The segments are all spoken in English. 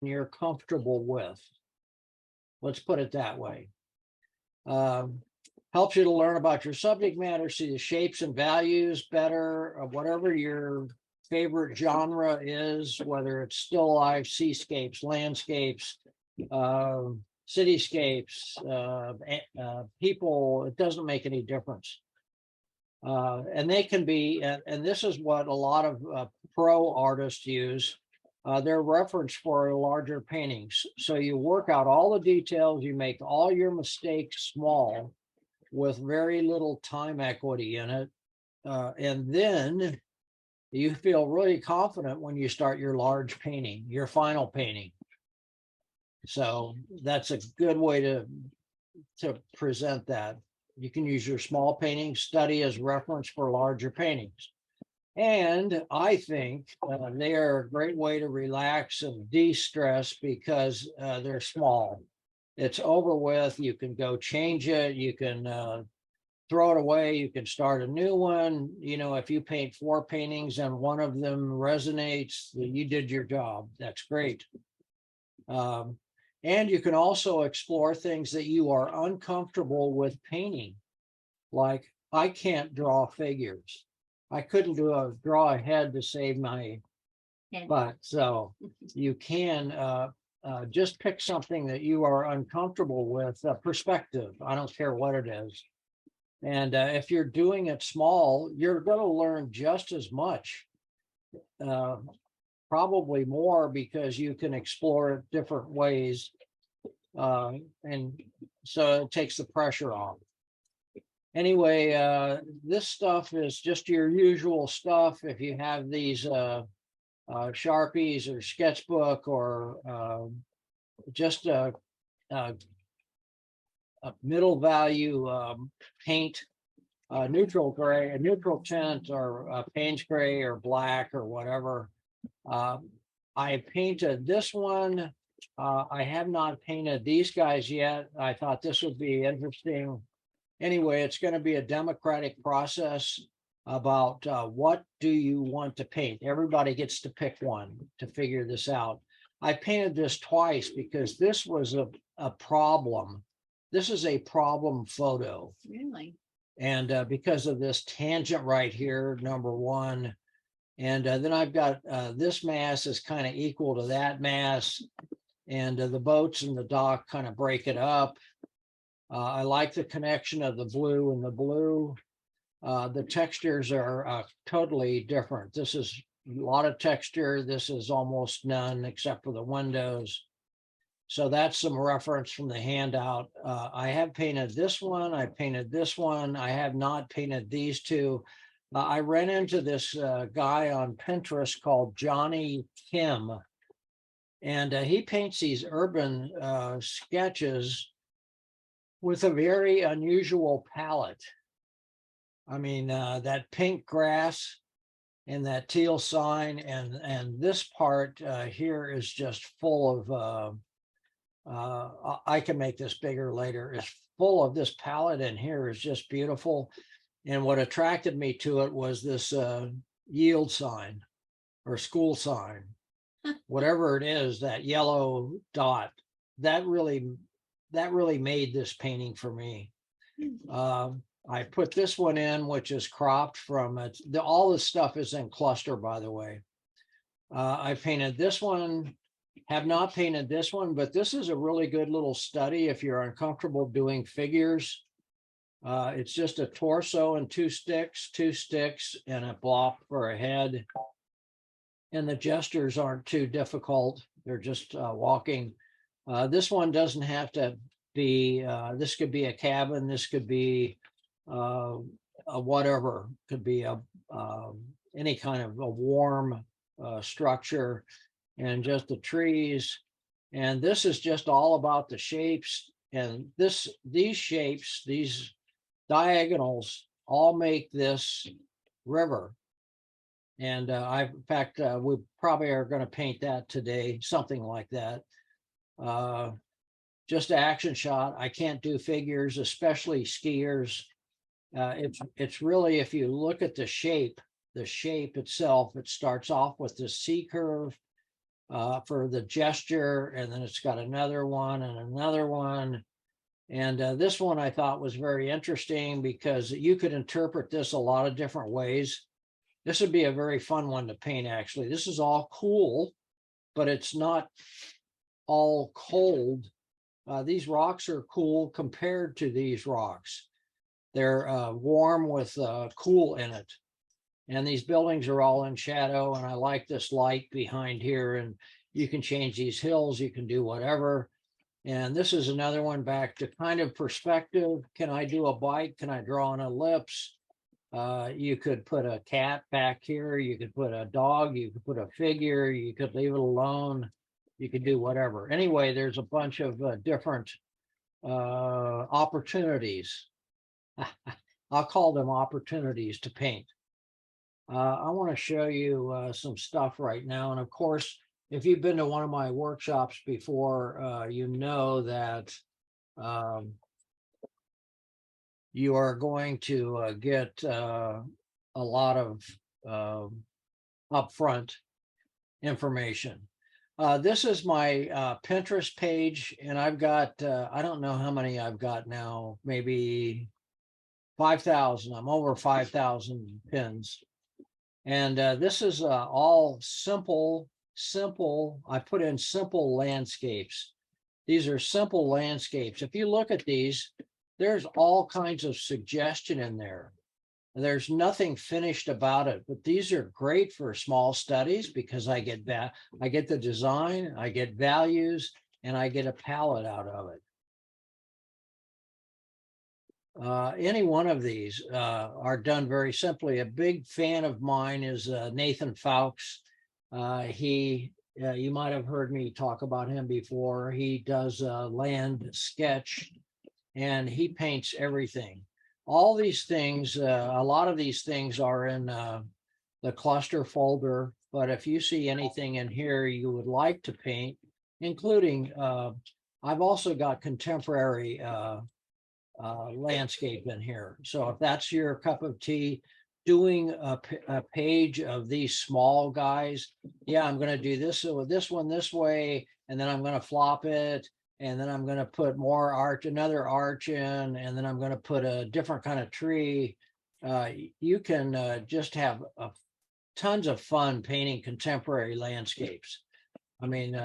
you're comfortable with. Let's put it that way. Um, Helps you to learn about your subject matter, see the shapes and values better, of whatever your favorite genre is, whether it's still life, seascapes, landscapes, uh, cityscapes, people. It doesn't make any difference. And they can be, and this is what a lot of pro artists use. Their reference for larger paintings. So you work out all the details, you make all your mistakes small with very little time equity in it. And then you feel really confident when you start your large painting, your final painting. So that's a good way to present that. You can use your small painting study as reference for larger paintings. And I think they are a great way to relax and de-stress because they're small. It's over with. You can go change it. You can throw it away. You can start a new one. You know, if you paint 4 paintings and one of them resonates, you did your job. That's great. And you can also explore things that you are uncomfortable with painting. Like, I can't draw figures. I couldn't draw a head to save my butt. So you can just pick something that you are uncomfortable with, perspective. I don't care what it is. And if you're doing it small, you're going to learn just as much, probably more, because you can explore it different ways. And so it takes the pressure off. Anyway, this stuff is just your usual stuff. If you have these Sharpies or sketchbook or just a middle value paint, neutral gray, a neutral tint, or Payne's gray or black or whatever. I painted this one. I have not painted these guys yet. I thought this would be interesting. Anyway, it's going to be a democratic process about what do you want to paint. Everybody gets to pick one to figure this out. I painted this twice because this was a problem. This is a problem photo. Really? And because of this tangent right here, number one. And then I've got this mass is kind of equal to that mass. And the boats and the dock kind of break it up. I like the connection of the blue and the blue. The textures are totally different. This is a lot of texture. This is almost none except for the windows. So that's some reference from the handout. I have painted this one. I painted this one. I have not painted these two. I ran into this guy on Pinterest called Johnny Kim. And he paints these urban sketches with a very unusual palette. I mean, that pink grass and that teal sign and this part here is just full of, I can make this bigger later, is full of this palette, and here is just beautiful. And what attracted me to it was this yield sign or school sign, whatever it is, that yellow dot, that really made this painting for me. I put this one in, which is cropped from it. All this stuff is in cluster, by the way. I painted this one, have not painted this one, but this is a really good little study if you're uncomfortable doing figures. It's just a torso and two sticks, and a block for a head. And the gestures aren't too difficult. They're just walking. This one doesn't have to be, this could be a cabin. This could be a whatever, could be any kind of a warm structure, and just the trees. And this is just all about the shapes. And these shapes, these diagonals, all make this river. And in fact, we probably are going to paint that today, something like that. Just action shot. I can't do figures, especially skiers. It's really, if you look at the shape itself, it starts off with the C curve. for the gesture, and then it's got another one and another one. And this one I thought was very interesting because you could interpret this a lot of different ways. This would be a very fun one to paint, actually. This is all cool, but it's not all cold. These rocks are cool compared to these rocks. They're warm with cool in it. And these buildings are all in shadow, and I like this light behind here, and you can change these hills, you can do whatever. And this is another one back to kind of perspective. Can I do a bike? Can I draw an ellipse? You could put a cat back here, you could put a dog, you could put a figure, you could leave it alone, you could do whatever. Anyway, there's a bunch of different opportunities. I'll call them opportunities to paint. I want to show you some stuff right now. And of course, if you've been to one of my workshops before, you know that you are going to get a lot of upfront information. This is my Pinterest page, and I've got, I don't know how many I've got now, maybe 5,000. I'm over 5,000 pins. And this is all simple. I put in simple landscapes. These are simple landscapes. If you look at these, there's all kinds of suggestion in there. There's nothing finished about it, but these are great for small studies because I get the design, I get values, and I get a palette out of it. Any one of these are done very simply. A big fan of mine is Nathan Fowkes. You might have heard me talk about him before. He does land sketch, and he paints everything. All these things, a lot of these things are in the cluster folder, but if you see anything in here you would like to paint, including, I've also got contemporary landscape in here. So if that's your cup of tea, doing a page of these small guys, yeah, I'm going to do this with this one this way, and then I'm going to flop it, and then I'm going to put more arch, another arch in, and then I'm going to put a different kind of tree. You can just have tons of fun painting contemporary landscapes. I mean,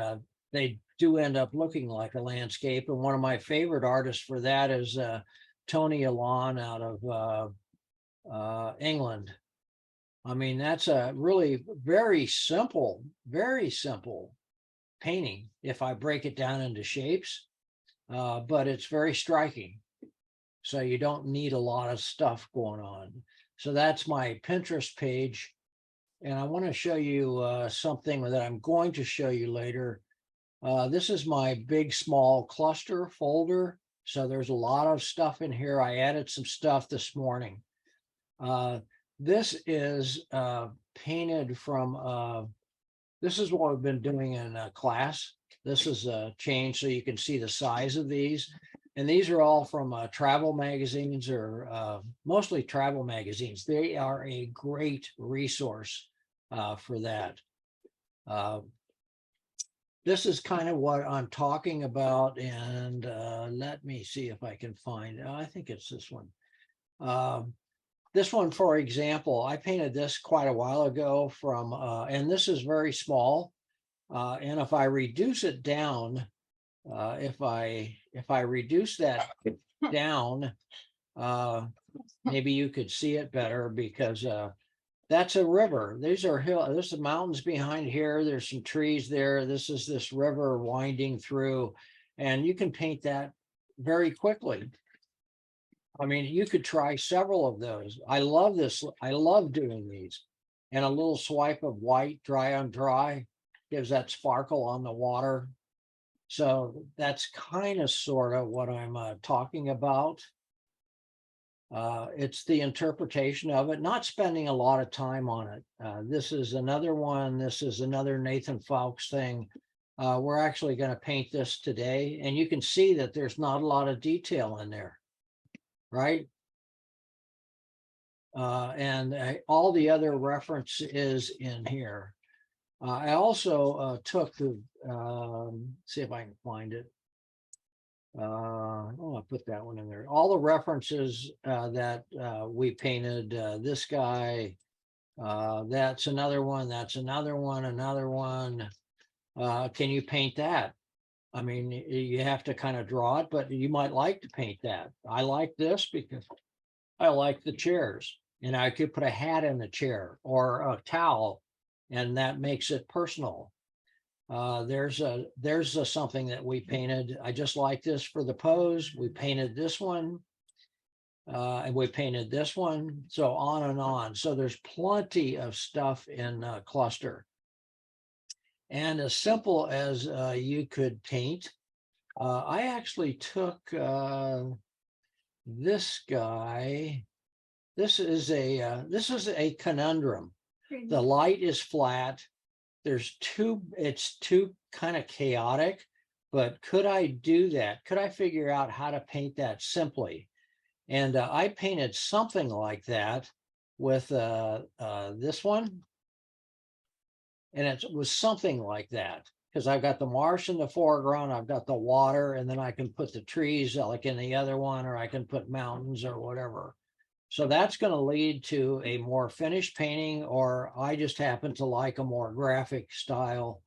they do end up looking like a landscape. And one of my favorite artists for that is Tony Alon out of England. I mean, that's a really very simple painting if I break it down into shapes, but it's very striking. So you don't need a lot of stuff going on. So that's my Pinterest page. And I want to show you something that I'm going to show you later. This is my big, small cluster folder. So there's a lot of stuff in here. I added some stuff this morning. This is painted from, this is what we've been doing in class. This is a change so you can see the size of these. And these are all from travel magazines, or mostly travel magazines. They are a great resource for that. This is kind of what I'm talking about. And let me see if I can find, I think it's this one. This one, for example, I painted this quite a while ago from, and this is very small. And if I reduce it down, if I reduce that down, maybe you could see it better, because that's a river. These are hill. There's some mountains behind here. There's some trees there. This is this river winding through, and you can paint that very quickly. I mean, you could try several of those. I love this. I love doing these. And a little swipe of white, dry on dry, gives that sparkle on the water. So that's kind of sort of what I'm talking about. It's the interpretation of it, not spending a lot of time on it. This is another one. This is another Nathan Fowkes thing. We're actually going to paint this today, and you can see that there's not a lot of detail in there, right? And all the other reference is in here. I also took the, see if I can find it. Oh, I'll put that one in there. All the references that we painted, this guy, that's another one, that's another one, another one. Can you paint that? I mean, you have to kind of draw it, but you might like to paint that. I like this because I like the chairs, and I could put a hat in the chair or a towel, and that makes it personal. There's something that we painted. I just like this for the pose. We painted this one, and we painted this one, so on and on. So there's plenty of stuff in Cluster, and as simple as you could paint. I actually took this guy. This is a conundrum. The light is flat. It's too kind of chaotic, but could I do that? Could I figure out how to paint that simply? And I painted something like that with this one. And it was something like that, because I've got the marsh in the foreground, I've got the water, and then I can put the trees like in the other one, or I can put mountains or whatever. So that's going to lead to a more finished painting, or I just happen to like a more graphic style.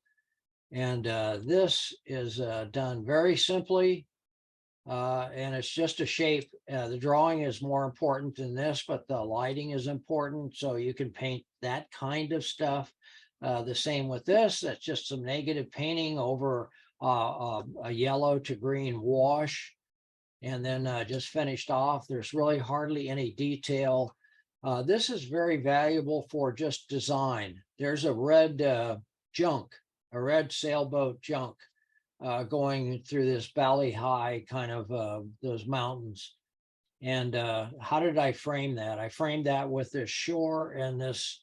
And this is done very simply, and it's just a shape. The drawing is more important than this, but the lighting is important. So you can paint that kind of stuff. The same with this, that's just some negative painting over a yellow to green wash, and then just finished off. There's really hardly any detail. This is very valuable for just design. There's a red junk, a red sailboat junk going through this valley high kind of those mountains. And how did I frame that? I framed that with this shore and this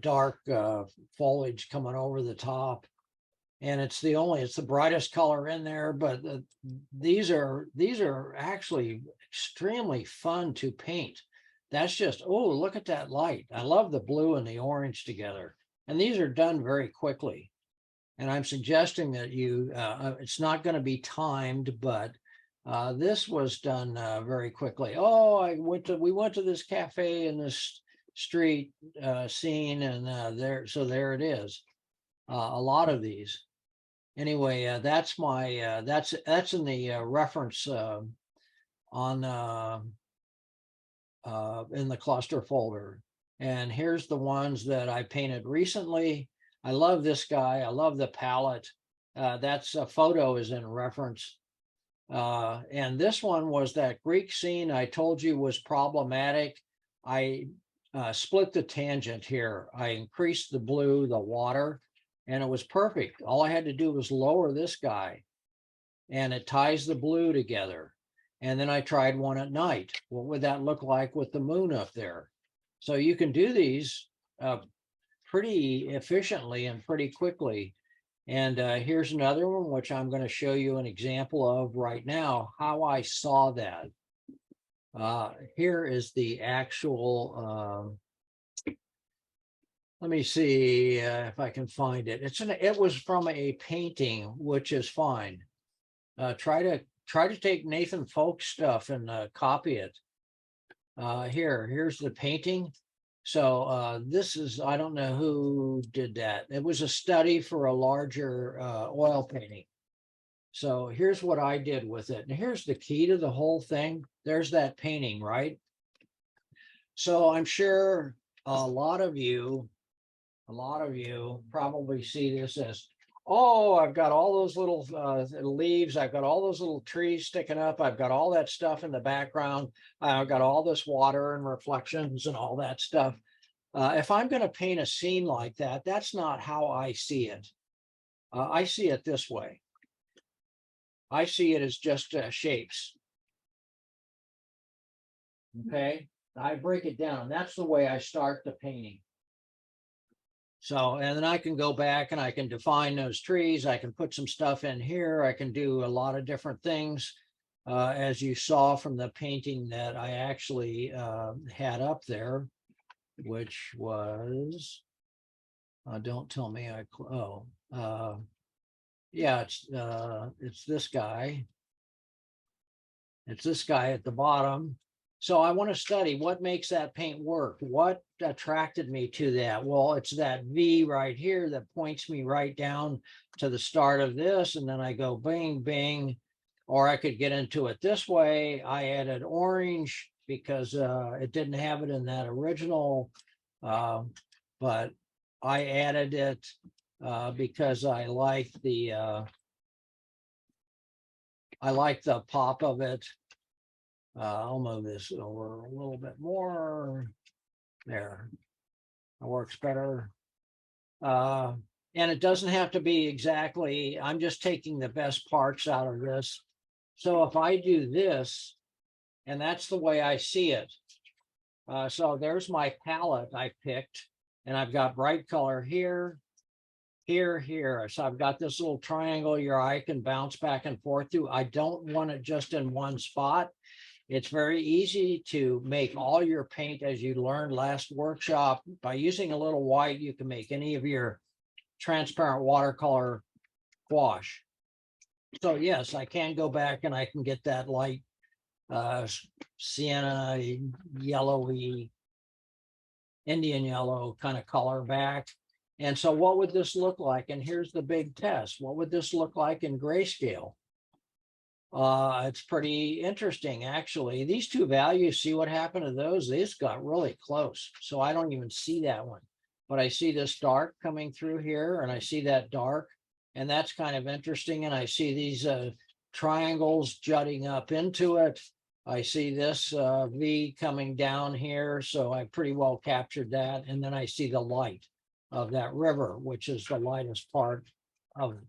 dark foliage coming over the top. And it's the brightest color in there, but these are actually extremely fun to paint. That's just, oh, look at that light. I love the blue and the orange together. And these are done very quickly. And I'm suggesting that it's not going to be timed, but this was done very quickly. Oh, we went to this cafe in this street scene, and there it is. A lot of these. Anyway, that's my that's in the reference on in the cluster folder. And here's the ones that I painted recently. I love this guy. I love the palette. That's a photo is in reference. And this one was that Greek scene I told you was problematic. I split the tangent here. I increased the blue, the water, and it was perfect. All I had to do was lower this guy, and it ties the blue together. And then I tried one at night. What would that look like with the moon up there? So you can do these pretty efficiently and pretty quickly. And here's another one, which I'm going to show you an example of right now, how I saw that. Here is the actual, let me see if I can find it. It was from a painting, which is fine. Try to take Nathan Folk's stuff and copy it. Here's the painting. So this is, I don't know who did that. It was a study for a larger oil painting. So here's what I did with it. And here's the key to the whole thing. There's that painting, right? So I'm sure a lot of you probably see this as, oh, I've got all those little leaves. I've got all those little trees sticking up. I've got all that stuff in the background. I've got all this water and reflections and all that stuff. If I'm going to paint a scene like that, that's not how I see it. I see it this way. I see it as just shapes. Okay, I break it down. That's the way I start the painting. So, and then I can go back and I can define those trees. I can put some stuff in here. I can do a lot of different things. As you saw from the painting that I actually had up there, which was Don't tell me yeah, it's this guy. It's this guy at the bottom. So I want to study what makes that paint work. What attracted me to that? Well, it's that V right here that points me right down to the start of this. And then I go bing, bing, or I could get into it this way. I added orange because it didn't have it in that original, but I added it because I like the pop of it. I'll move this over a little bit more. There, it works better. And it doesn't have to be exactly, I'm just taking the best parts out of this. So if I do this, and that's the way I see it. So there's my palette I picked, and I've got bright color here, here. So I've got this little triangle your eye can bounce back and forth to. I don't want it just in one spot. It's very easy to make all your paint, as you learned last workshop. By using a little white, you can make any of your transparent watercolor gouache. So yes, I can go back and I can get that light sienna, yellowy, Indian yellow kind of color back. And so what would this look like? And here's the big test. What would this look like in grayscale? It's pretty interesting, actually. These two values, see what happened to those? These got really close. So I don't even see that one. But I see this dark coming through here, and I see that dark. And that's kind of interesting. And I see these triangles jutting up into it. I see this V coming down here. So I pretty well captured that. And then I see the light of that river, which is the lightest part of it.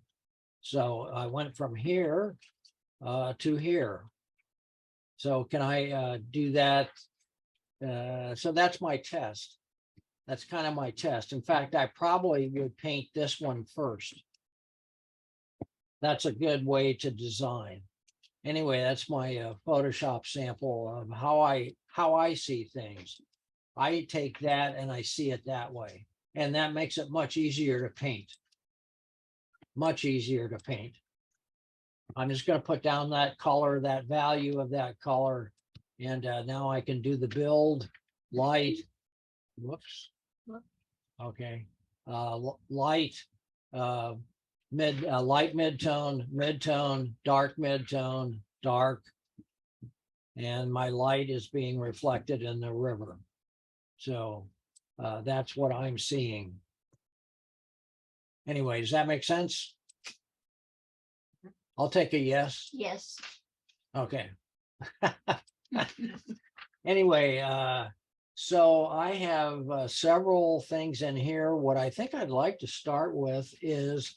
So I went from here to here. So can I do that? So that's my test. That's kind of my test. In fact, I probably would paint this one first. That's a good way to design. Anyway, that's my Photoshop sample of how I see things. I take that and I see it that way. And that makes it much easier to paint. Much easier to paint. I'm just going to put down that color, that value of that color. And now I can do the build, light, whoops. Okay. Light, light midtone, midtone, dark midtone, dark. And my light is being reflected in the river. So that's what I'm seeing. Anyway, does that make sense? I'll take a yes. Yes. Okay. Anyway, so I have several things in here. What I think I'd like to start with is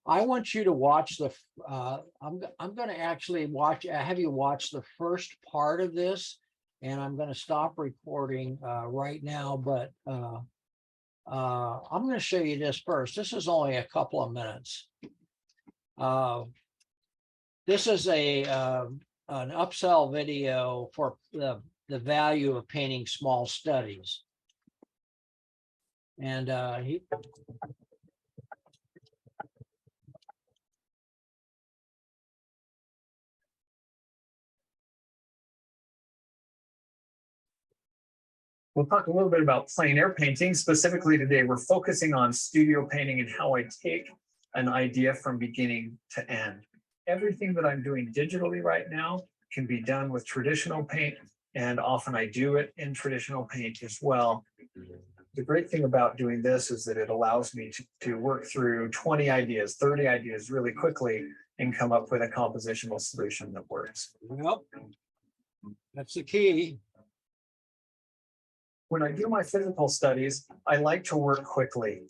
I want you to watch the, I'm going to actually have you watch the first part of this, and I'm going to stop recording right now, but I'm going to show you this first. This is only a couple of minutes. This is an upsell video for the value of painting small studies. And we'll talk a little bit about plein air painting. Specifically today, we're focusing on studio painting and how I take an idea from beginning to end. Everything that I'm doing digitally right now can be done with traditional paint, and often I do it in traditional paint as well. The great thing about doing this is that it allows me to work through 20 ideas, 30 ideas really quickly and come up with a compositional solution that works. well, that's the key. When I do my physical studies, I like to work quickly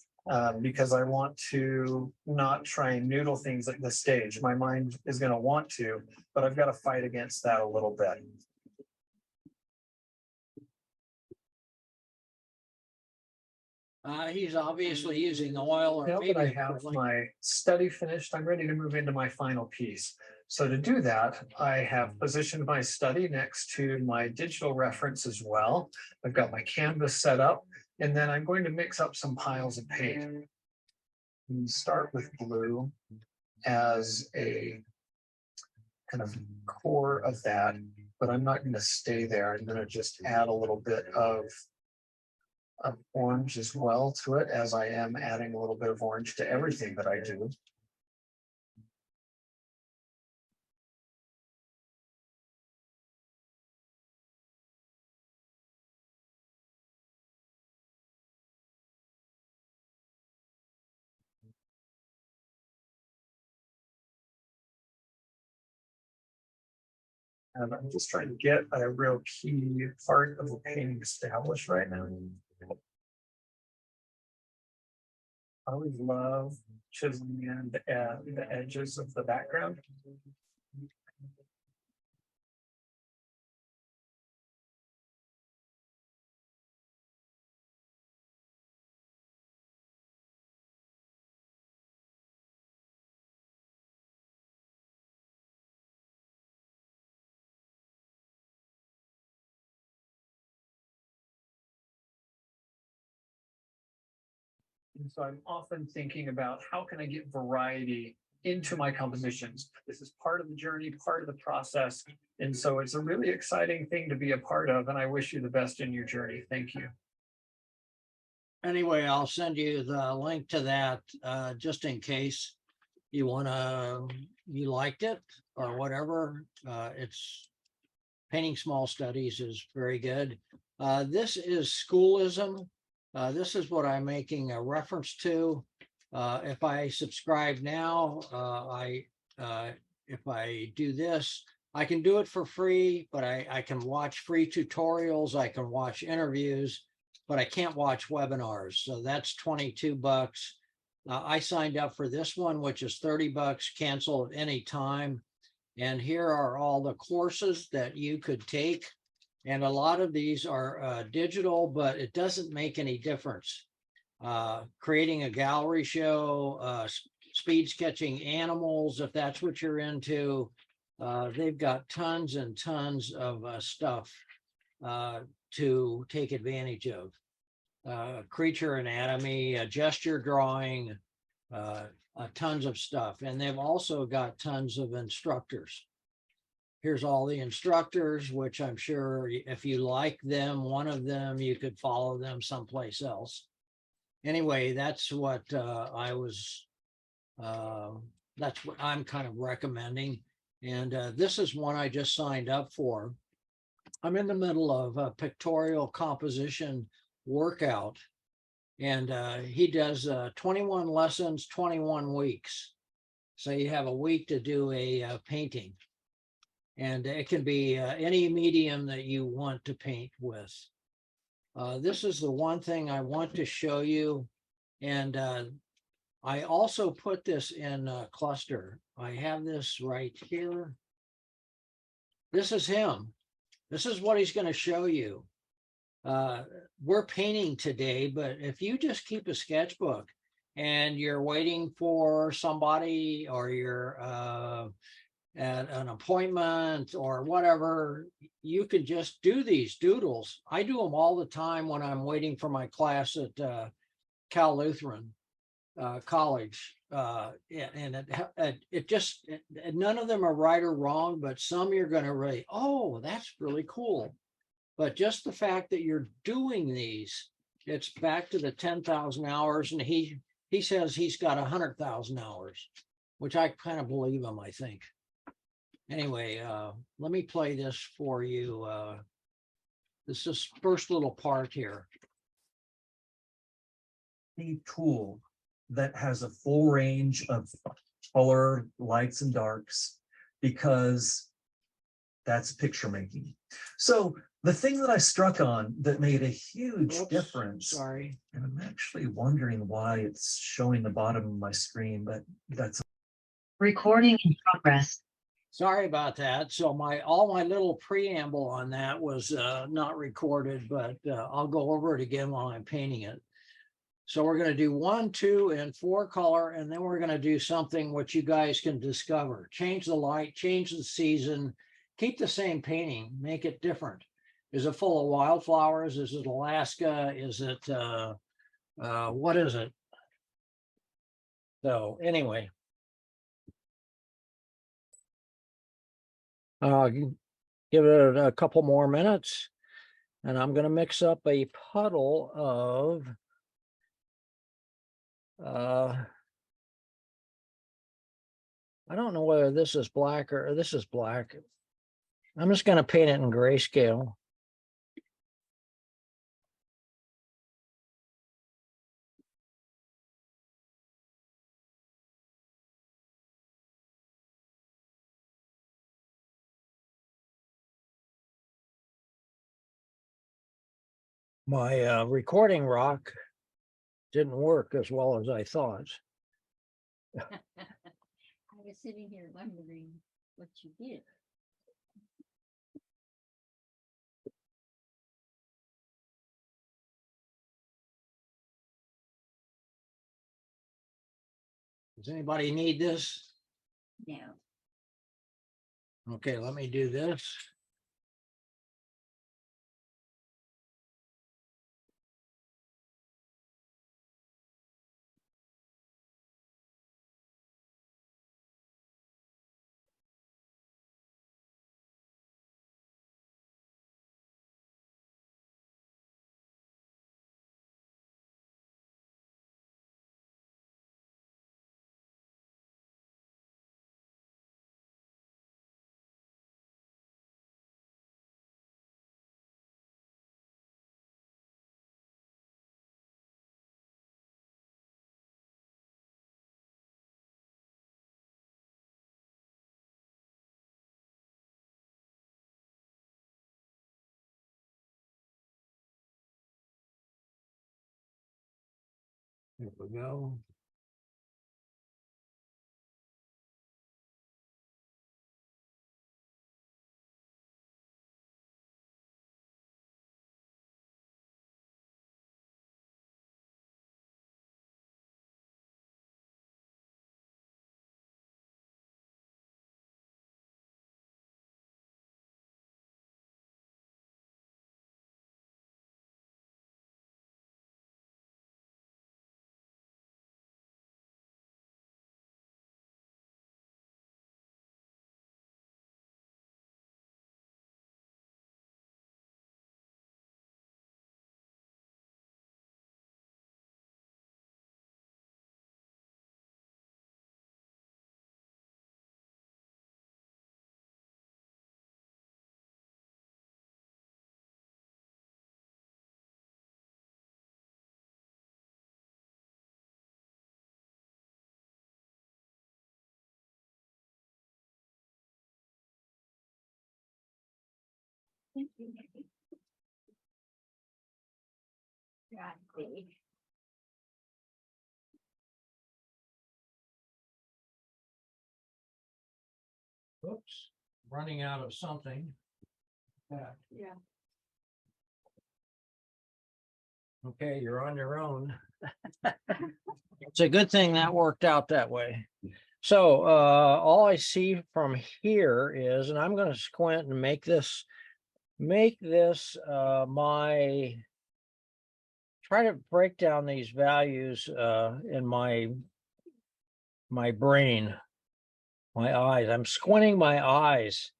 because I want to not try and noodle things at this stage. My mind is going to want to, but I've got to fight against that a little bit. He's obviously using oil. Or Now maybe that I have my study finished, I'm ready to move into my final piece. So to do that, I have positioned my study next to my digital reference as well. I've got my canvas set up, and then I'm going to mix up some piles of paint. we start with blue as a kind of core of that, but I'm not going to stay there. I'm going to just add a little bit of orange as well to it, as I am adding a little bit of orange to everything that I do. And I'm just trying to get a real key part of the painting established right now. I always love chiseling in the edges of the background. And so I'm often thinking about how can I get variety into my compositions. This is part of the journey, part of the process. And so it's a really exciting thing to be a part of. And I wish you the best in your journey. Thank you. Anyway, I'll send you the link to that, just in case you you liked it or whatever. It's Painting Small Studies is very good. This is schoolism. This is what I'm making a reference to. If I subscribe now, if I do this, I can do it for free, but I can watch free tutorials. I can watch interviews, but I can't watch webinars. So that's $22. I signed up for this one, which is $30, cancel at any time. And here are all the courses that you could take. And a lot of these are digital, but it doesn't make any difference. Creating a gallery show, speed sketching animals, if that's what you're into. They've got tons and tons of stuff to take advantage of. Creature anatomy, gesture drawing, tons of stuff. And they've also got tons of instructors. Here's all the instructors, which I'm sure if you like them, one of them, you could follow them someplace else. Anyway, that's what that's what I'm kind of recommending. And this is one I just signed up for. I'm in the middle of a pictorial composition workout. And he does 21 lessons, 21 weeks. So you have a week to do a painting. And it can be any medium that you want to paint with. This is the one thing I want to show you. And I also put this in a cluster. I have this right here. This is him. This is what he's going to show you. We're painting today, but if you just keep a sketchbook and you're waiting for somebody or you're at an appointment or whatever, you can just do these doodles. I do them all the time when I'm waiting for my class at Cal Lutheran College. And it just, none of them are right or wrong, but some you're going to really, oh, that's really cool. But just the fact that you're doing these, it's back to the 10,000 hours. And he says he's got 100,000 hours, which I kind of believe him, I think. Anyway, let me play this for you. This is first little part here. A tool that has a full range of color, lights and darks, because that's picture making. So the thing that I struck on that made a huge difference. Sorry. And I'm actually wondering why it's showing the bottom of my screen, but that's Recording in progress. Sorry about that. So all my little preamble on that was not recorded, but I'll go over it again while I'm painting it. So we're going to do 1, 2, and 4 color, and then we're going to do something which you guys can discover. Change the light, change the season, keep the same painting, make it different. Is it full of wildflowers? Is it Alaska? Is it, what is it? So anyway. Give it a couple more minutes. And I'm gonna mix up a puddle of I don't know whether this is black or this is black. I'm just gonna paint it in grayscale. My recording rock didn't work as well as I thought. I was sitting here wondering what you did. Does anybody need this? Now, Okay, let me do this. Here we go. thank you. God, Dave. Oops, running out of something. Yeah. Okay, you're on your own. It's a good thing that worked out that way. So all I see from here is, and I'm going to squint and make this my, try to break down these values in my brain, my eyes. I'm squinting my eyes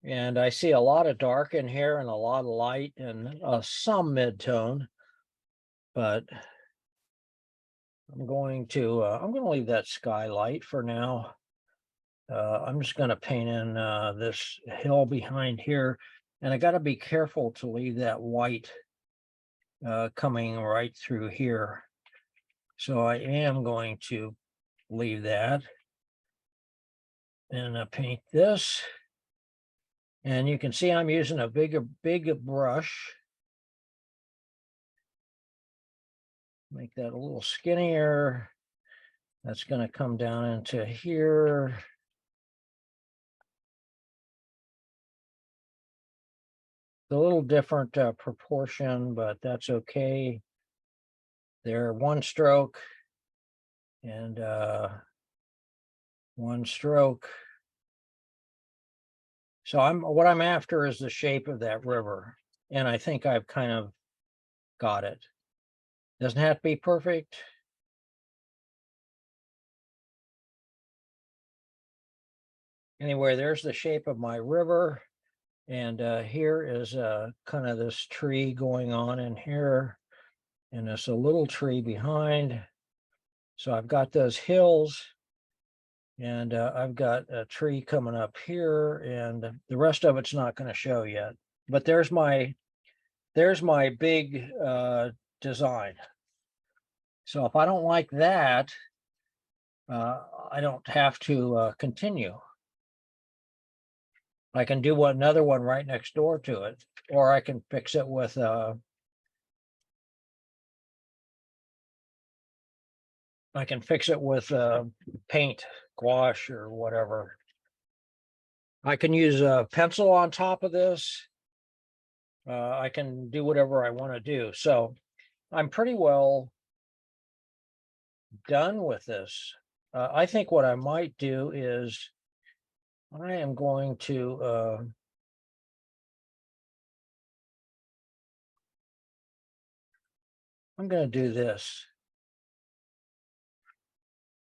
and I see a lot of dark in here and a lot of light and some mid-tone, but I'm going to leave that skylight for now. I'm just going to paint in this hill behind here, and I got to be careful to leave that white coming right through here. So I am going to leave that and paint this. And you can see I'm using a big brush. Make that a little skinnier. That's going to come down into here. A little different proportion, but that's okay. There, one stroke and one stroke. So what I'm after is the shape of that river, and I think I've kind of got it. Doesn't have to be perfect, Anyway, there's the shape of my river. And here is kind of this tree going on in here. And there's a little tree behind. So I've got those hills. And I've got a tree coming up here, and the rest of it's not going to show yet. But there's my big design. So if I don't like that, I don't have to continue. I can do another one right next door to it, or I can fix it with paint, gouache, or whatever. I can use a pencil on top of this. I can do whatever I want to do. So I'm pretty well done with this. I think what I might do is I am going to I'm going to do this.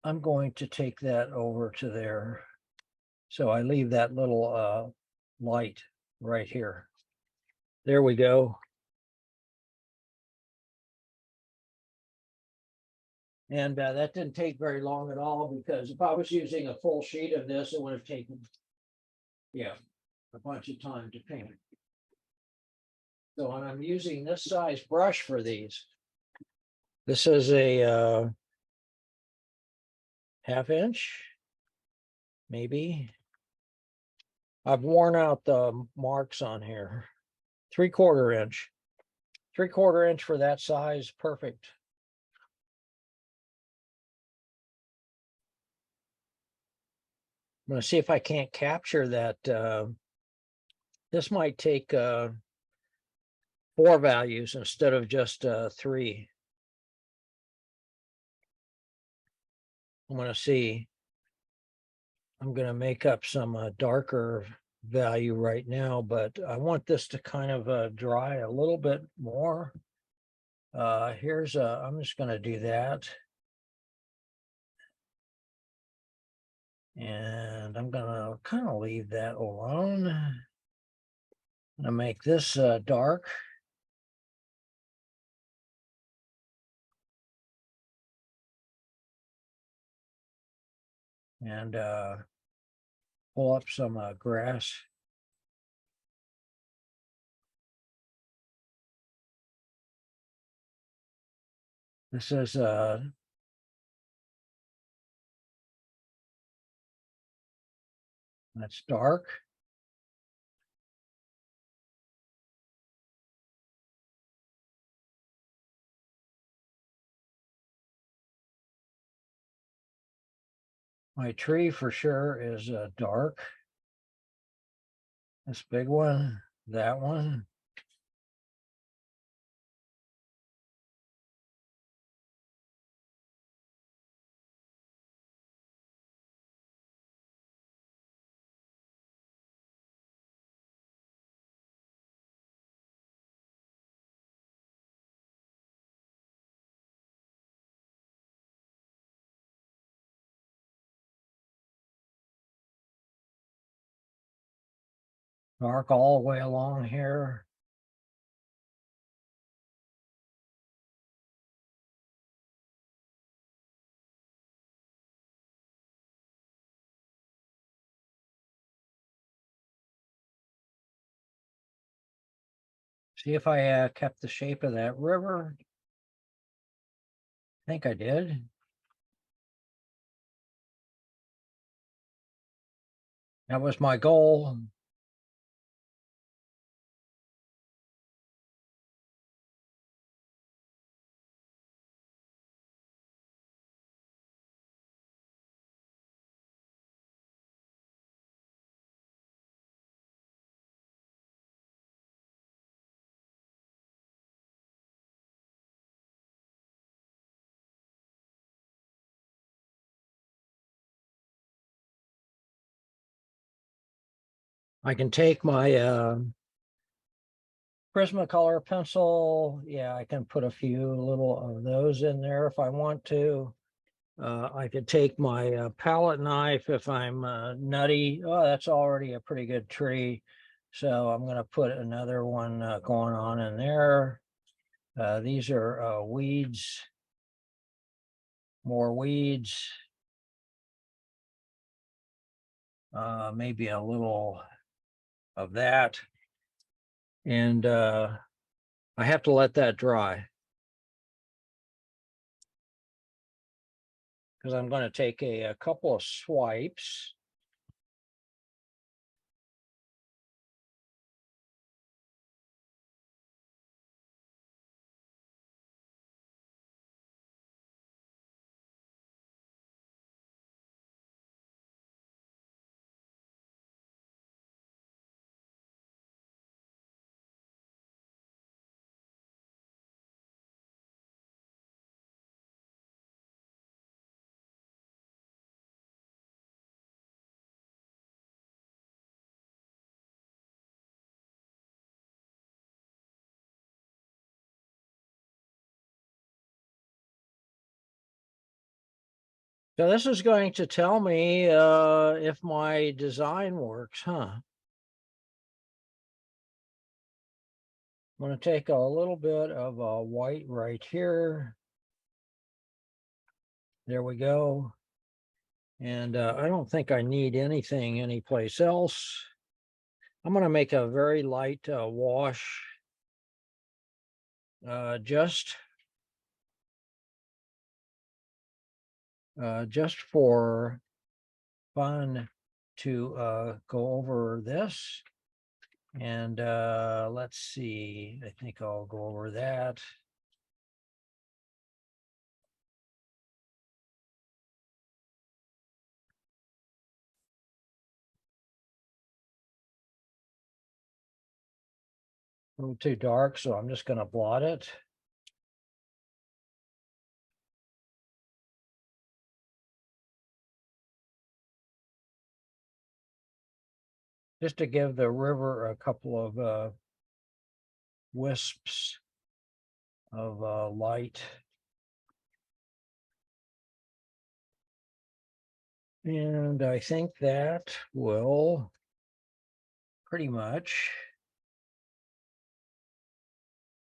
I'm going to take that over to there. So I leave that little light right here. There we go. And that didn't take very long at all, because if I was using a full sheet of this, it would have taken, yeah, a bunch of time to paint. So I'm using this size brush for these. This is a 1/2 inch, maybe. I've worn out the marks on here. 3/4 inch. 3/4 inch for that size, perfect. I'm going to see if I can't capture that. This might take 4 values instead of just 3. I'm going to see. I'm going to make up some darker value right now, but I want this to kind of dry a little bit more. I'm just going to do that. And I'm going to kind of leave that alone. I'm going to make this dark. And pull up some grass. This is that's dark. My tree for sure is dark. This big one, that one. Dark all the way along here. See if I kept the shape of that river. I think I did. That was my goal. I can take my Prismacolor pencil. Yeah, I can put a few little of those in there if I want to. I could take my palette knife if I'm nutty. Oh, that's already a pretty good tree. So I'm going to put another one going on in there. These are weeds, more weeds. Maybe a little of that. And I have to let that dry. Because I'm going to take a couple of swipes. So this is going to tell me if my design works, huh? I'm going to take a little bit of white right here. There we go. And I don't think I need anything anyplace else. I'm going to make a very light wash. Just for fun to go over this. And let's see, I think I'll go over that. A little too dark, so I'm just going to blot it. Just to give the river a couple of wisps of light. And I think that will pretty much.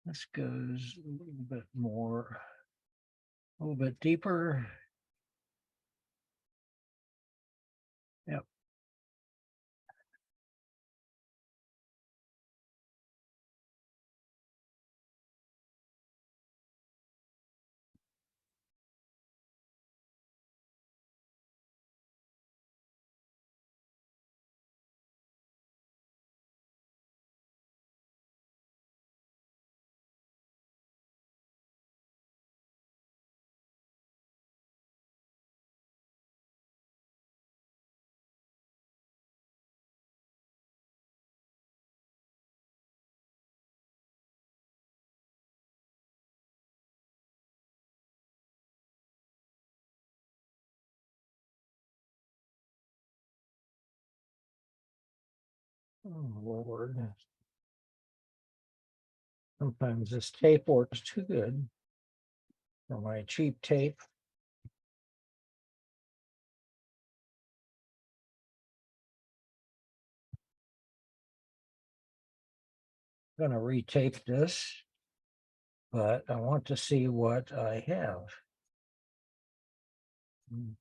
This goes a little bit more, a little bit deeper. Yep. Oh, Lord. Sometimes this tape works too good for my cheap tape. I'm going to retape this, but I want to see what I have.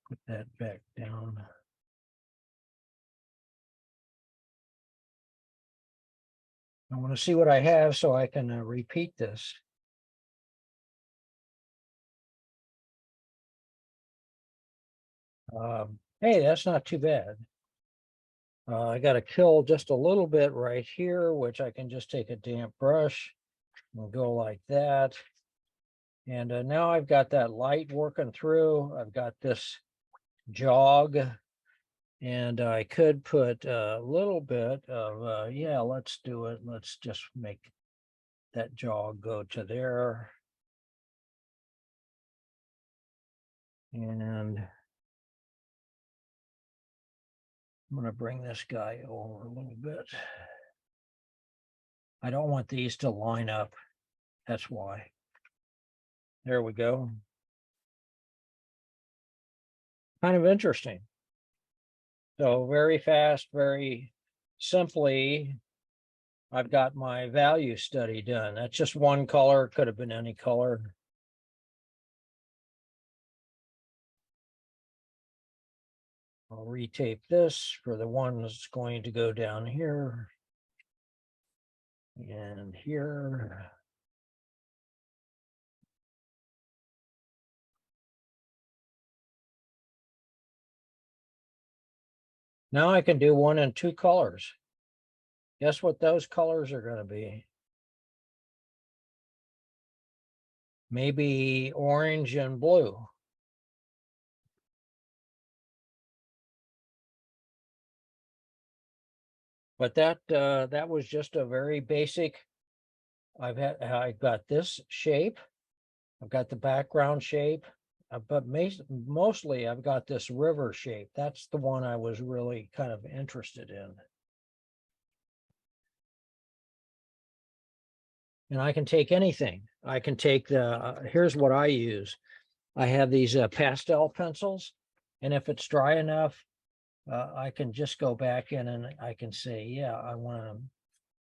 Put that back down. I want to see what I have so I can repeat this. Hey, that's not too bad. I got to kill just a little bit right here, which I can just take a damp brush and go like that. And now I've got that light working through. I've got this jog, and I could put a little bit of, yeah, let's do it. Let's just make that jog go to there. And I'm going to bring this guy over a little bit. I don't want these to line up. That's why. There we go. kind of interesting. So very fast, very simply, I've got my value study done. That's just one color, could have been any color. I'll retape this for the one that's going to go down here. And here. Now I can do one in two colors. Guess what those colors are going to be? Maybe orange and blue. But that was just a very basic. I've got this shape. I've got the background shape, but mostly I've got this river shape. That's the one I was really kind of interested in. And I can take anything. I can take here's what I use. I have these pastel pencils, and if it's dry enough, I can just go back in and I can say, yeah, I want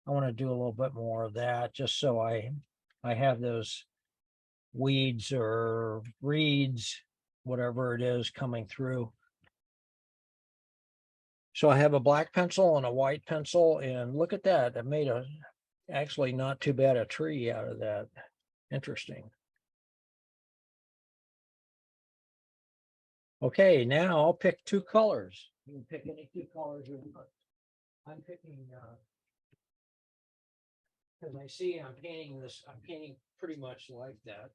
to do a little bit more of that, just so I have those weeds or reeds, whatever it is, coming through. So I have a black pencil and a white pencil, and look at that. I made actually not too bad a tree out of that. Interesting. Okay, now I'll pick two colors. You can pick any two colors you want. I'm picking because I see I'm painting pretty much like that.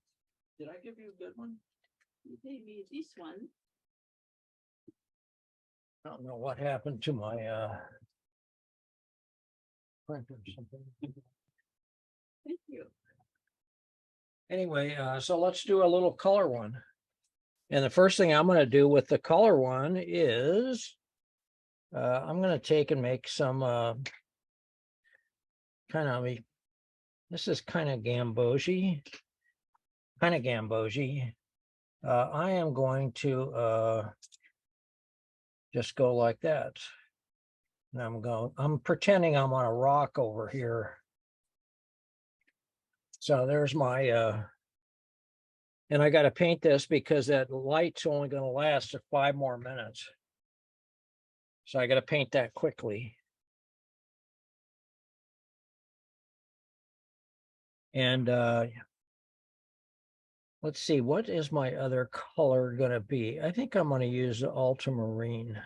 Did I give you a good one? You gave me this one. I don't know what happened to my printer or something. Thank you. Anyway, so let's do a little color one. And the first thing I'm going to do with the color one is I'm going to take and make some this is kind of gambogy. I am going to just go like that. And I'm pretending I'm on a rock over here. So there's my, and I got to paint this because that light's only going to last 5 more minutes. So I got to paint that quickly. And let's see, what is my other color going to be? I think I'm going to use the ultramarine.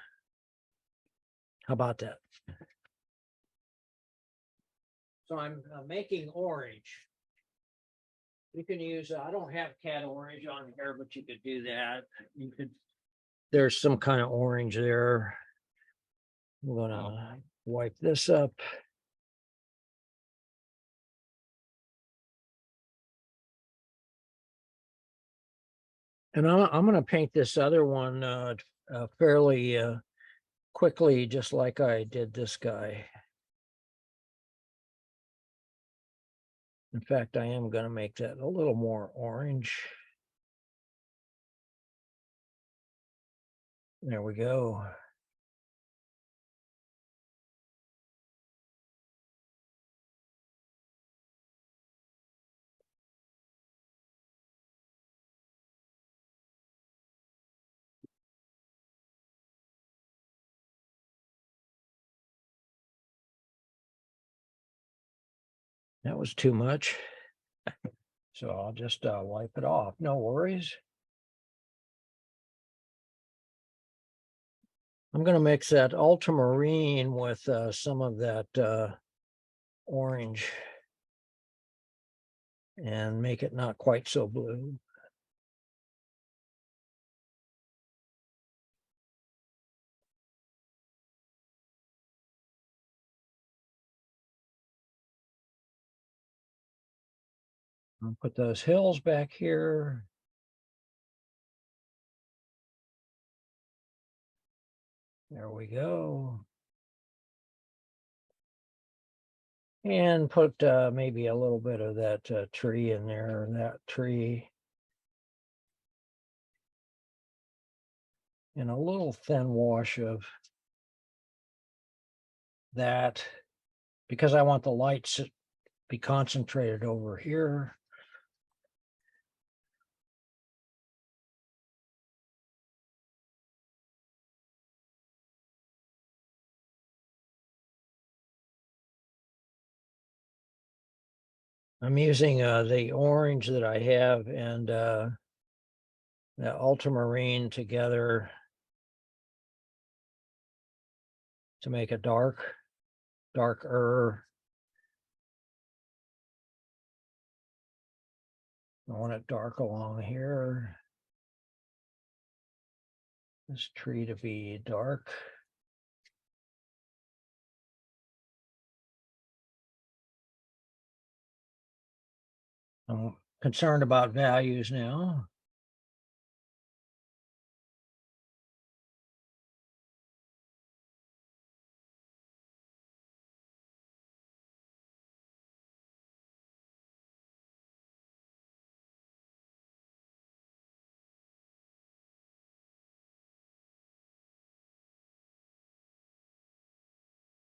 How about that? So I'm making orange. You can use, I don't have cat orange on here, but you could do that. There's some kind of orange there. I'm gonna wipe this up. And I'm gonna paint this other one fairly quickly, just like I did this guy. In fact, I am gonna make that a little more orange. There we go. That was too much. So I'll just wipe it off. No worries. I'm going to mix that ultramarine with some of that orange and make it not quite so blue. I'll put those hills back here. There we go. And put maybe a little bit of that tree in there, that tree. and a little thin wash of that because I want the lights to be concentrated over here. I'm using the orange that I have and the ultramarine together to make a darker. I want it dark along here. This tree to be dark. I'm concerned about values now.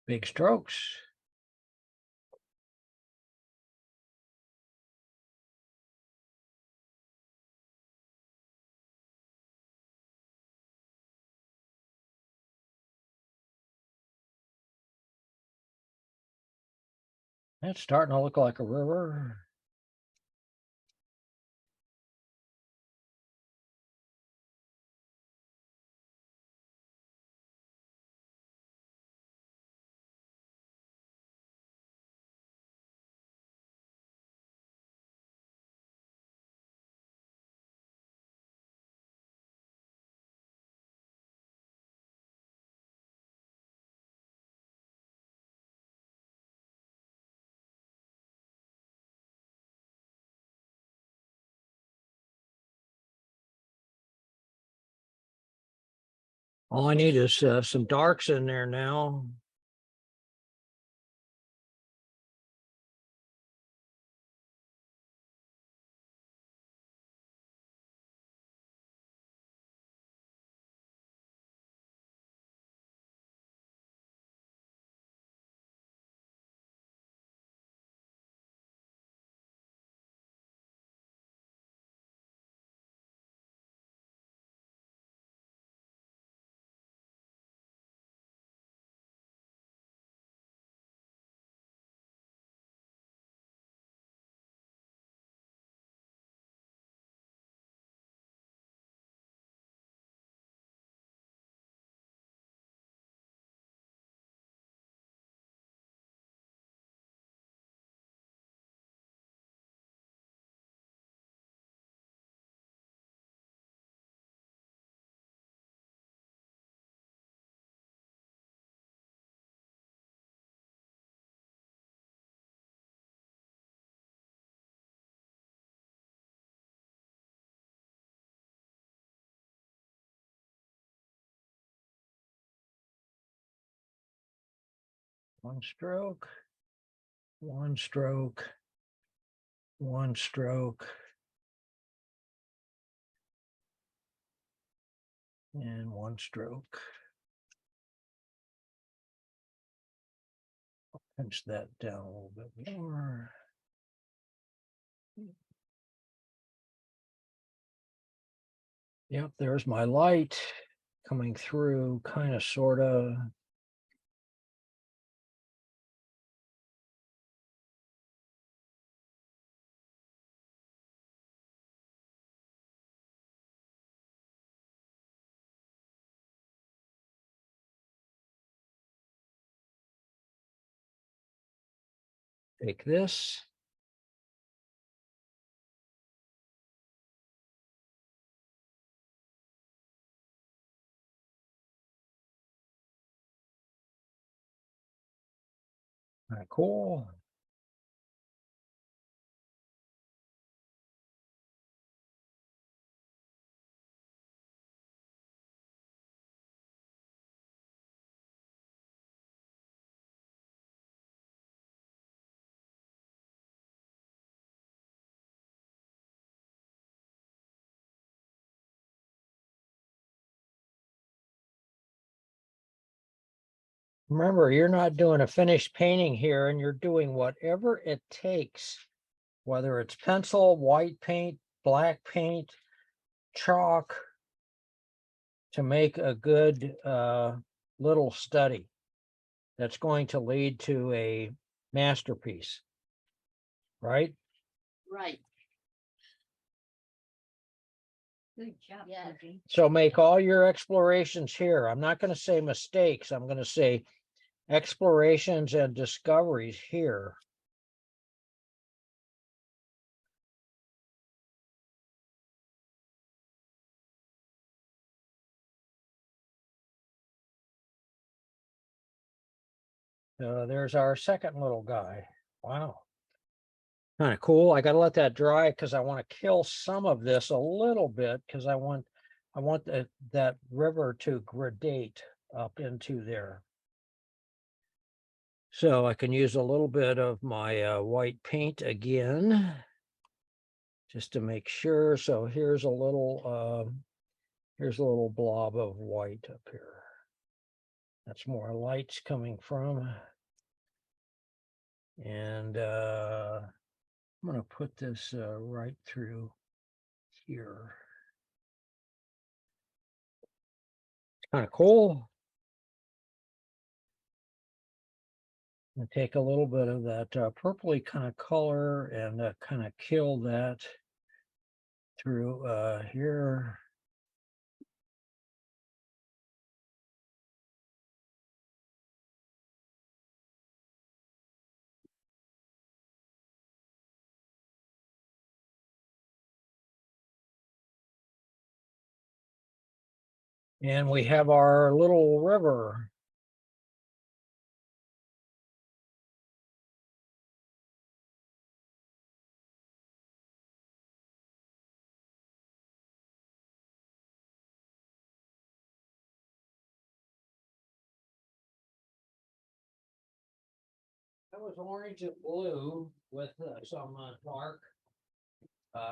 Big strokes. That's starting to look like a river. All I need is some darks in there now. One stroke, one stroke, one stroke. And one stroke. Pinch that down a little bit more. Yep, there's my light coming through, kind of, sort of. Take this. Cool. Remember, you're not doing a finished painting here and you're doing whatever it takes, whether it's pencil, white paint, black paint, chalk, to make a good little study that's going to lead to a masterpiece, right? Right. Good job. Yeah. So make all your explorations here. I'm not going to say mistakes. I'm going to say explorations and discoveries here. There's our second little guy. Wow. Kind of cool. I got to let that dry because I want to kill some of this a little bit because I want that river to gradate up into there. So I can use a little bit of my white paint again, just to make sure. So here's a little blob of white up here. That's more lights coming from. And I'm going to put this right through here. It's kind of cool. And take a little bit of that purpley kind of color and kind of kill that through here. And we have our little river. That was orange and blue with some dark.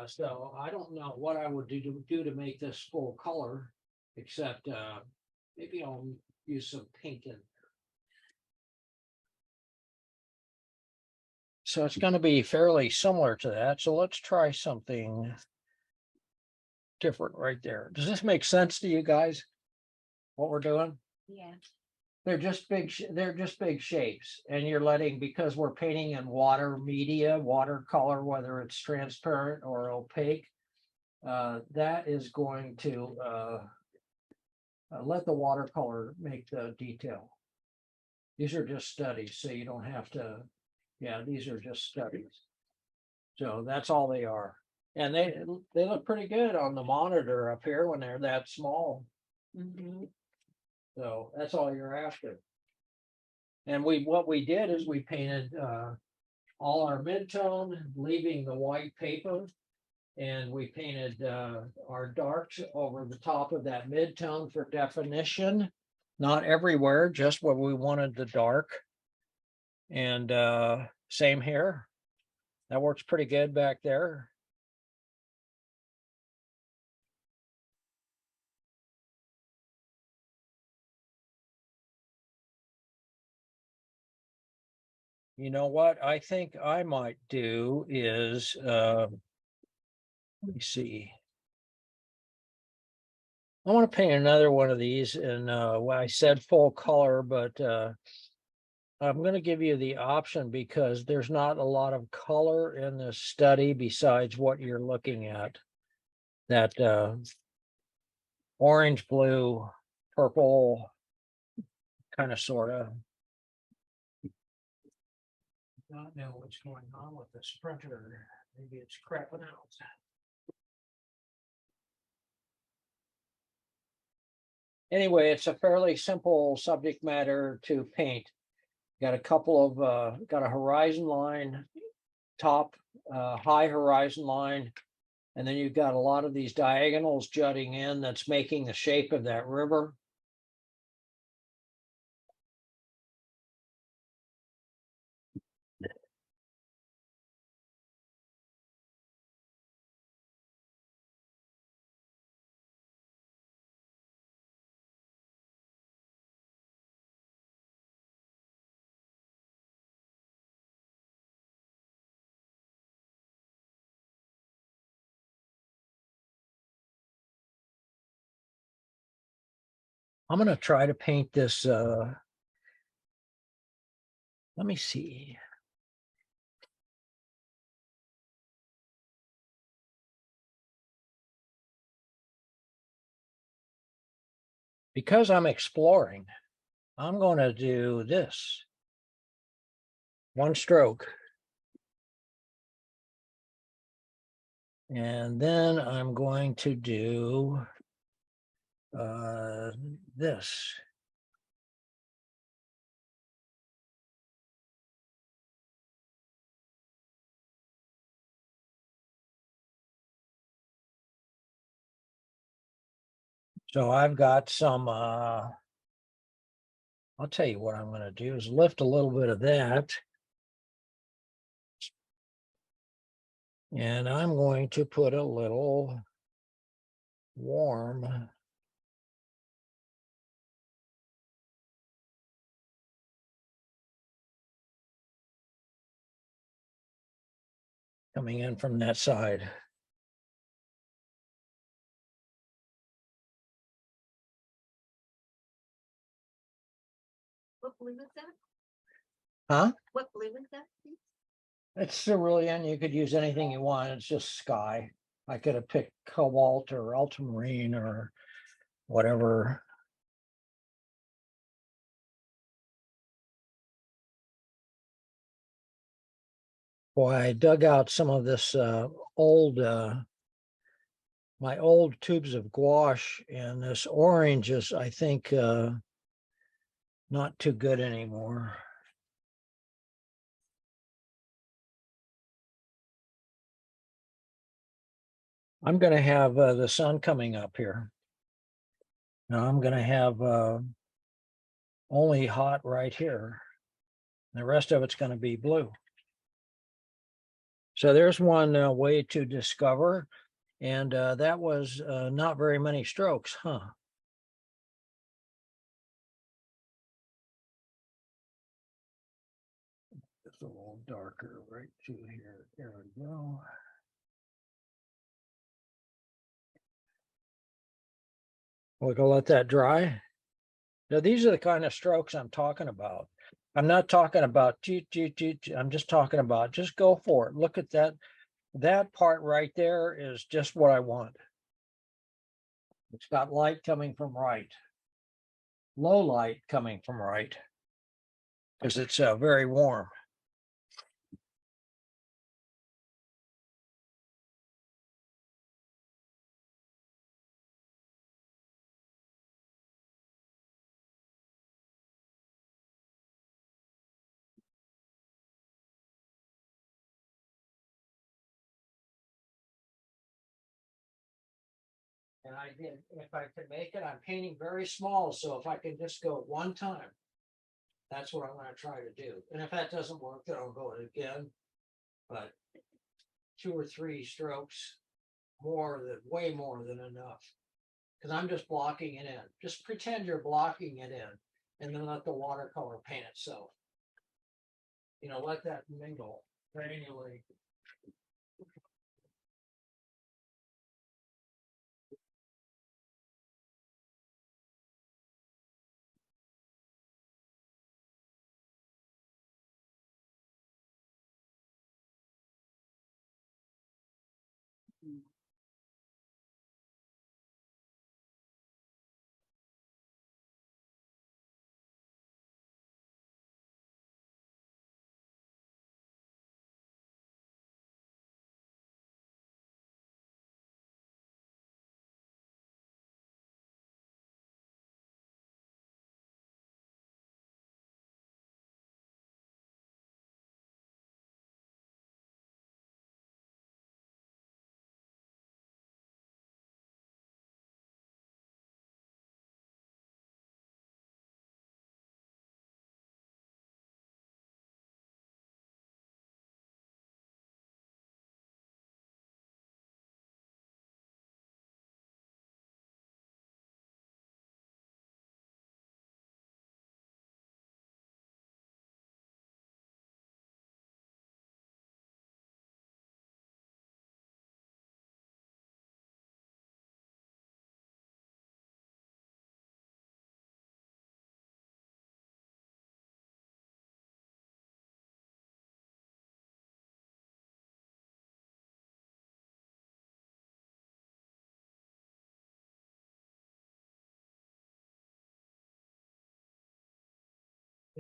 So I don't know what I would do to make this full color, except maybe I'll use some pink in. So it's going to be fairly similar to that. So let's try something different right there. Does this make sense to you guys? What we're doing? Yeah. They're just big shapes, and you're letting, because we're painting in water media, watercolor, whether it's transparent or opaque, that is going to let the watercolor make the detail. These are just studies, so you don't have to. Yeah, these are just studies. So that's all they are, and they look pretty good on the monitor up here when they're that small. Mhm. So that's all you're after. And what we did is we painted all our midtone, leaving the white paper. And we painted our darks over the top of that midtone for definition. Not everywhere, just where we wanted the dark. And same here. That works pretty good back there. You know what I think I might do is, let me see. I want to paint another one of these in, well, I said full color, but I'm going to give you the option because there's not a lot of color in this study besides what you're looking at. That orange, blue, purple, kind of, sort of. Not know what's going on with this printer. Maybe it's crapping out. Anyway, it's a fairly simple subject matter to paint. Got a couple of, got a horizon line, top, high horizon line. And then you've got a lot of these diagonals jutting in that's making the shape of that river. I'm gonna try to paint this, let me see. Because I'm exploring, I'm gonna do this. One stroke. And then I'm going to do this. So I've got some, I'll tell you what I'm going to do is lift a little bit of that. And I'm going to put a little warm coming in from that side. What blue is that? Huh? What blue is that? please? It's cerulean. You could use anything you want. It's just sky. I could have picked cobalt or ultramarine or whatever. Boy, I dug out some of this old, my old tubes of gouache, and this orange is, I think, not too good anymore. I'm going to have the sun coming up here. Now I'm going to have only hot right here. The rest of it's going to be blue. So there's one way to discover, and that was not very many strokes, huh? It's a little darker right to here. There we go. We're gonna let that dry. Now, these are the kind of strokes I'm talking about. I'm not talking about, I'm just talking about, just go for it. Look at that. That part right there is just what I want. It's got light coming from right. Low light coming from right. Because it's very warm. And I did, if I can make it, I'm painting very small. So if I can just go one time, that's what I'm going to try to do. And if that doesn't work, then I'll go again. But 2 or 3 strokes, way more than enough. Because I'm just blocking it in. Just pretend you're blocking it in, and then let the watercolor paint itself. Let that mingle gradually.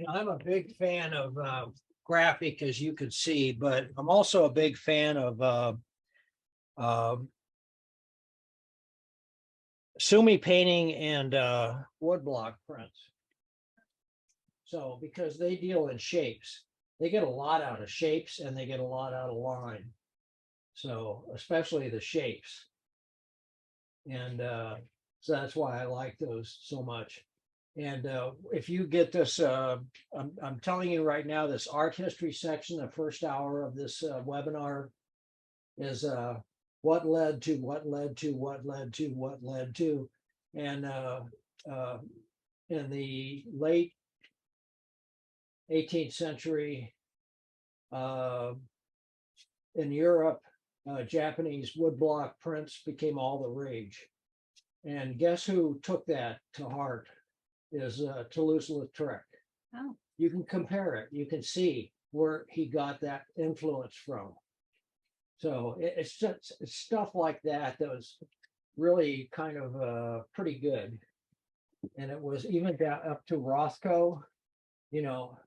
I'm a big fan of graphic, as you can see, but I'm also a big fan of Sumi painting and woodblock prints. So because they deal in shapes, they get a lot out of shapes and they get a lot out of line. So especially the shapes. And so that's why I like those so much. And if you get this, I'm telling you right now, this art history section, the first hour of this webinar is what led to, what led to, what led to, what led to. And in the late 18th century, in Europe, Japanese woodblock prints became all the rage. And guess who took that to heart is Toulouse-Lautrec. Oh, You can compare it. You can see where he got that influence from. So it's just it's stuff like that that was really kind of pretty good. And it was even down up to Rothko, you know,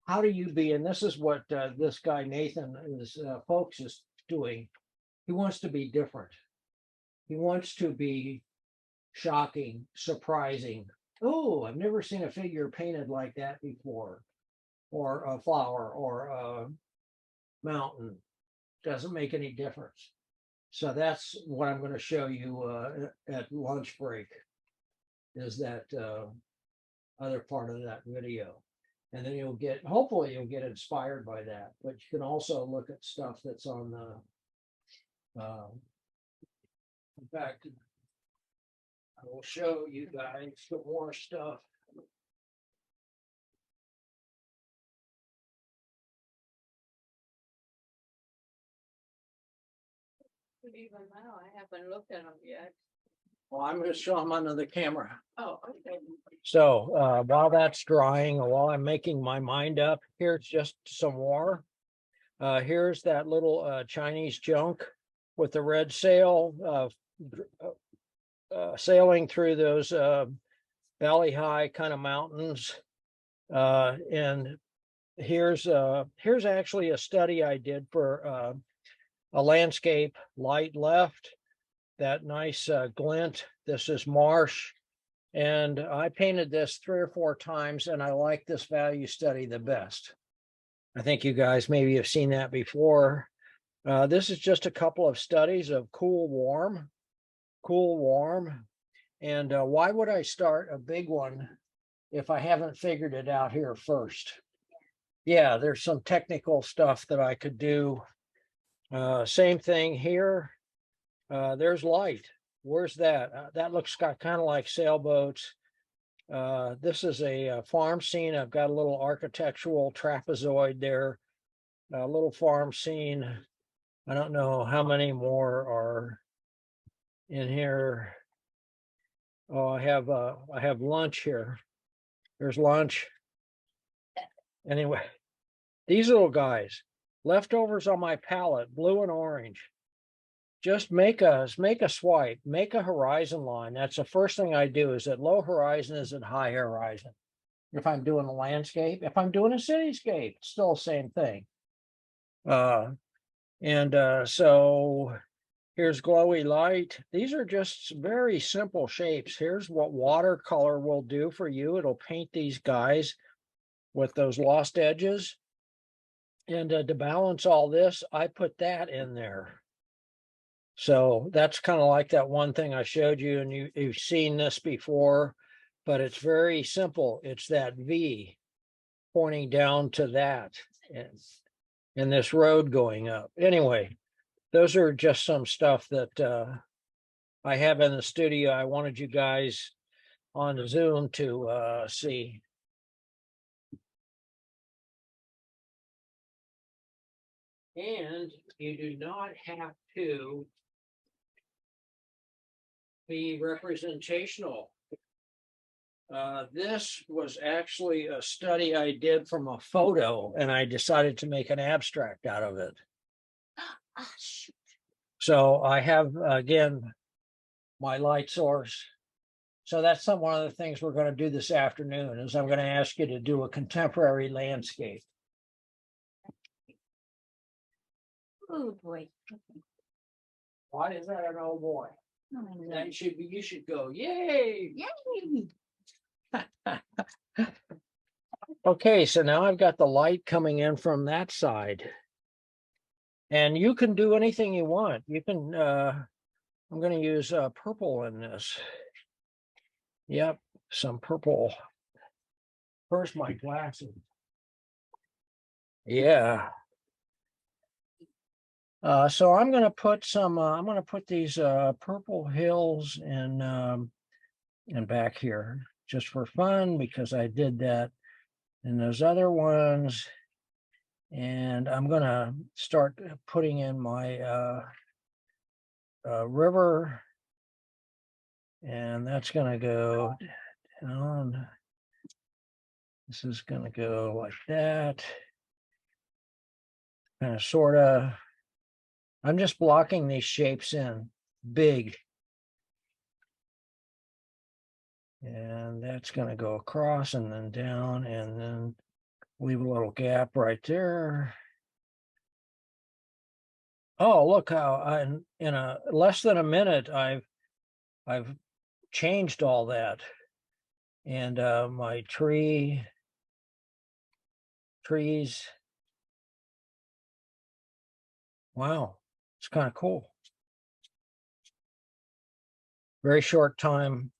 how do you be, and this is what this guy Nathan is folks is doing. He wants to be different. He wants to be shocking, surprising. Oh, I've never seen a figure painted like that before, or a flower or a mountain. Doesn't make any difference. So that's what I'm going to show you at lunch break, is that other part of that video. And then you'll get, hopefully you'll get inspired by that, but you can also look at stuff that's on the, in fact, I will show you guys some more stuff. even now, I haven't looked at them yet. Well, I'm going to show them under the camera. Oh, okay. So while that's drying, or while I'm making my mind up, here's just some more. Here's that little Chinese junk with the red sail sailing through those valley high kind of mountains. And here's actually a study I did for a landscape light left, that nice glint. This is marsh. And I painted this 3 or 4 times, and I like this value study the best. I think you guys maybe have seen that before. This is just a couple of studies of cool, warm. And why would I start a big one if I haven't figured it out here first? Yeah, there's some technical stuff that I could do. Same thing here. There's light. Where's that? That looks kind of like sailboats. This is a farm scene. I've got a little architectural trapezoid there, a little farm scene. I don't know how many more are in here. Oh, I have lunch here. There's lunch. Anyway, these little guys, leftovers on my palette, blue and orange. Just make a swipe, make a horizon line. That's the first thing I do. Is it low horizon? Is it high horizon? If I'm doing a landscape, if I'm doing a cityscape, it's still the same thing. So here's glowy light. These are just very simple shapes. Here's what watercolor will do for you. It'll paint these guys with those lost edges. And to balance all this, I put that in there. So that's kind of like that one thing I showed you, and you've seen this before, but it's very simple. It's that V pointing down to that and this road going up. Anyway, those are just some stuff that I have in the studio. I wanted you guys on Zoom to see. And you do not have to be representational. This was actually a study I did from a photo, and I decided to make an abstract out of it. Ah, shoot. So I have, again, my light source. So that's one of the things we're gonna do this afternoon is I'm gonna ask you to do a contemporary landscape. Oh, boy. Okay. Why is that an oh boy? Oh, That should be, you should go, yay. Yay! Okay, so now I've got the light coming in from that side. And you can do anything you want. You can, I'm gonna use purple in this. Yep, some purple. First, my glasses. Yeah. So I'm gonna put some, I'm gonna put these purple hills and back here just for fun because I did that. And those other ones. And I'm gonna start putting in my river. And that's gonna go down. This is gonna go like that. Kind of, sort of. I'm just blocking these shapes in big. And that's gonna go across and then down and then leave a little gap right there. Oh, look how in a less than a minute, I've changed all that. And my trees. Wow, it's kind of cool. Very short time.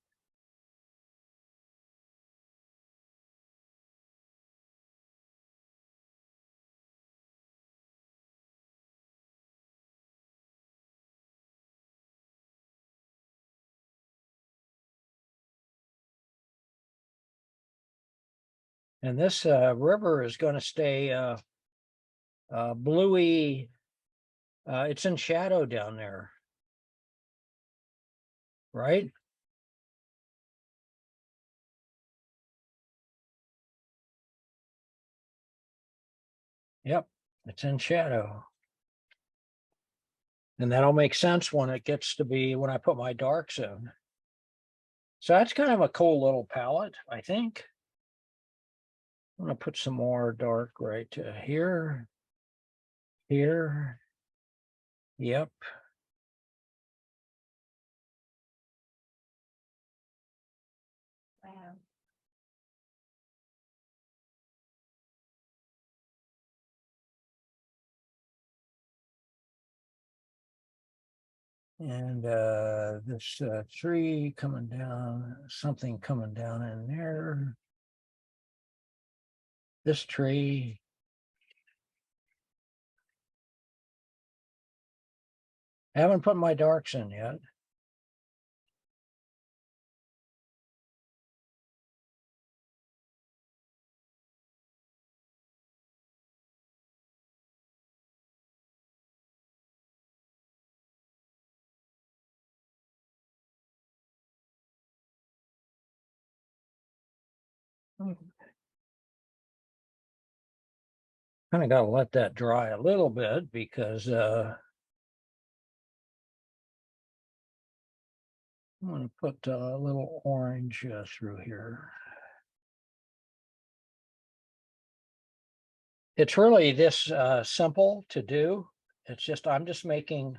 And this river is going to stay bluey. It's in shadow down there, right? Yep, it's in shadow. And that'll make sense when it gets to be when I put my darks in. So that's kind of a cool little palette, I think. I'm going to put some more dark right here. Here. Yep. Wow. And this tree coming down, something coming down in there. This tree. I haven't put my darks in yet. Kind of got to let that dry a little bit because I'm going to put a little orange through here. It's really this simple to do. It's just, I'm just making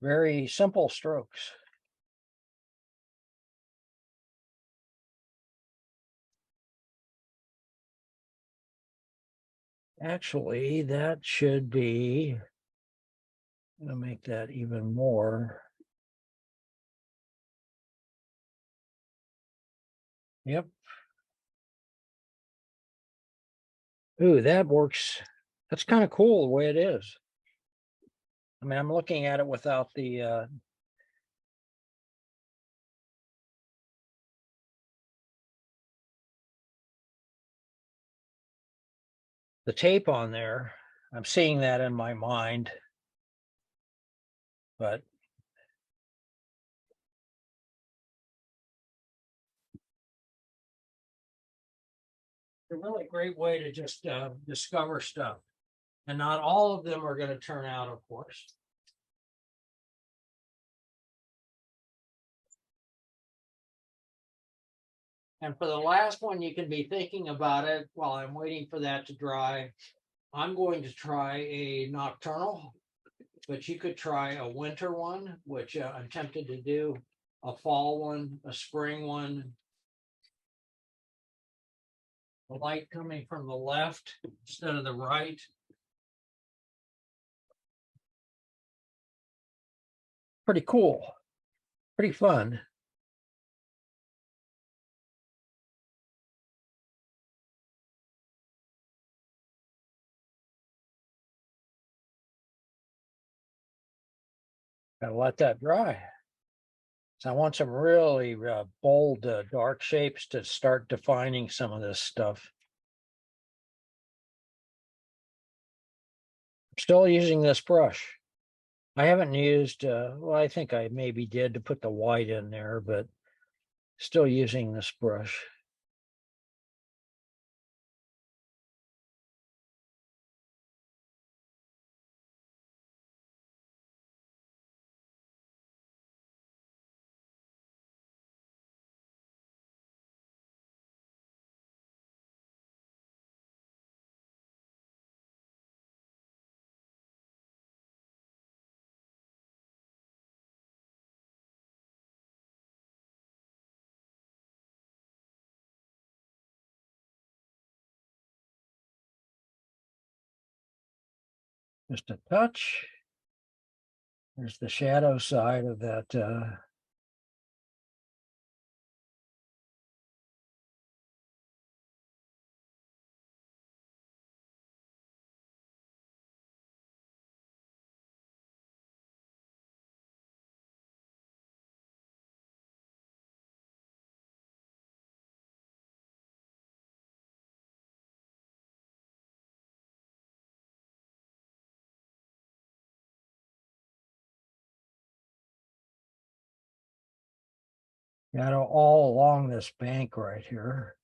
very simple strokes. Actually, that should be, I'm going to make that even more. Yep. Ooh, that works. That's kind of cool the way it is. I mean, I'm looking at it without the tape on there. I'm seeing that in my mind. But a really great way to just discover stuff. And not all of them are going to turn out, of course. And for the last one, you can be thinking about it while I'm waiting for that to dry. I'm going to try a nocturnal, but you could try a winter one, which I'm tempted to do, a fall one, a spring one. The light coming from the left instead of the right. Pretty cool, pretty fun. Gotta let that dry. So I want some really bold, dark shapes to start defining some of this stuff. Still using this brush. I haven't used, well, I think I maybe did to put the white in there, but still using this brush. Just a touch. There's the shadow side of that. Shadow all along this bank right here.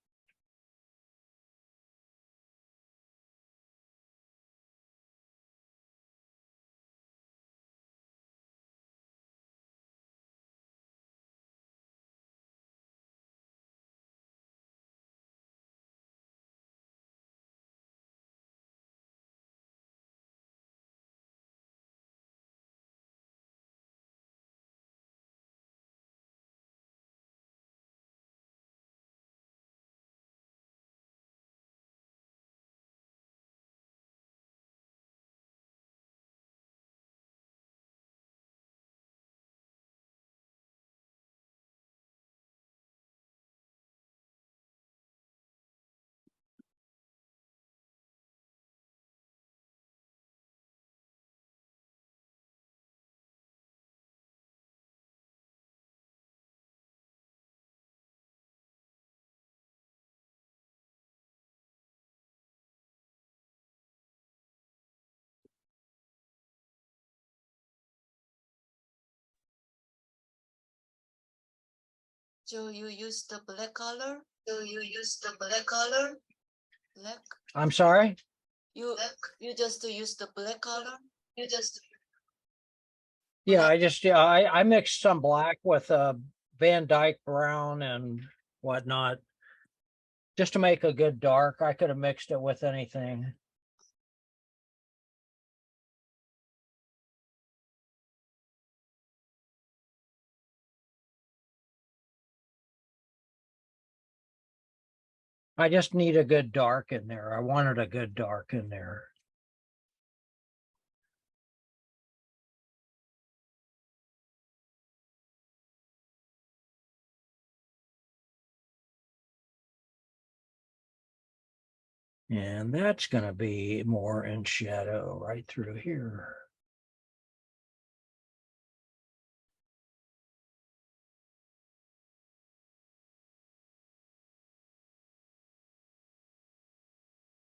So you use the black color? So you use the black color? Black? I'm sorry? You just use the black color? You just Yeah, I mixed some black with Van Dyke brown and whatnot. Just to make a good dark. I could have mixed it with anything. I just need a good dark in there. I wanted a good dark in there. And that's going to be more in shadow right through here.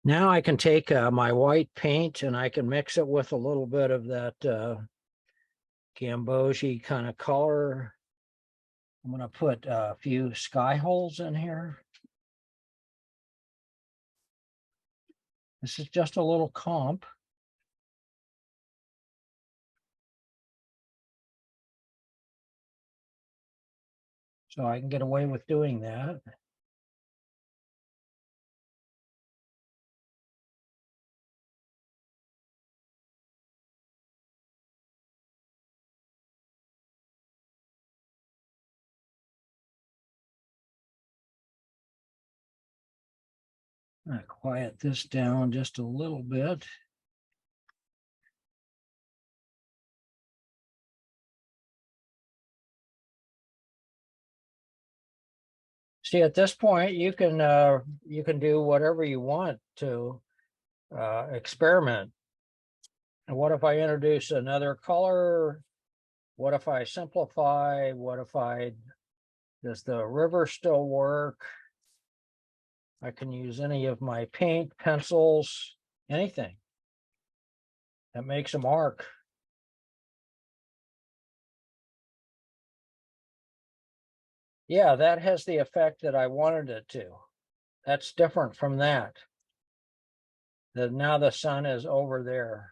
Now I can take my white paint and I can mix it with a little bit of that Gamboge kind of color. I'm going to put a few sky holes in here. This is just a little comp. So I can get away with doing that. Quiet this down just a little bit. See, at this point, you can do whatever you want to experiment. And what if I introduce another color? What if I simplify? Does the river still work? I can use any of my paint, pencils, anything that makes a mark. Yeah, that has the effect that I wanted it to. That's different from that. Now the sun is over there.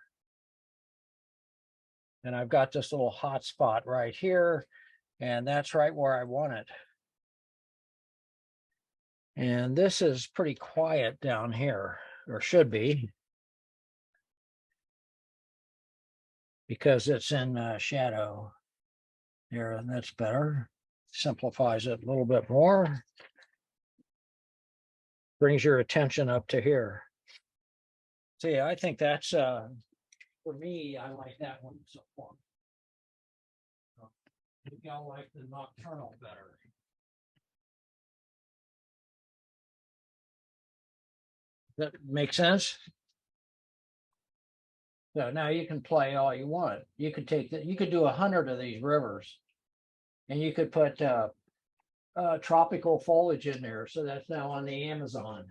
And I've got this little hot spot right here, and that's right where I want it. And this is pretty quiet down here, or should be, because it's in shadow. There, and that's better. Simplifies it a little bit more. Brings your attention up to here. See, I think that's for me, I like that one so far. Maybe I'll like the nocturnal better. That makes sense? So now you can play all you want. You could take that, you could do 100 of these rivers. And you could put tropical foliage in there. So that's now on the Amazon.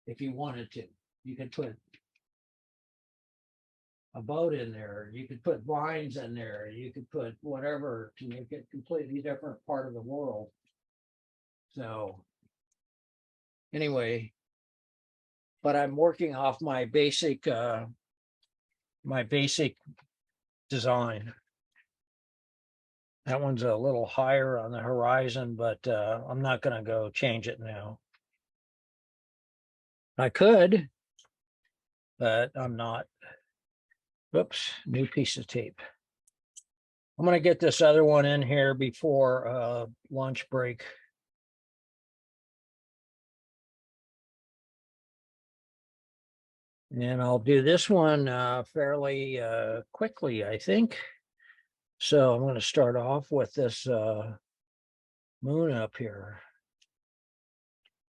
If you wanted to, you could put a boat in there. You could put vines in there. You could put whatever to make it completely different part of the world. So anyway, but I'm working off my basic design. That one's a little higher on the horizon, but I'm not going to go change it now. I could, but I'm not. Oops, new piece of tape. I'm going to get this other one in here before lunch break. And I'll do this one fairly quickly, I think. So I'm going to start off with this moon up here.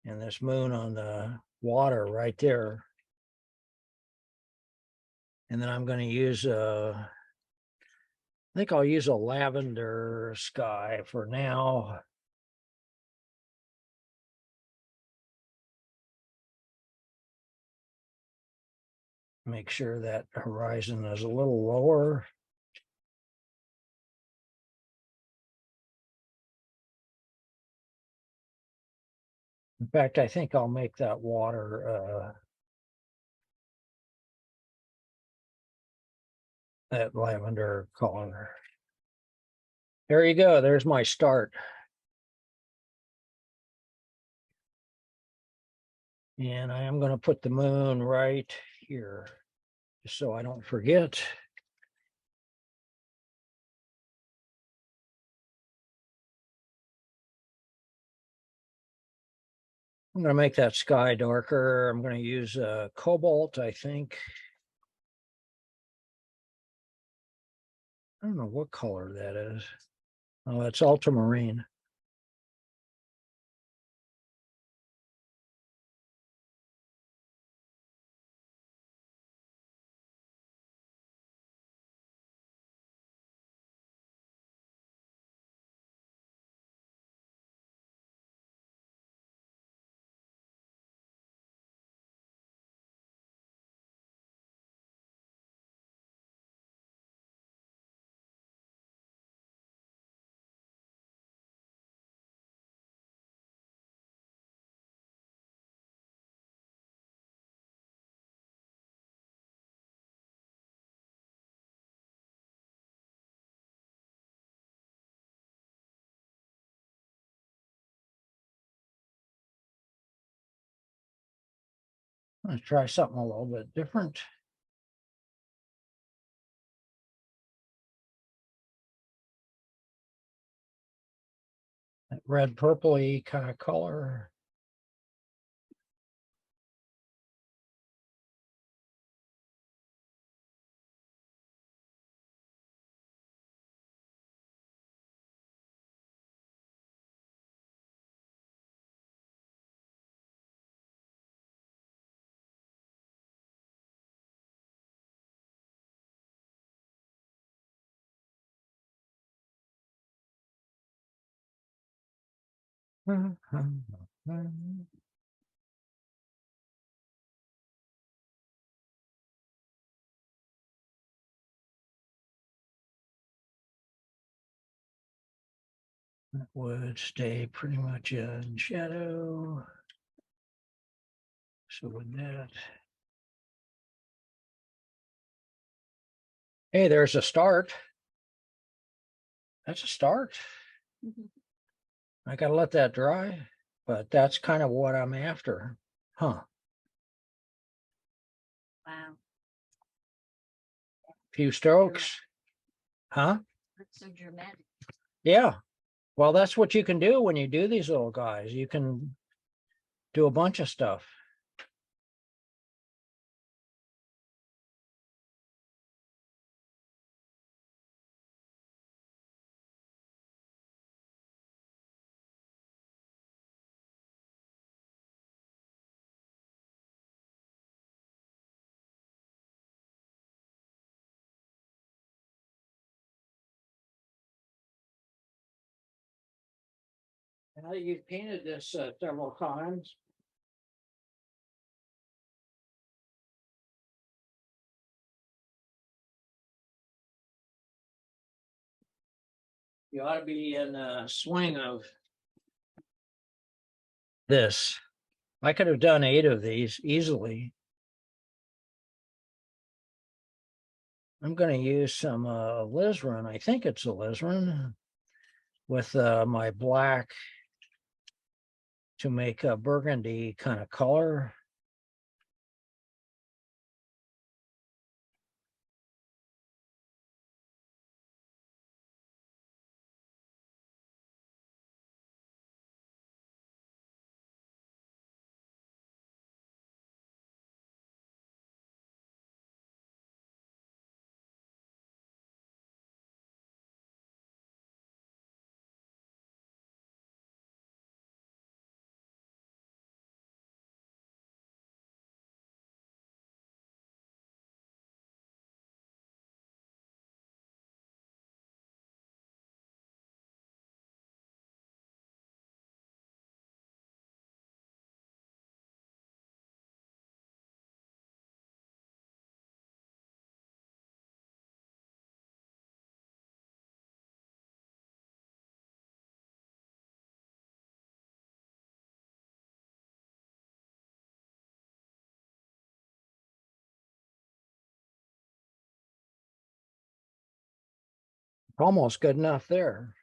And this moon on the water right there. And then I'm going to use I think I'll use a lavender sky for now. Make sure that horizon is a little lower. In fact, I think I'll make that water that lavender color. There you go. There's my start. And I am going to put the moon right here, just so I don't forget. I'm going to make that sky darker. I'm going to use cobalt, I think. I don't know what color that is. Oh, it's ultramarine. Let's try something a little bit different. That red purpley kind of color. That would stay pretty much in shadow. So with that. Hey, there's a start. That's a start. Mhm. I gotta let that dry, but that's kind of what I'm after. Huh? Wow, Few strokes. Huh? that's so dramatic. Yeah. Well, that's what you can do when you do these little guys. You can do a bunch of stuff. Now that you've painted this several times. You ought to be in a swing of this. I could have done 8 of these easily. I'm going to use some alizarin. I think it's alizarin with my black to make a burgundy kind of color. Almost good enough there.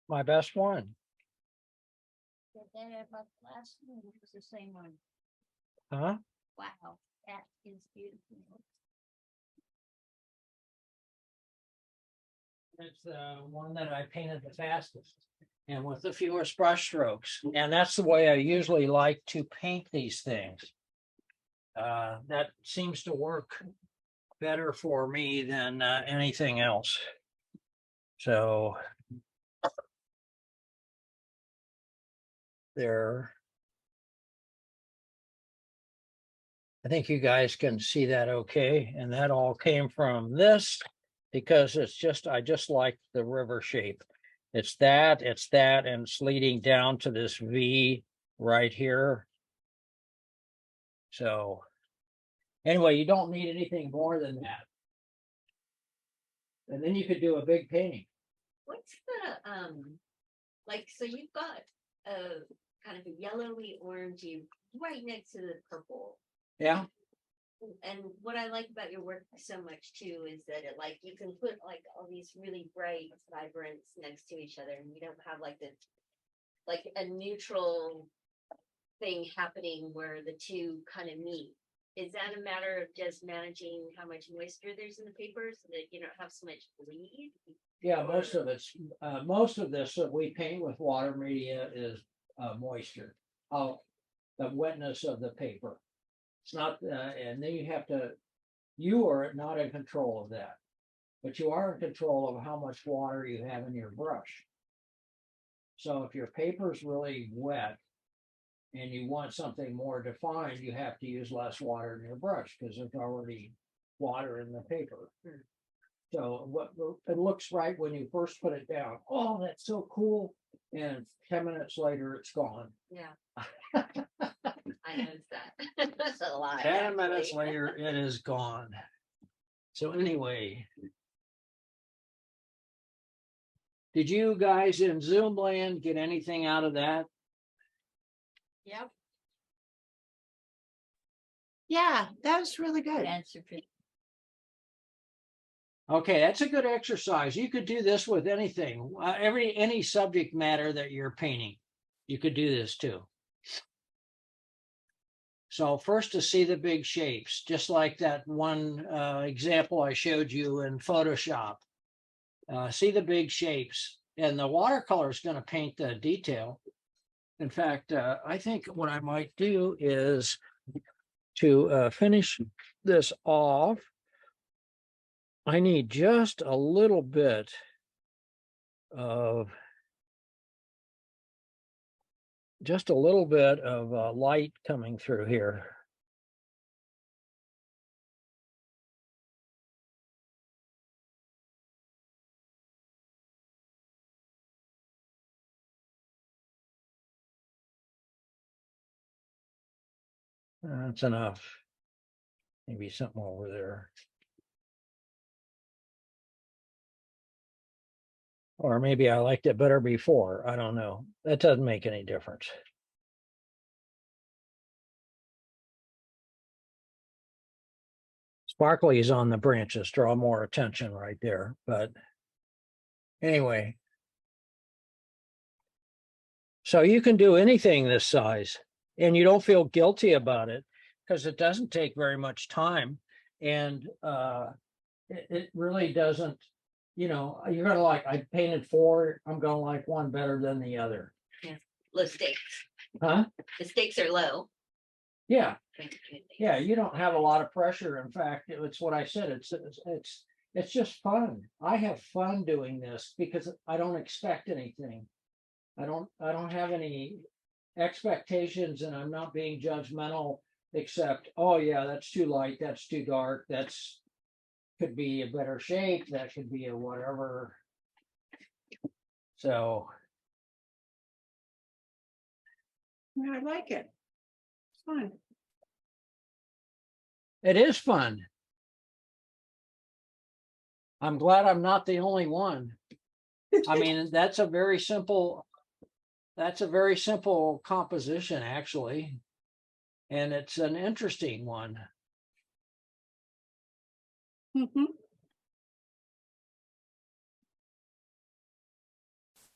My best one. Said that about the last one, it was the same one. Huh? Wow, That is beautiful. That's the one that I painted the fastest and with the fewest brush strokes. And that's the way I usually like to paint these things. That seems to work better for me than anything else. So there. I think you guys can see that okay. And that all came from this because it's just, I just like the river shape. It's that, and it's leading down to this V right here. So anyway, you don't need anything more than that. And then you could do a big painting. What's the, like, so you've got a kind of a yellowy orangey right next to the purple. Yeah. And what I like about your work so much too is that it like you can put like all these really bright vibrance next to each other and you don't have like the like a neutral thing happening where the two kind of meet. Is that a matter of just managing how much moisture there's in the paper so that you don't have so much bleed? Yeah, most of it's, most of this that we paint with water media is moisture. The wetness of the paper. It's not, and then you are not in control of that. But you are in control of how much water you have in your brush. So if your paper's really wet and you want something more defined, you have to use less water in your brush because there's already water in the paper. So what it looks right when you first put it down. Oh, that's so cool. And 10 minutes later, it's gone. Yeah. I noticed that. That's a lot. 10 minutes actually. later, it is gone. So anyway. Did you guys in Zoom land get anything out of that? Yep. Yeah, that was really good. Answer for Okay, that's a good exercise. You could do this with anything, any subject matter that you're painting. You could do this too. So first to see the big shapes, just like that one example I showed you in Photoshop. See the big shapes, and the watercolor is going to paint the detail. In fact, I think what I might do is to finish this off. I need just a little bit of light coming through here. That's enough. Maybe something over there. Or maybe I liked it better before. I don't know. That doesn't make any difference. Sparklies on the branches draw more attention right there. But anyway. So you can do anything this size and you don't feel guilty about it because it doesn't take very much time. And it really doesn't, you're going to like, I painted 4, I'm going to like one better than the other. Low stakes. Huh? The stakes are low. Yeah. Yeah, you don't have a lot of pressure. In fact, it's what I said. It's just fun. I have fun doing this because I don't expect anything. I don't have any expectations, and I'm not being judgmental. Except, oh yeah, that's too light. That's too dark. That's could be a better shape. That could be a whatever. So Yeah, I like it. It's fun. it is fun. I'm glad I'm not the only one. I mean, that's a very simple composition, actually. And it's an interesting one. Mhm.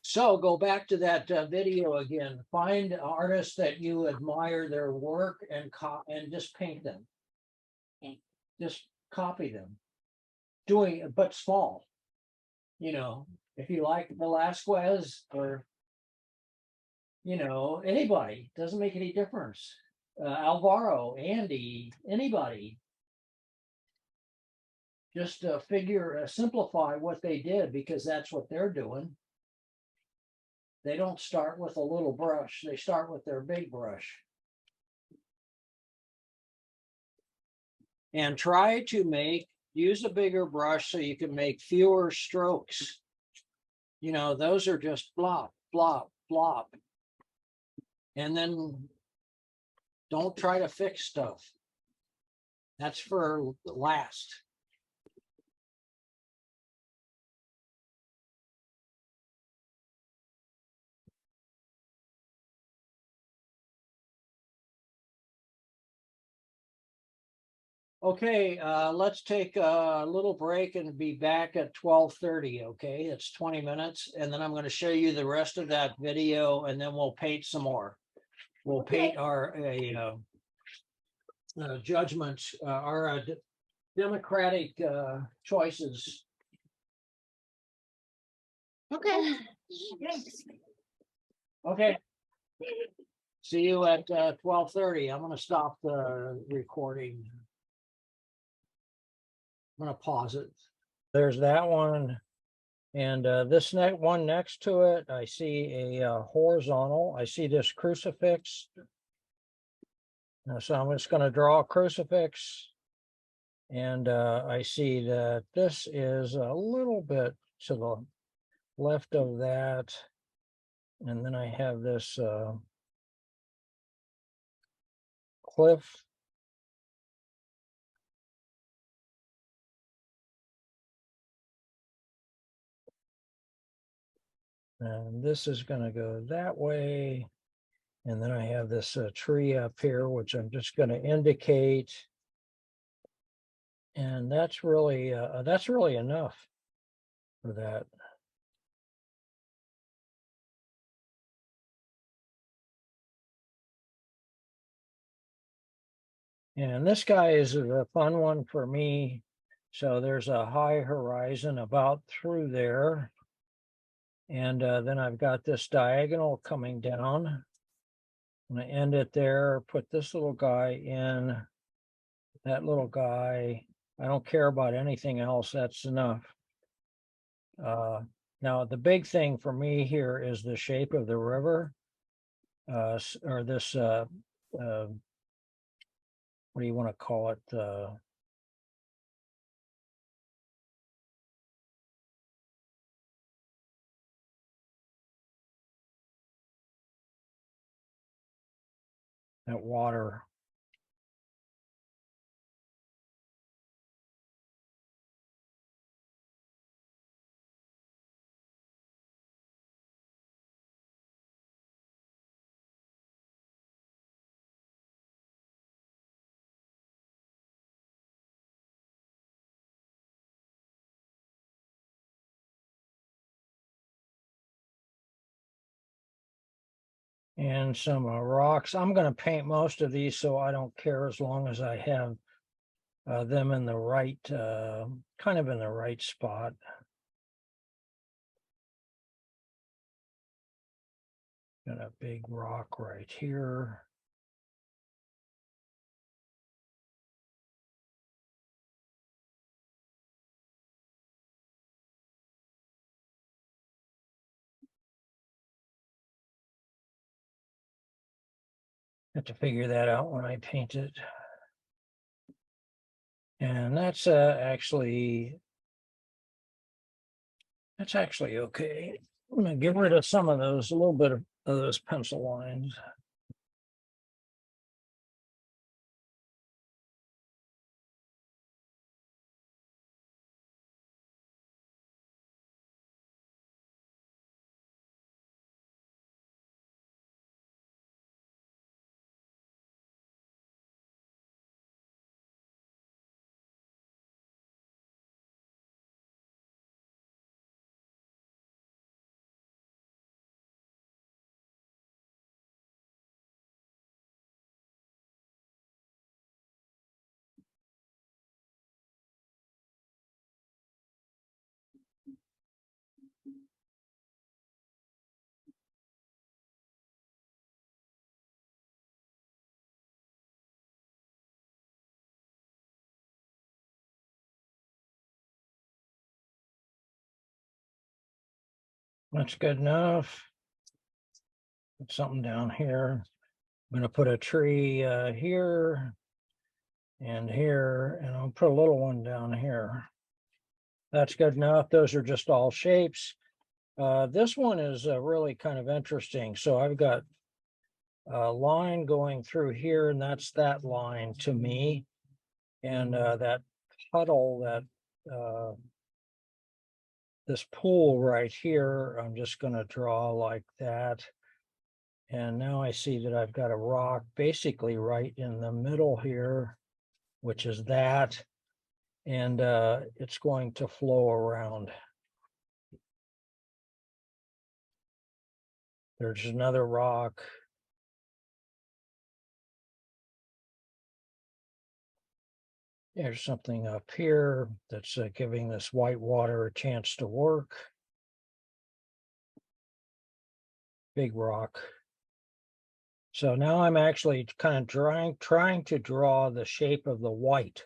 So go back to that video again. Find artists that you admire their work and just paint them. Okay. Just copy them. Doing it, but small. You know, if you like Velasquez or, you know, anybody, doesn't make any difference. Alvaro, Andy, anybody. Just simplify what they did because that's what they're doing. They don't start with a little brush, they start with their big brush. And try to use a bigger brush so you can make fewer strokes. You know, those are just blop, blop, blop. And then don't try to fix stuff. That's for last. Okay, let's take a little break and be back at 12:30. Okay, it's 20 minutes, and then I'm going to show you the rest of that video, and then we'll paint some more. We'll paint our judgments, our democratic choices. Okay. Okay. See you at 12:30. I'm going to stop the recording. I'm going to pause it. There's that one. And this one next to it, I see a horizontal. I see this crucifix. So I'm just going to draw a crucifix. And I see that this is a little bit to the left of that. And then I have this cliff. And this is going to go that way. And then I have this tree up here, which I'm just going to indicate. And that's really enough for that. And this guy is a fun one for me. So there's a high horizon about through there. And then I've got this diagonal coming down. I'm going to end it there, put this little guy in, that little guy. I don't care about anything else. That's enough. Now, the big thing for me here is the shape of the river, or this, what do you want to call it? That water. And some rocks. I'm going to paint most of these, so I don't care as long as I have them in the right, kind of in the right spot. Got a big rock right here. Have to figure that out when I paint it. And that's actually okay. I'm gonna get rid of some of those, a little bit of those pencil lines. That's good enough. Put something down here. I'm gonna put a tree here and here, and I'll put a little one down here. That's good enough. Those are just all shapes. This one is really kind of interesting. So I've got a line going through here, and that's that line to me. And that puddle, that this pool right here, I'm just going to draw like that. And now I see that I've got a rock basically right in the middle here, which is that. And it's going to flow around. There's another rock. There's something up here that's giving this white water a chance to work. Big rock. So now I'm actually kind of trying to draw the shape of the white.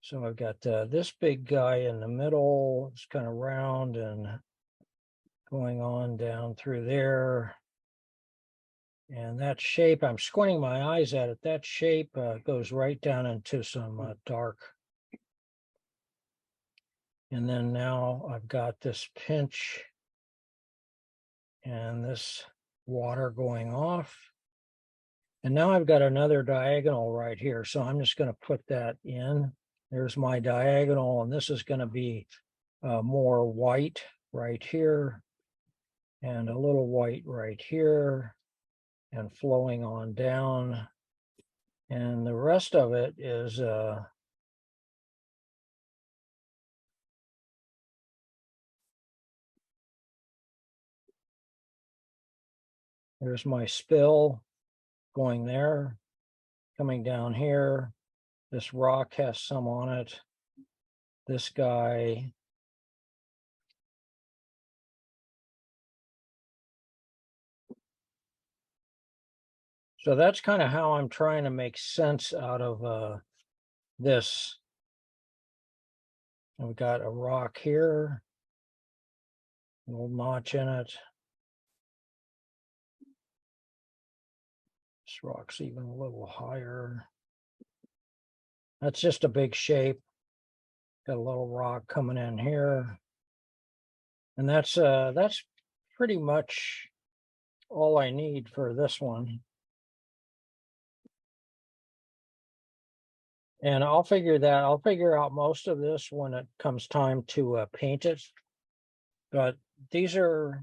So I've got this big guy in the middle. It's kind of round and going on down through there. And that shape, I'm squinting my eyes at it. That shape goes right down into some dark. And then now I've got this pinch and this water going off. And now I've got another diagonal right here. So I'm just going to put that in. There's my diagonal, and this is going to be more white right here and a little white right here and flowing on down. And the rest of it is there's my spill going there, coming down here. This rock has some on it. This guy. So that's kind of how I'm trying to make sense out of this. I've got a rock here, a little notch in it. This rock's even a little higher. That's just a big shape. Got a little rock coming in here. And that's pretty much all I need for this one. And I'll figure out most of this when it comes time to paint it. But these are,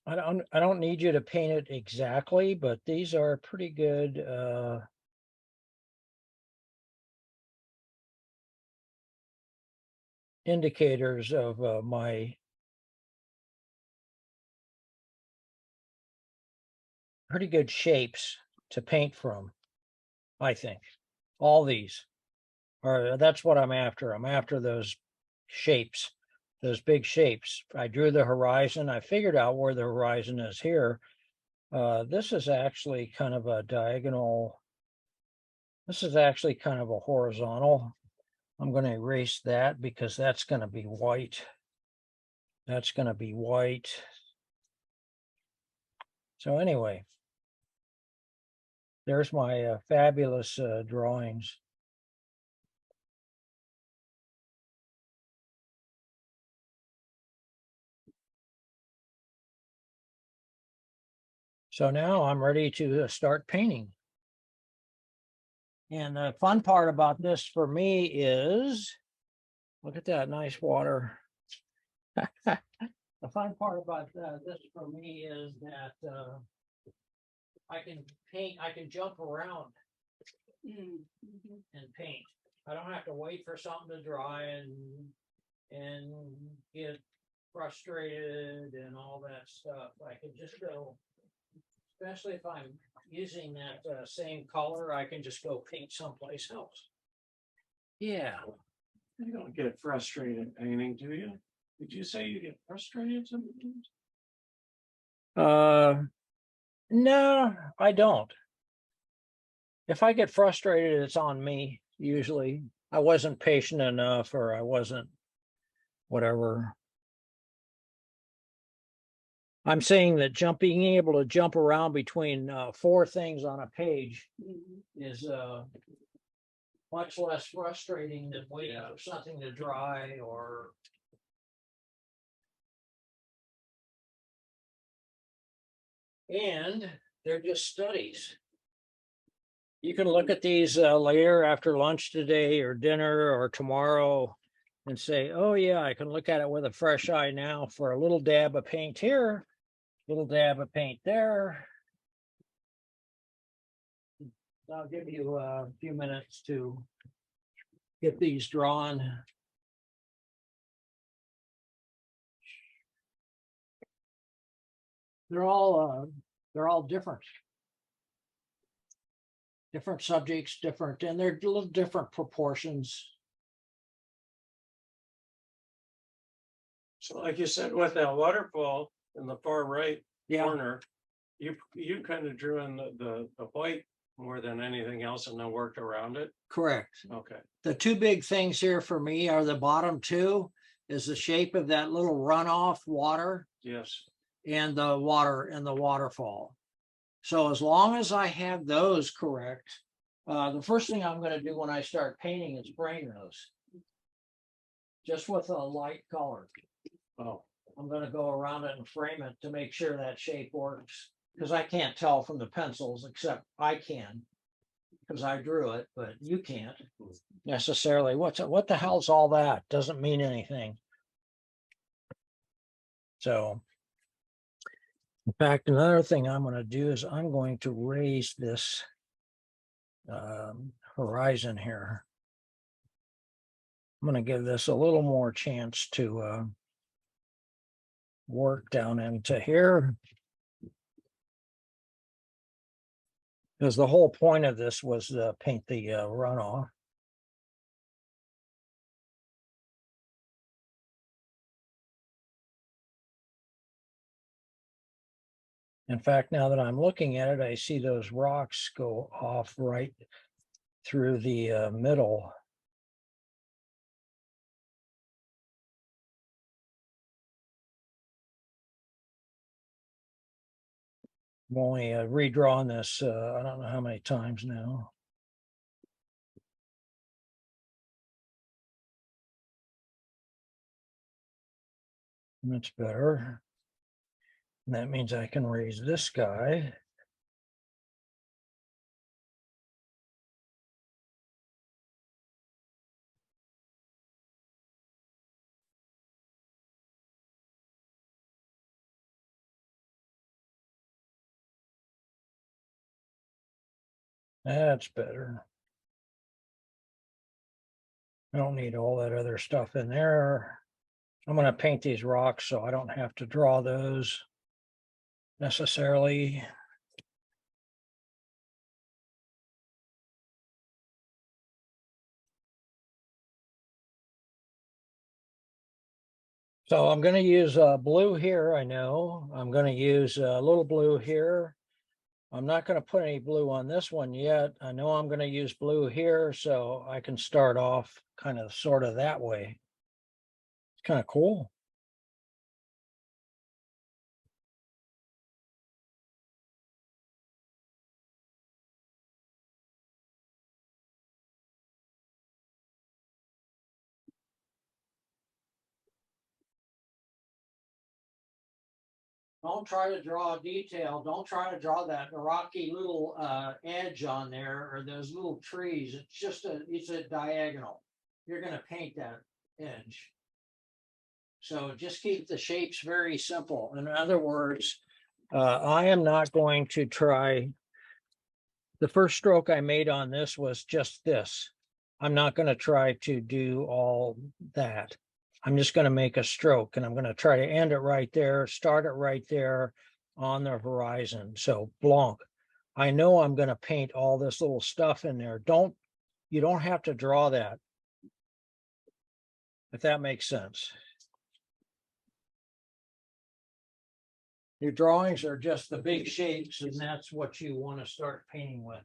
I don't need you to paint it exactly, but these are pretty good indicators of my pretty good shapes to paint from, I think. All these are, that's what I'm after. I'm after those shapes, those big shapes. I drew the horizon. I figured out where the horizon is here. This is actually kind of a diagonal. This is actually kind of a horizontal. I'm going to erase that because that's going to be white. That's going to be white. So anyway, there's my fabulous drawings. So now I'm ready to start painting. And the fun part about this for me is, look at that nice water. The fun part about this for me is that I can paint, I can jump around and paint. I don't have to wait for something to dry and get frustrated and all that stuff. I can just go, especially if I'm using that same color, I can just go paint someplace else. Yeah. You don't get frustrated painting, do you? Did you say you get frustrated sometimes? No, I don't. If I get frustrated, it's on me, usually. I wasn't patient enough or I wasn't whatever. I'm saying that being able to jump around between four things on a page is much less frustrating than waiting for something to dry or. And they're just studies. You can look at these later after lunch today or dinner or tomorrow and say, oh yeah, I can look at it with a fresh eye now for a little dab of paint here, little dab of paint there. I'll give you a few minutes to get these drawn. They're all different. Different subjects, different, and they're little different proportions. So like you said, with that waterfall in the far right Yeah, corner, you kind of drew in the white more than anything else and then worked around it. correct. Okay, The two big things here for me are the bottom two is the shape of that little runoff water yes, and the water and the waterfall. So as long as I have those correct, the first thing I'm going to do when I start painting is brain those. Just with a light color. oh, I'm going to go around it and frame it to make sure that shape works. Because I can't tell from the pencils, except I can. Because I drew it, but you can't necessarily. What the hell's all that? Doesn't mean anything. So. In fact, another thing I'm going to do is I'm going to raise this horizon here. I'm going to give this a little more chance to work down into here. Because the whole point of this was to paint the runoff. In fact, now that I'm looking at it, I see those rocks go off right through the middle. I'm only redrawn this, I don't know how many times now. That's better. And that means I can raise this guy. That's better. I don't need all that other stuff in there. I'm going to paint these rocks so I don't have to draw those necessarily. So I'm going to use blue here. I know I'm going to use a little blue here. I'm not going to put any blue on this one yet. I know I'm going to use blue here, so I can start off kind of sort of that way. It's kind of cool. Don't try to draw a detail. Don't try to draw that rocky little edge on there or those little trees. It's just it's a diagonal. You're going to paint that edge. So just keep the shapes very simple. In other words, I am not going to try. The first stroke I made on this was just this. I'm not going to try to do all that. I'm just going to make a stroke and I'm going to try to end it right there, start it right there on the horizon. So blanc. I know I'm going to paint all this little stuff in there. You don't have to draw that, if that makes sense. Your drawings are just the big shapes, and that's what you want to start painting with.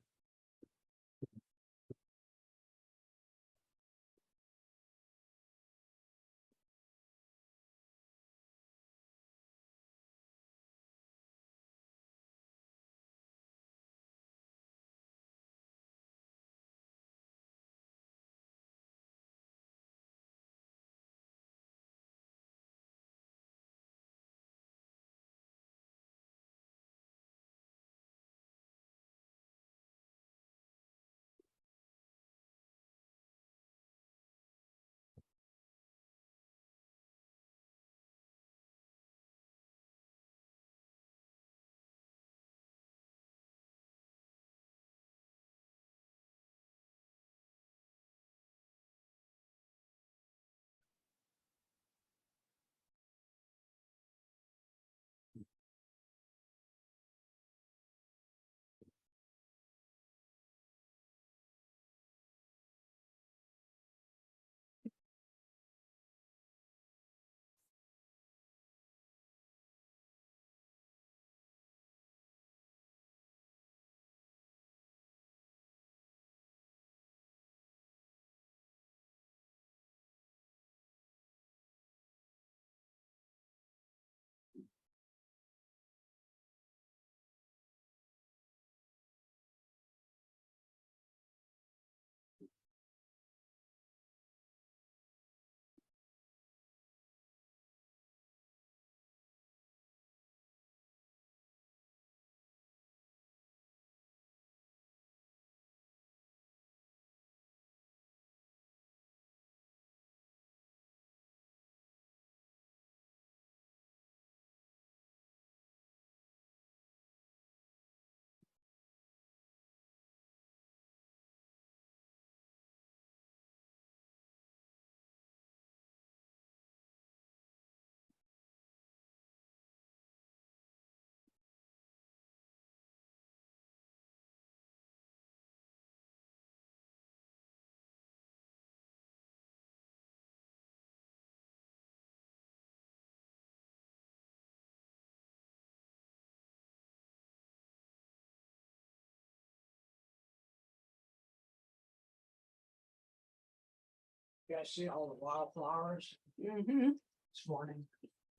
You guys see all the wildflowers Mm-hmm. this morning?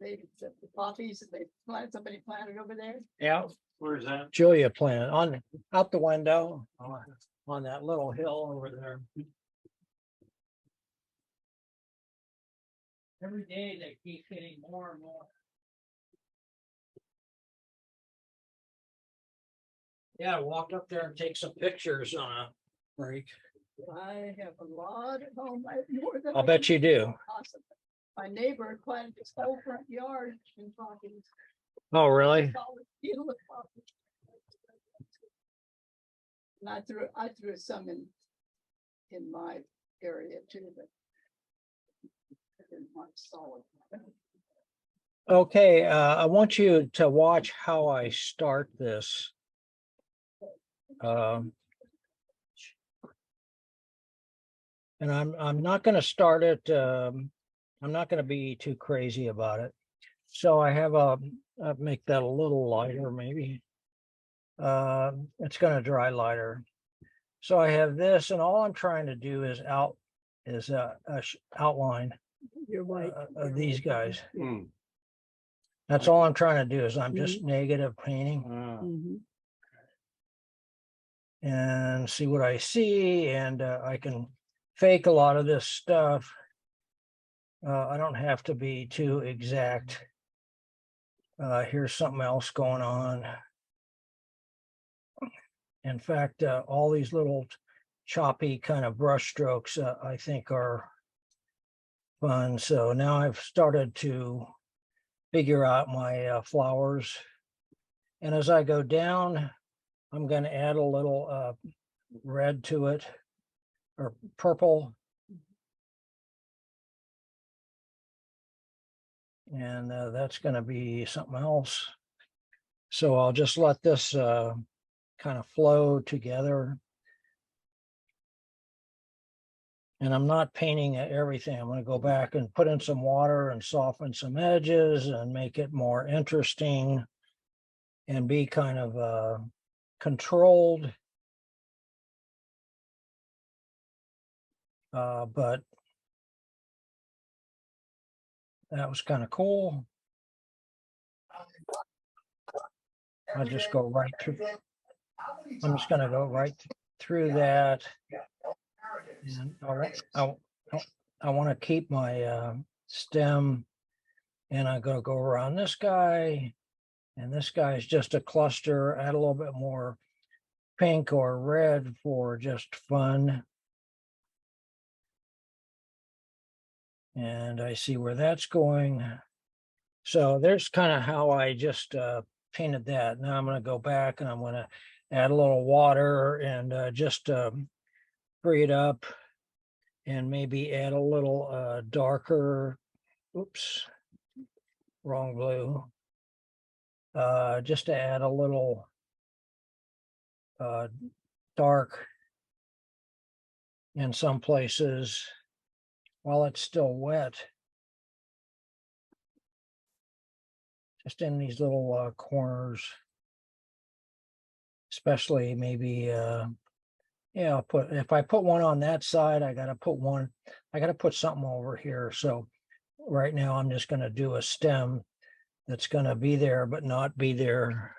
They, the poppies, they planted, somebody planted over there. Yeah, Where's that? Julia planted on, out the window, on that little hill over there. Every day they keep getting more and more. Yeah, I walked up there and take some pictures on a break. I have a lot at home. I have more than. I'll I bet can you do. possibly. My neighbor planted his whole front yard in poppies. Oh, really? Solid field of poppies. And I threw some in my area too, but. I didn't want solid. Okay, I want you to watch how I start this. And I'm not going to start it. I'm not going to be too crazy about it. So I have I'll make that a little lighter, maybe. It's going to dry lighter. So I have this, and all I'm trying to do is outline You're right. of these guys. Hmm. That's all I'm trying to do is I'm just negative painting Mm-hmm. and see what I see, and I can fake a lot of this stuff. I don't have to be too exact. Here's something else going on. In fact, all these little choppy kind of brush strokes, I think are fun. So now I've started to figure out my flowers. And as I go down, I'm going to add a little red to it, or purple. And that's going to be something else. So I'll just let this kind of flow together. And I'm not painting everything. I'm going to go back and put in some water and soften some edges and make it more interesting and be kind of controlled. But that was kind of cool. I'll just go right through. I'm just going to go right through that. And I want to keep my stem, and I'm going to go around this guy, and this guy is just a cluster. Add a little bit more pink or red for just fun. And I see where that's going. So there's kind of how I just painted that. Now I'm going to go back and I'm going to add a little water and just free it up, and maybe add a little darker, oops, wrong blue. Just to add a little dark in some places while it's still wet. Just in these little corners, especially maybe, yeah, I'll put, if I put one on that side, I got to put something over here. So right now I'm just going to do a stem that's going to be there, but not be there.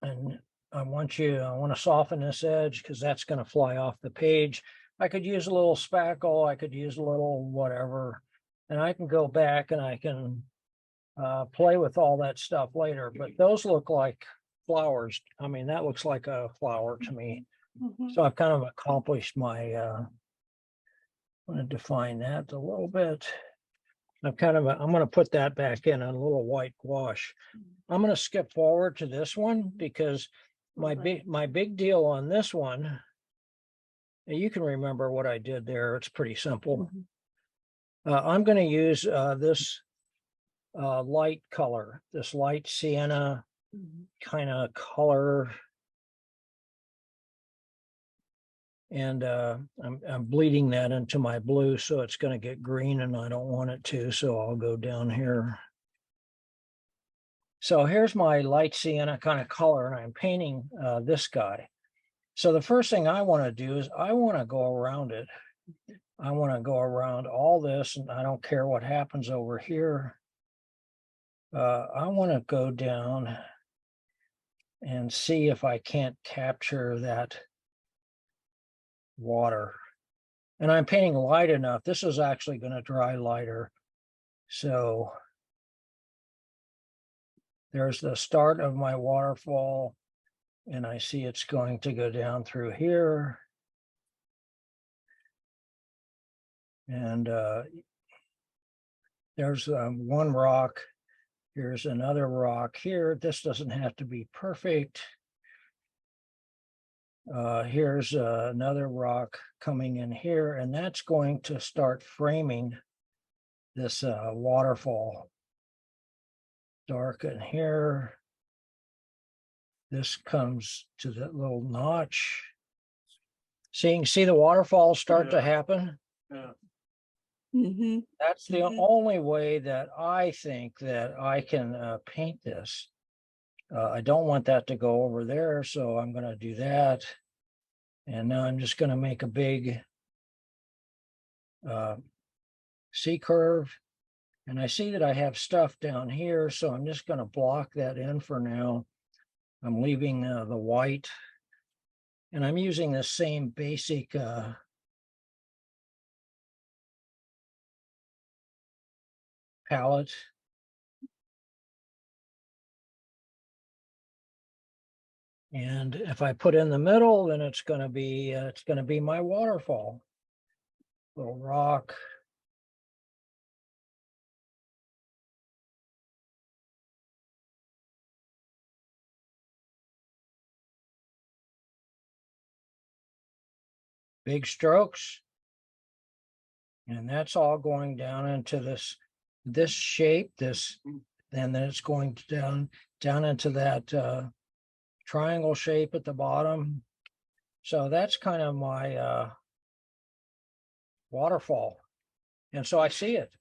And I want to soften this edge because that's going to fly off the page. I could use a little spackle. I could use a little whatever, and I can go back and I can play with all that stuff later. But those look like flowers. I mean, that looks like a flower to me. So I've kind of accomplished my, I'm going to define that a little bit. I'm going to put that back in a little white gouache. I'm going to skip forward to this one because my big deal on this one, you can remember what I did there. It's pretty simple. I'm going to use this light color, this light sienna kind of color. And I'm bleeding that into my blue, so it's going to get green, and I don't want it to, so I'll go down here. So here's my light sienna kind of color, and I'm painting this guy. So the first thing I want to do is I want to go around it I want to go around all this and I don't care what happens over here. I want to go down and see if I can't capture that water. And I'm painting light enough. This is actually going to dry lighter. So there's the start of my waterfall. And I see it's going to go down through here. And there's one rock. Here's another rock here. This doesn't have to be perfect. Here's another rock coming in here, and that's going to start framing this waterfall. Darken here. This comes to that little notch. See the waterfalls start to Yeah. happen. Yeah. That's the only way that I think that I can paint this. I don't want that to go over there, so I'm going to do that. And now I'm just going to make a big C curve. And I see that I have stuff down here, so I'm just going to block that in for now. I'm leaving the white. And I'm using the same basic palette. And if I put in the middle, then it's going to be my waterfall. Little rock. Big strokes. And that's all going down into this shape, and then it's going down into that triangle shape at the bottom. So that's kind of my waterfall. And so I see it.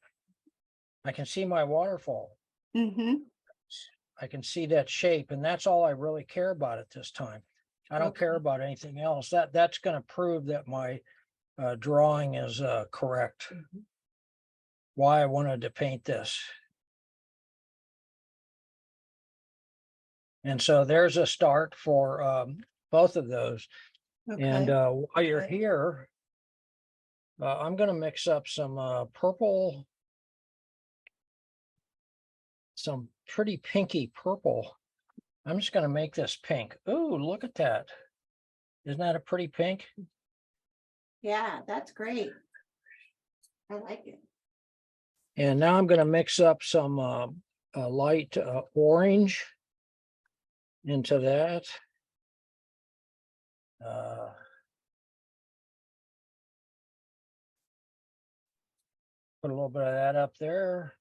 I can see my waterfall. I can see that shape, and that's all I really care about at this time. I don't care about anything else. That's going to prove that my drawing is correct. Why I wanted to paint this. And so there's a start for both of those. And while you're here, I'm going to mix up some purple, some pretty pinky purple. I'm just going to make this pink. Ooh, look at that. Isn't that a pretty pink? Yeah, that's great. I like it. And now I'm going to mix up some light orange into that. Put a little bit of that up there.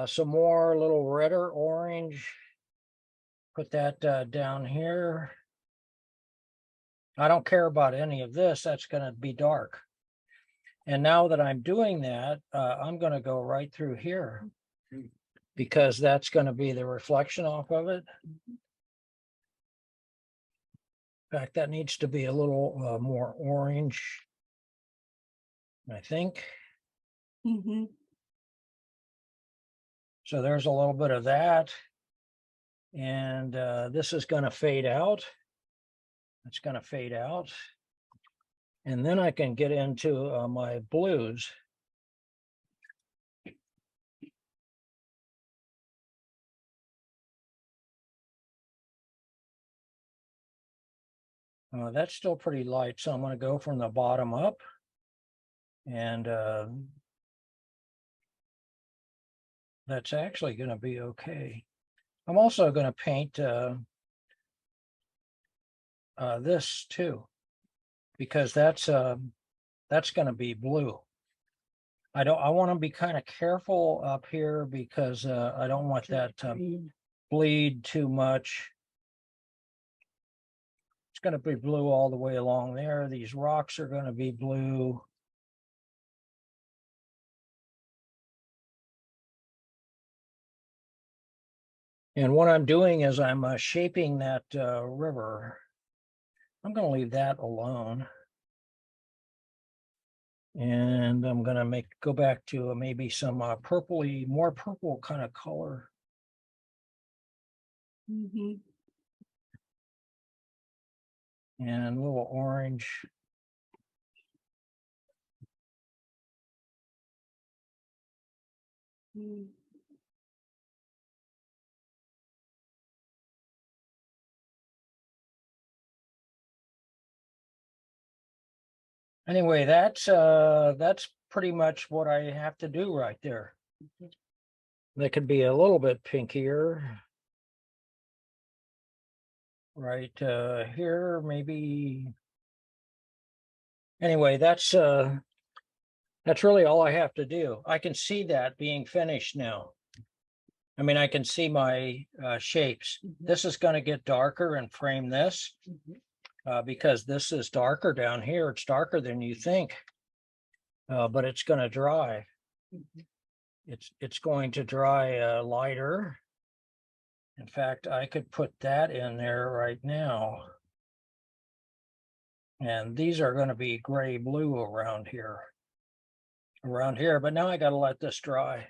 Some more little redder orange. Put that down here. I don't care about any of this. That's going to be dark. And now that I'm doing that, I'm going to go right through here because that's going to be the reflection off of it. In fact, that needs to be a little more orange, I think. So there's a little bit of that. And this is going to fade out. It's going to fade out. And then I can get into my blues. That's still pretty light, so I'm going to go from the bottom up. And that's actually going to be okay. I'm also going to paint this too, because that's going to be blue. I want to be kind of careful up here because I don't want that to bleed too much. It's going to be blue all the way along there. These rocks are going to be blue. And what I'm doing is I'm shaping that river. I'm going to leave that alone. And I'm gonna go back to maybe some purpley, more purple kind of color. Mhm. And a little orange. Mm. Anyway, that's pretty much what I have to do right there. They could be a little bit pinkier. Right here, maybe. Anyway, that's really all I have to do. I can see that being finished now. I mean, I can see my shapes. This is going to get darker and frame this because this is darker down here. It's darker than you think, but it's going to dry. It's going to dry lighter. In fact, I could put that in there right now. And these are going to be gray blue around here. But now I got to let this dry.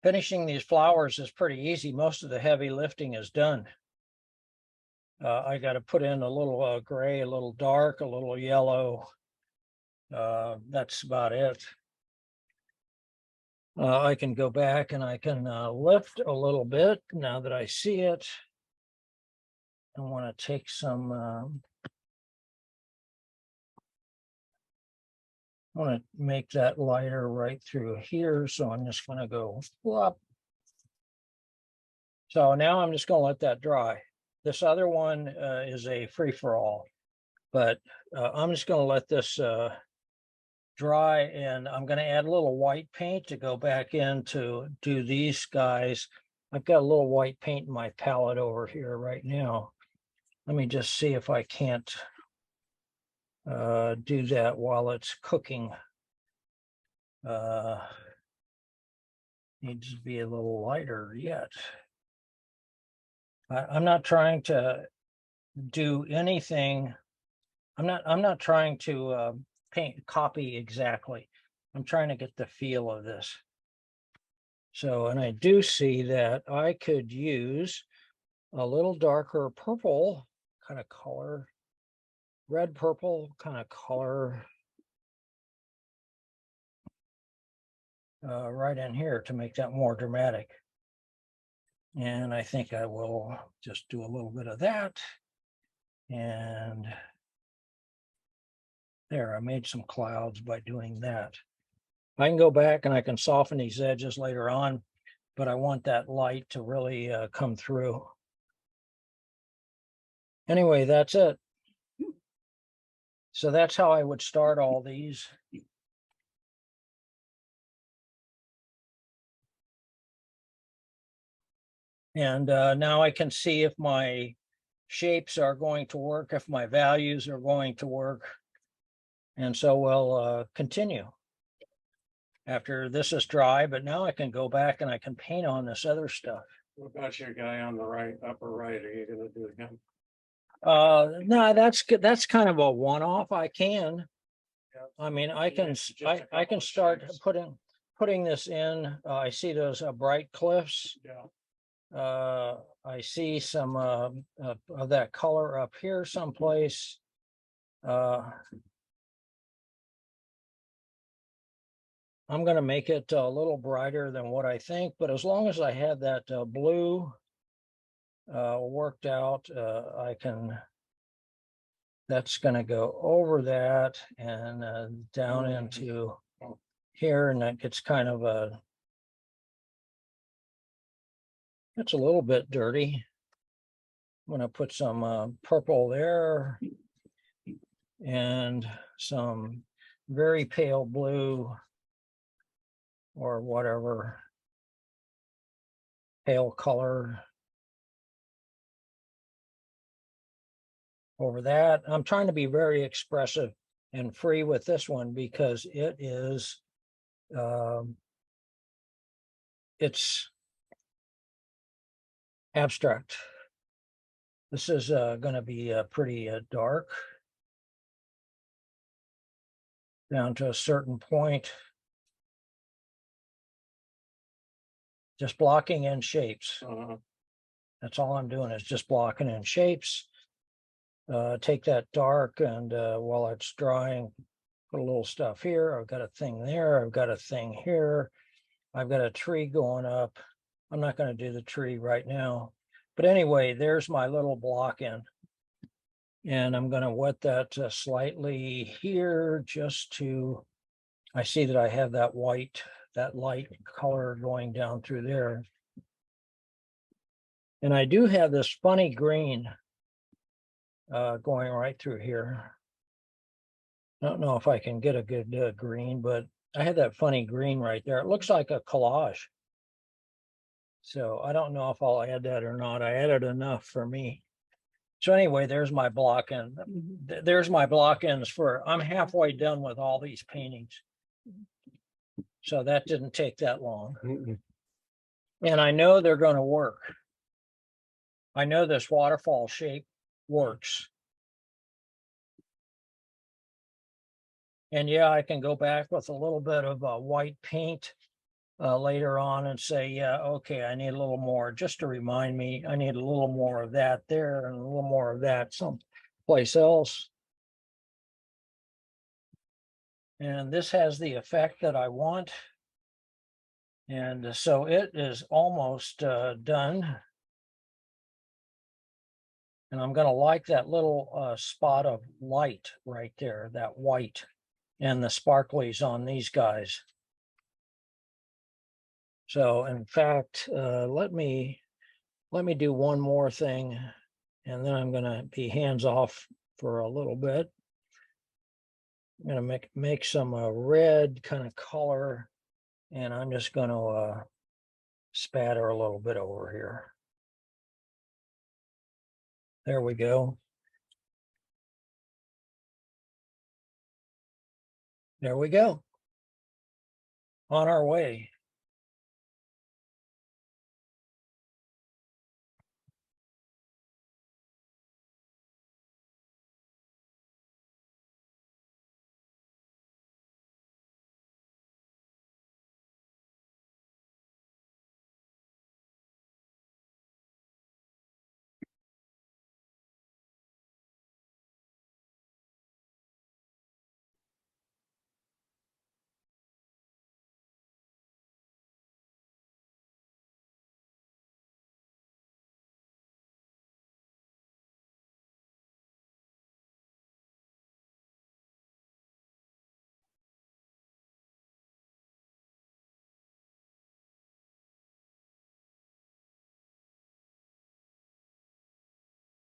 Finishing these flowers is pretty easy. Most of the heavy lifting is done. I got to put in a little gray, a little dark, a little yellow. That's about it. I can go back and I can lift a little bit now that I see it. I want to take some, I want to make that lighter right through here. So I'm just going to go up. So now I'm just going to let that dry. This other one is a free-for-all, but I'm just going to let this dry, and I'm going to add a little white paint to go back in to do these guys. I've got a little white paint in my palette over here right now. Let me just see if I can't do that while it's cooking. Needs to be a little lighter yet. I'm not trying to do anything. I'm not trying to copy exactly. I'm trying to get the feel of this. So, and I do see that I could use a little darker purple kind of color, red purple kind of color right in here to make that more dramatic. And I think I will just do a little bit of that. And there, I made some clouds by doing that. I can go back and I can soften these edges later on, but I want that light to really come through. Anyway, that's it. So that's how I would start all these. And now I can see if my shapes are going to work, if my values are going to work. And so we'll continue after this is dry, but now I can go back and I can paint on this other stuff. What about your guy on the right, upper right? Are you gonna do him? No, that's good. That's kind of a one-off. I can. I mean, I can. Just a I couple can of start shapes. putting this in. I see those bright cliffs. Yeah. I see some of that color up here someplace. I'm going to make it a little brighter than what I think, but as long as I have that blue worked out, I can. That's going to go over that and down into here, and that gets kind of a. It's a little bit dirty. I'm going to put some purple there and some very pale blue or whatever pale color over that. I'm trying to be very expressive and free with this one because it is, it's abstract. This is going to be pretty dark. down to a certain point. Just blocking in shapes. That's all I'm doing is just blocking in shapes. Take that dark and while it's drying, put a little stuff here. I've got a thing there. I've got a thing here. I've got a tree going up. I'm not going to do the tree right now. But anyway, there's my little block in. And I'm going to wet that slightly here just to, I see that I have that white, that light color going down through there. And I do have this funny green going right through here. I don't know if I can get a good green, but I have that funny green right there. It looks like a collage. So I don't know if I'll add that or not. I added enough for me. So anyway, there's my block in. There's my block ins for, I'm halfway done with all these paintings. So that didn't take that long. And I know they're going to work. I know this waterfall shape works. And yeah, I can go back with a little bit of white paint later on and say, yeah, okay, I need a little more, just to remind me, I need a little more of that there and a little more of that someplace else. And this has the effect that I want. And so it is almost done. And I'm going to like that little spot of light right there, that white and the sparklies on these guys. So in fact, let me do one more thing, and then I'm going to be hands off for a little bit. I'm going to make some red kind of color, and I'm just going to spatter a little bit over here. There we go. There we go. On our way.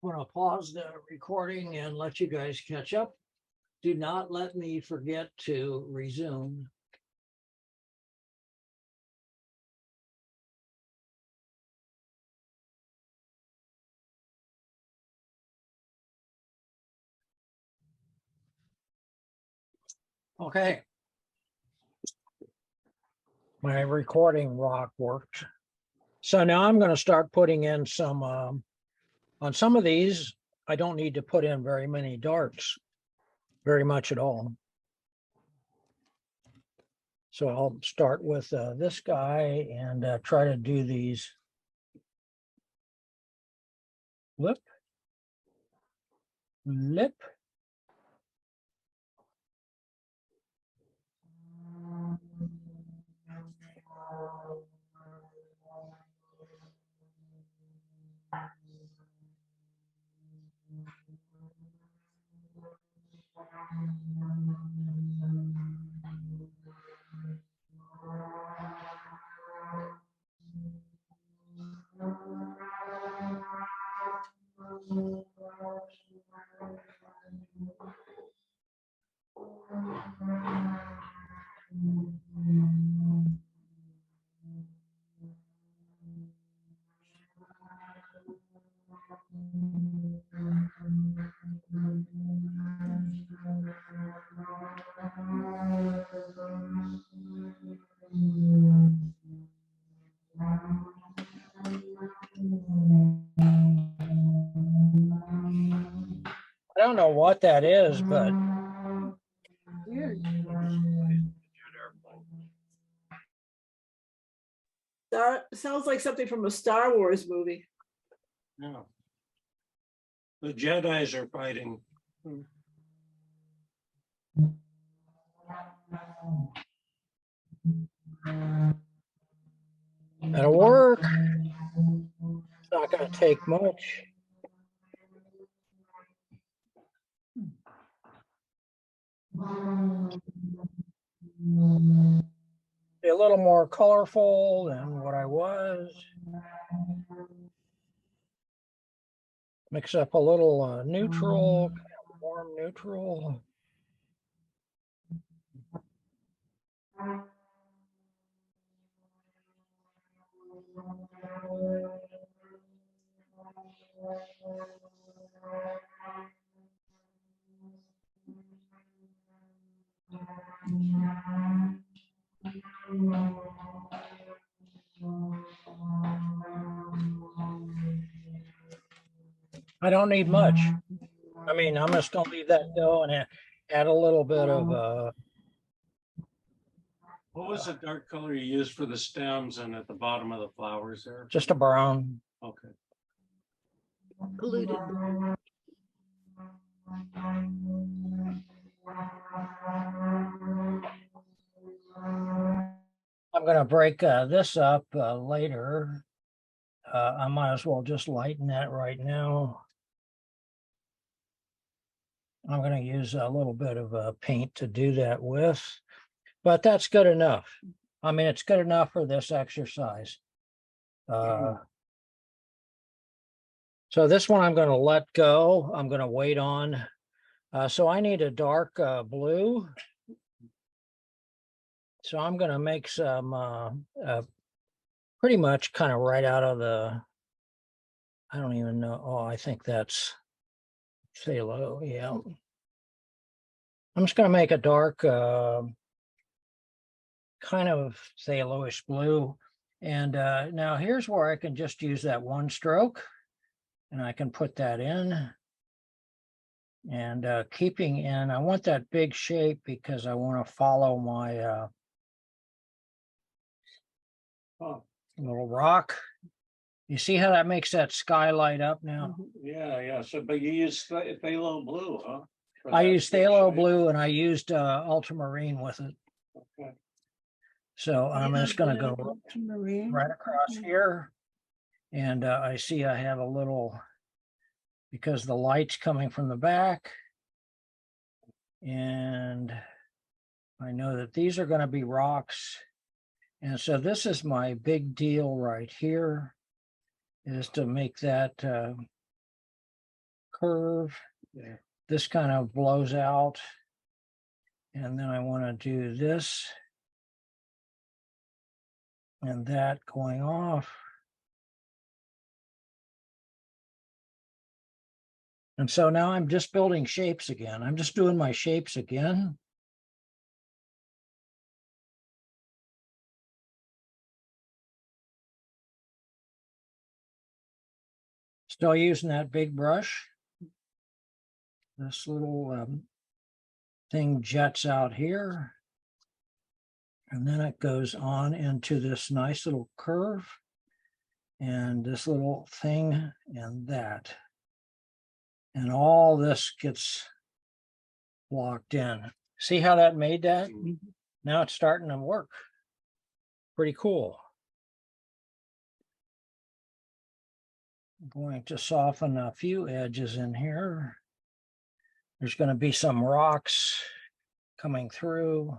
I'm going to pause the recording and let you guys catch up. Do not let me forget to resume. Okay. My recording rock worked. So now I'm going to start putting in some, on some of these, I don't need to put in very many darks, very much at all. So I'll start with this guy and try to do these. Lip. Lip. I don't know what that is, but Weird. sounds like something from a Star Wars movie. Yeah. The Jedis are fighting. That'll work. It's not gonna take much. Be a little more colorful than what I was. Mix up a little neutral, kind of warm neutral. I don't need much. I mean, I'm just gonna leave that go and add a little bit of What was the dark color you used for the stems and at the bottom of the flowers there? just a brown. Okay. Gluten. I'm gonna break this up later. I might as well just lighten that right now. I'm gonna use a little bit of paint to do that with, but that's good enough. I mean, it's good enough for this exercise. So this one I'm gonna let go. I'm gonna wait on. So I need a dark blue. So I'm gonna make some pretty much kind of right out of the, I don't even know. Oh, I think that's phthalo. Yeah. I'm just going to make a dark kind of phthaloish blue. And now here's where I can just use that one stroke and I can put that in. And keeping in, I want that big shape because I want to follow my little rock. You see how that makes that sky light up now? Yeah, yeah. So, but you use phthalo blue, huh? For I that used big phthalo shape? blue and I used ultramarine with it. Okay. So I'm just going to go right across here. And I see I have a little, because the light's coming from the back. And I know that these are going to be rocks. And so this is my big deal right here, is to make that curve. Yeah. This kind of blows out. And then I want to do this and that going off. And so now I'm just building shapes again. I'm just doing my shapes again. Still using that big brush. This little thing jets out here. And then it goes on into this nice little curve. And this little thing and that. And all this gets locked in. See how that made that? Now it's starting to work. Pretty cool. I'm going to soften a few edges in here. There's going to be some rocks coming through.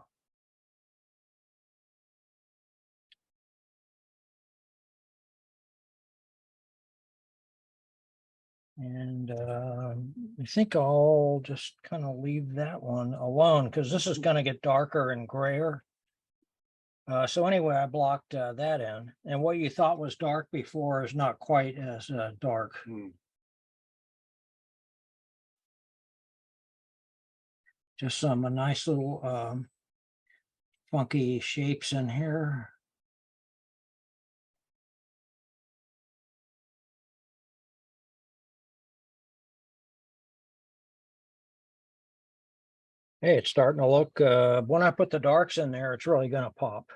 And I think I'll just kind of leave that one alone because this is going to get darker and grayer. So anyway, I blocked that in. And what you thought was dark before is not quite as dark. Just some nice little funky shapes in here. Hey, it's starting to look, when I put the darks in there, it's really going to pop.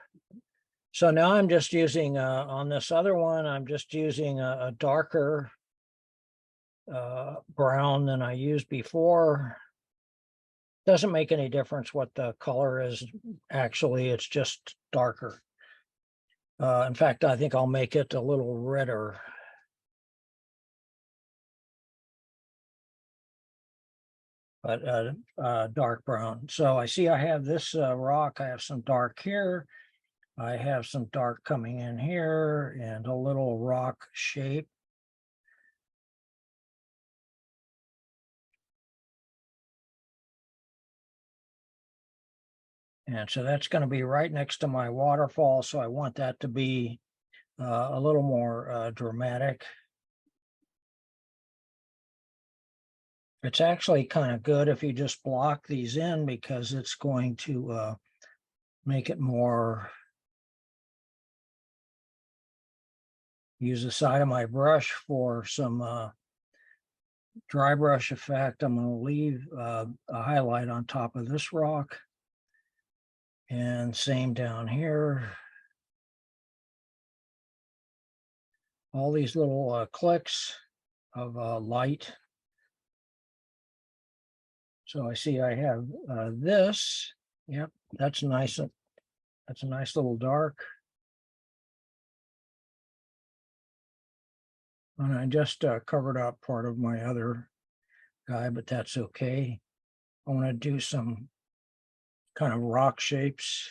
So now I'm just using, on this other one, I'm just using a darker brown than I used before. Doesn't make any difference what the color is. Actually, it's just darker. In fact, I think I'll make it a little redder. But dark brown. So I see I have this rock. I have some dark here. I have some dark coming in here and a little rock shape. And so that's going to be right next to my waterfall. So I want that to be a little more dramatic. It's actually kind of good if you just block these in because it's going to make it more. Use the side of my brush for some dry brush effect. I'm going to leave a highlight on top of this rock. And same down here. All these little clicks of light. So I see I have this. Yep, that's nice. That's a nice little dark. And I just covered up part of my other guy, but that's okay. I want to do some kind of rock shapes,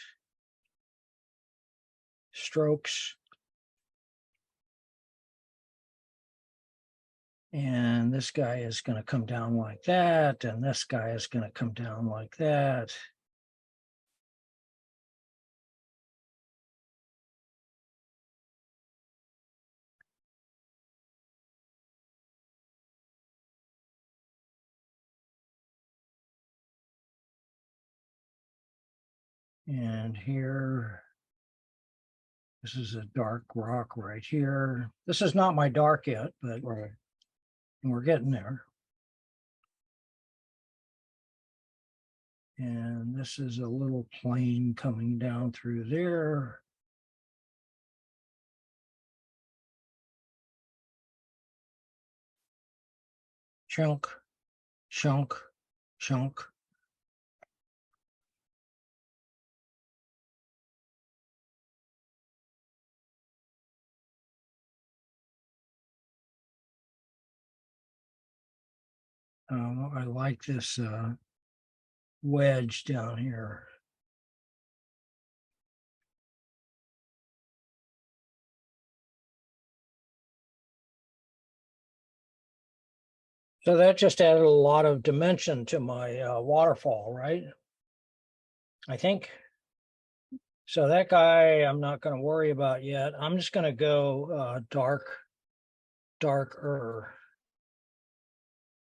strokes. And this guy is going to come down like that. And this guy is going to come down like that. And here, this is a dark rock right here. This is not my dark yet, but we're getting there. And this is a little plane coming down through there. Chunk, chunk, chunk. I like this wedge down here. So that just added a lot of dimension to my waterfall, right? I think. So that guy, I'm not going to worry about yet. I'm just going to go darker.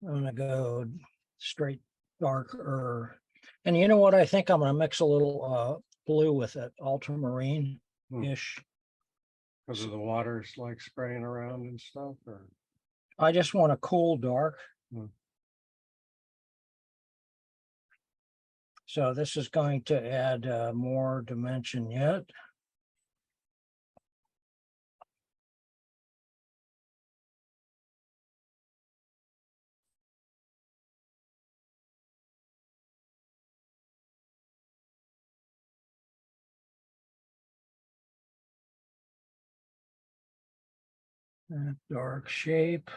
I'm going to go straight darker. And you know what? I think I'm going to mix a little blue with it, ultramarine-ish. Because of the water's like spraying around and stuff, or? I just want a cool dark. So this is going to add more dimension yet. That dark shape.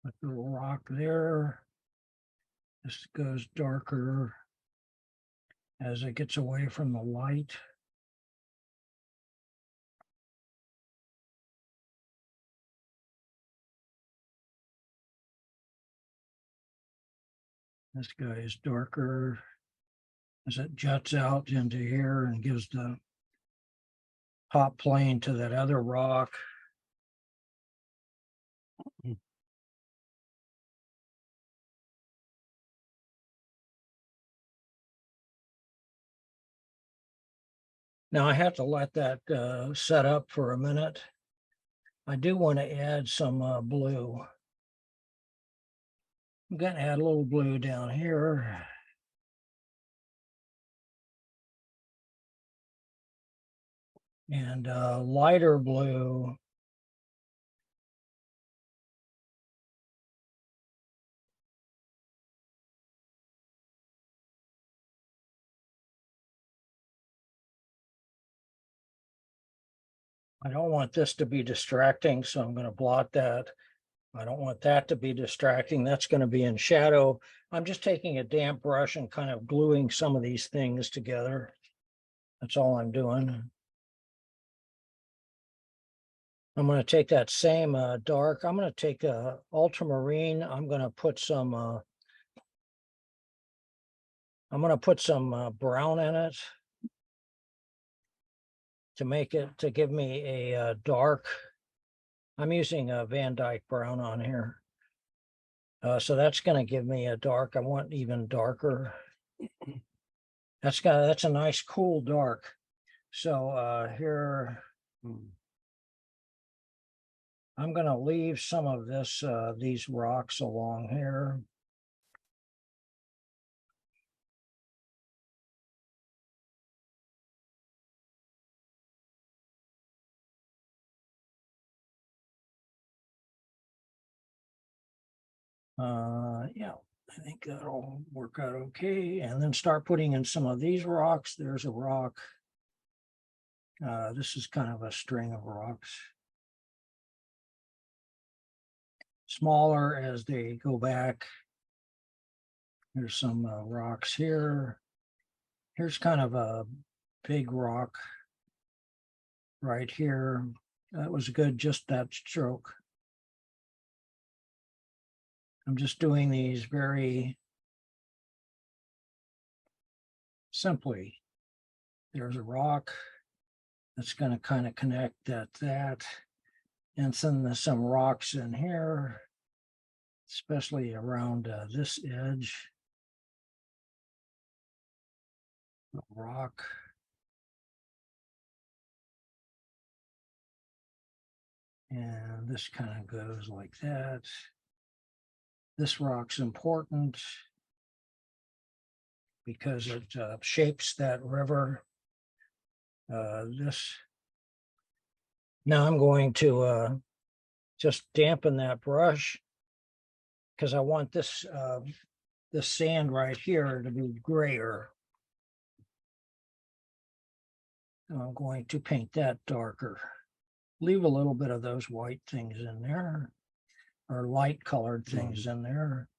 With the rock there. This goes darker as it gets away from the light. This guy is darker as it juts out into here and gives the top plane to that other rock. Now I have to let that set up for a minute. I do want to add some blue. I'm going to add a little blue down here. And lighter blue. I don't want this to be distracting, so I'm going to blot that. I don't want that to be distracting. That's going to be in shadow. I'm just taking a damp brush and kind of gluing some of these things together. That's all I'm doing. I'm going to take that same dark. I'm going to take a ultramarine. I'm going to put some brown in it to make it, to give me a dark. I'm using a Van Dyke brown on here. So that's going to give me a dark. I want even darker. That's a nice cool dark. So here, I'm going to leave some of this, these rocks along here. Yeah, I think that'll work out okay. And then start putting in some of these rocks. There's a rock. This is kind of a string of rocks. Smaller as they go back. There's some rocks here. Here's kind of a big rock right here. That was good, just that stroke. I'm just doing these very simply. There's a rock that's going to kind of connect that. And then there's some rocks in here, especially around this edge. A rock. And this kind of goes like that. This rock's important because it shapes that river. Now I'm going to just dampen that brush because I want this this sand right here to be grayer. I'm going to paint that darker. Leave a little bit of those white things in there, or light colored things in there.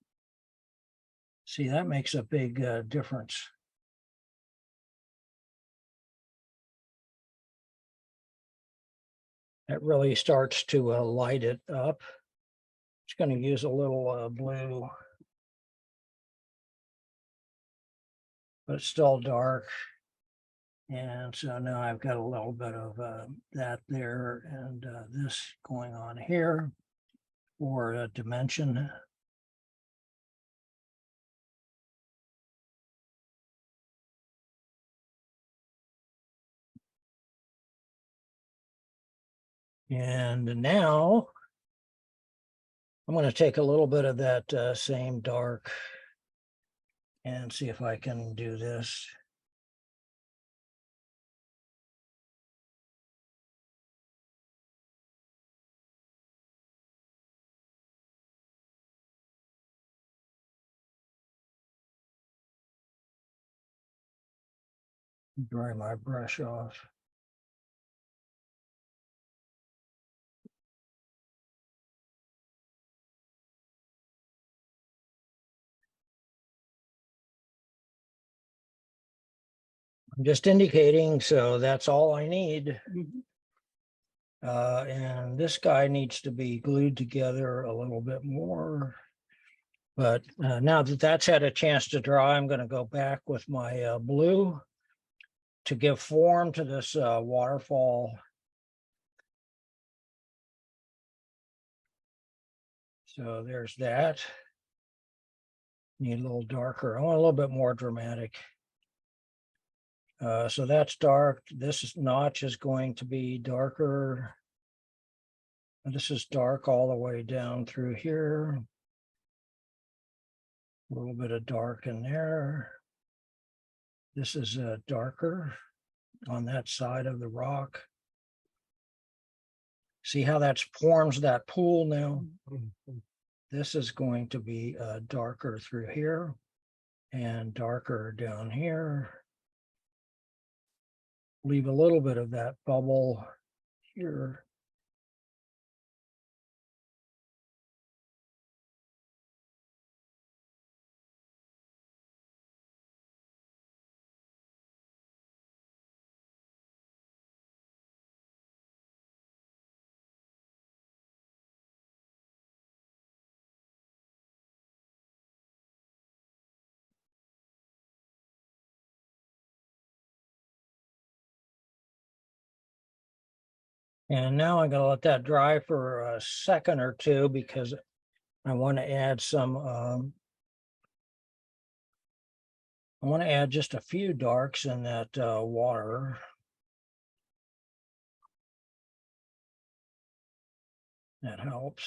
See, that makes a big difference. That really starts to light it up. Just going to use a little blue, but it's still dark. And so now I've got a little bit of that there, and this going on here for a dimension. And now I'm going to take a little bit of that same dark and see if I can do this. Dry my brush off. I'm just indicating, so that's all I need. And this guy needs to be glued together a little bit more. But now that that's had a chance to dry, I'm going to go back with my blue to give form to this waterfall. So there's that. Need a little darker. I want a little bit more dramatic. So that's dark. This notch is going to be darker. And this is dark all the way down through here. A little bit of dark in there. This is darker on that side of the rock. See how that forms that pool now? This is going to be darker through here and darker down here. Leave a little bit of that bubble here. And now I'm going to let that dry for a second or two because I want to add some, I want to add just a few darks in that water. That helps.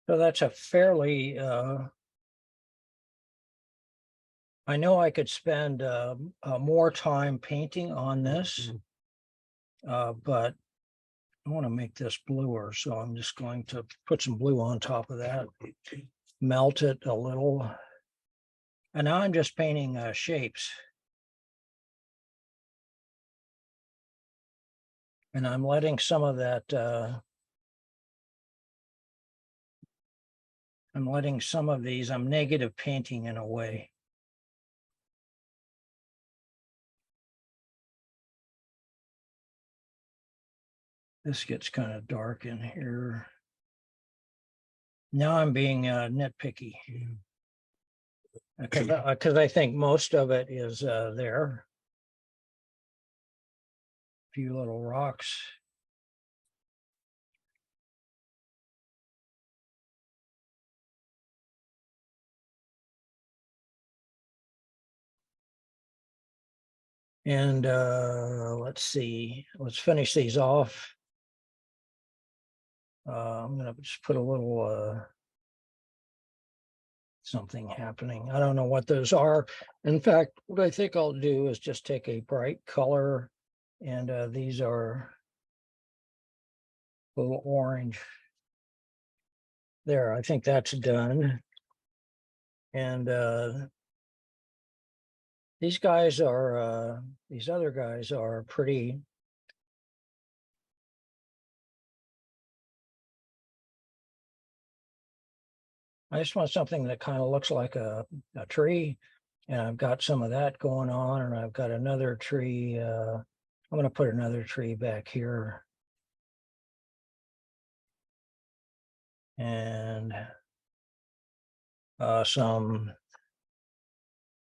So that's a fairly, I know I could spend more time painting on this, but I want to make this bluer. So I'm just going to put some blue on top of that, melt it a little. And now I'm just painting shapes. And I'm letting some of that, I'm letting some of these, I'm negative painting in a way. This gets kind of dark in here. Now I'm being nitpicky. Because I think most of it is there. A few little rocks. And let's see, let's finish these off. I'm gonna just put a little something happening. I don't know what those are. In fact, what I think I'll do is just take a bright color, and these are a little orange. There, I think that's done. And these guys are, these other guys are pretty. I just want something that kind of looks like a tree. And I've got some of that going on, and I've got another tree. I'm going to put another tree back here. And some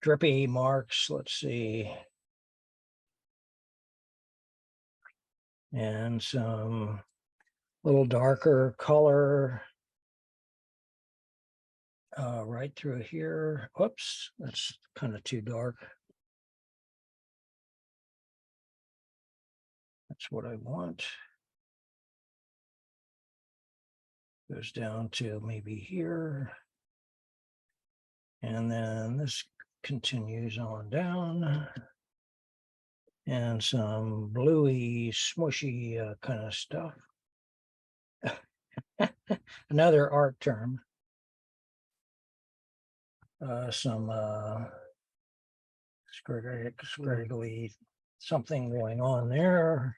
drippy marks. Let's see. And some little darker color right through here. Whoops, that's kind of too dark. That's what I want. Goes down to maybe here. And then this continues on down. And some bluey, smushy kind of stuff. Another art term. Some scriggly, something going on there.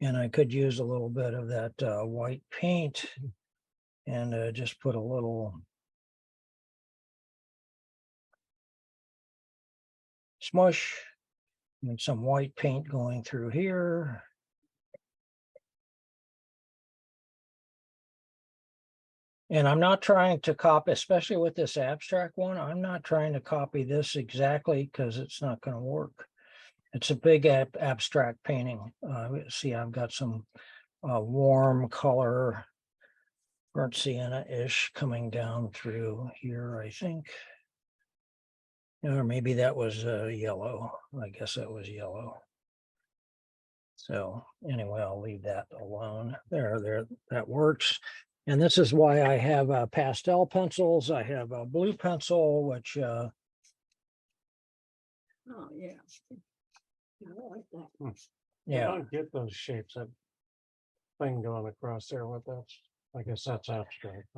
And I could use a little bit of that white paint and just put a little smush and some white paint going through here. And I'm not trying to copy, especially with this abstract one, I'm not trying to copy this exactly because it's not going to work. It's a big abstract painting. See, I've got some warm color, burnt sienna-ish coming down through here, I think. Or maybe that was yellow. I guess that was yellow. So anyway, I'll leave that alone. There, that works. And this is why I have pastel pencils. I have a blue pencil, which Oh, yeah. I like that. yeah. I don't get those shapes, that thing going across there with that. I guess that's abstract.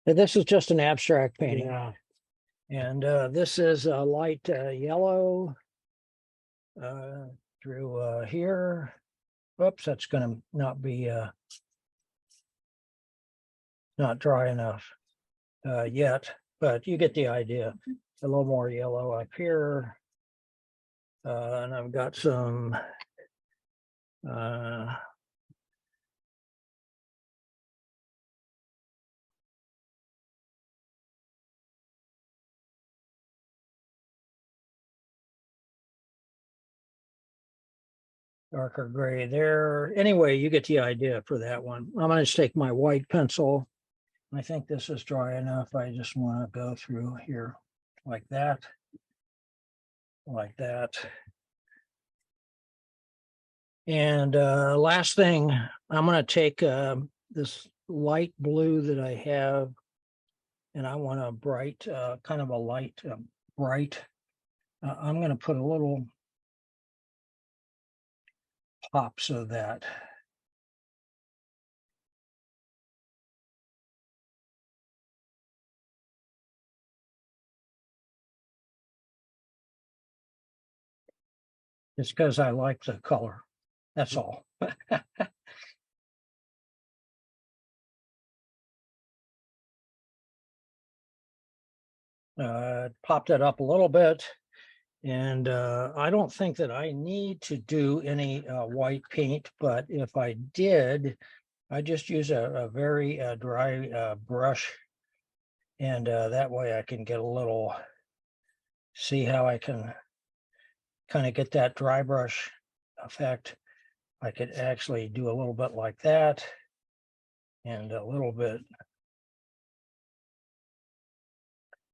This is just an abstract painting. Yeah, And this is a light yellow through here. Oops, that's going to not be not dry enough yet, but you get the idea. A little more yellow up here. And I've got some darker gray there. Anyway, you get the idea for that one. I'm going to take my white pencil. I think this is dry enough. I just want to go through here like that. Like that. And last thing, I'm going to take this light blue that I have, and I want a bright, kind of a light bright. I'm going to put a little pops of that. It's because I like the color. That's all. Popped it up a little bit. And I don't think that I need to do any white paint, but if I did, I just use a very dry brush. And that way I can get a little, see how I can kind of get that dry brush effect. I could actually do a little bit like that and a little bit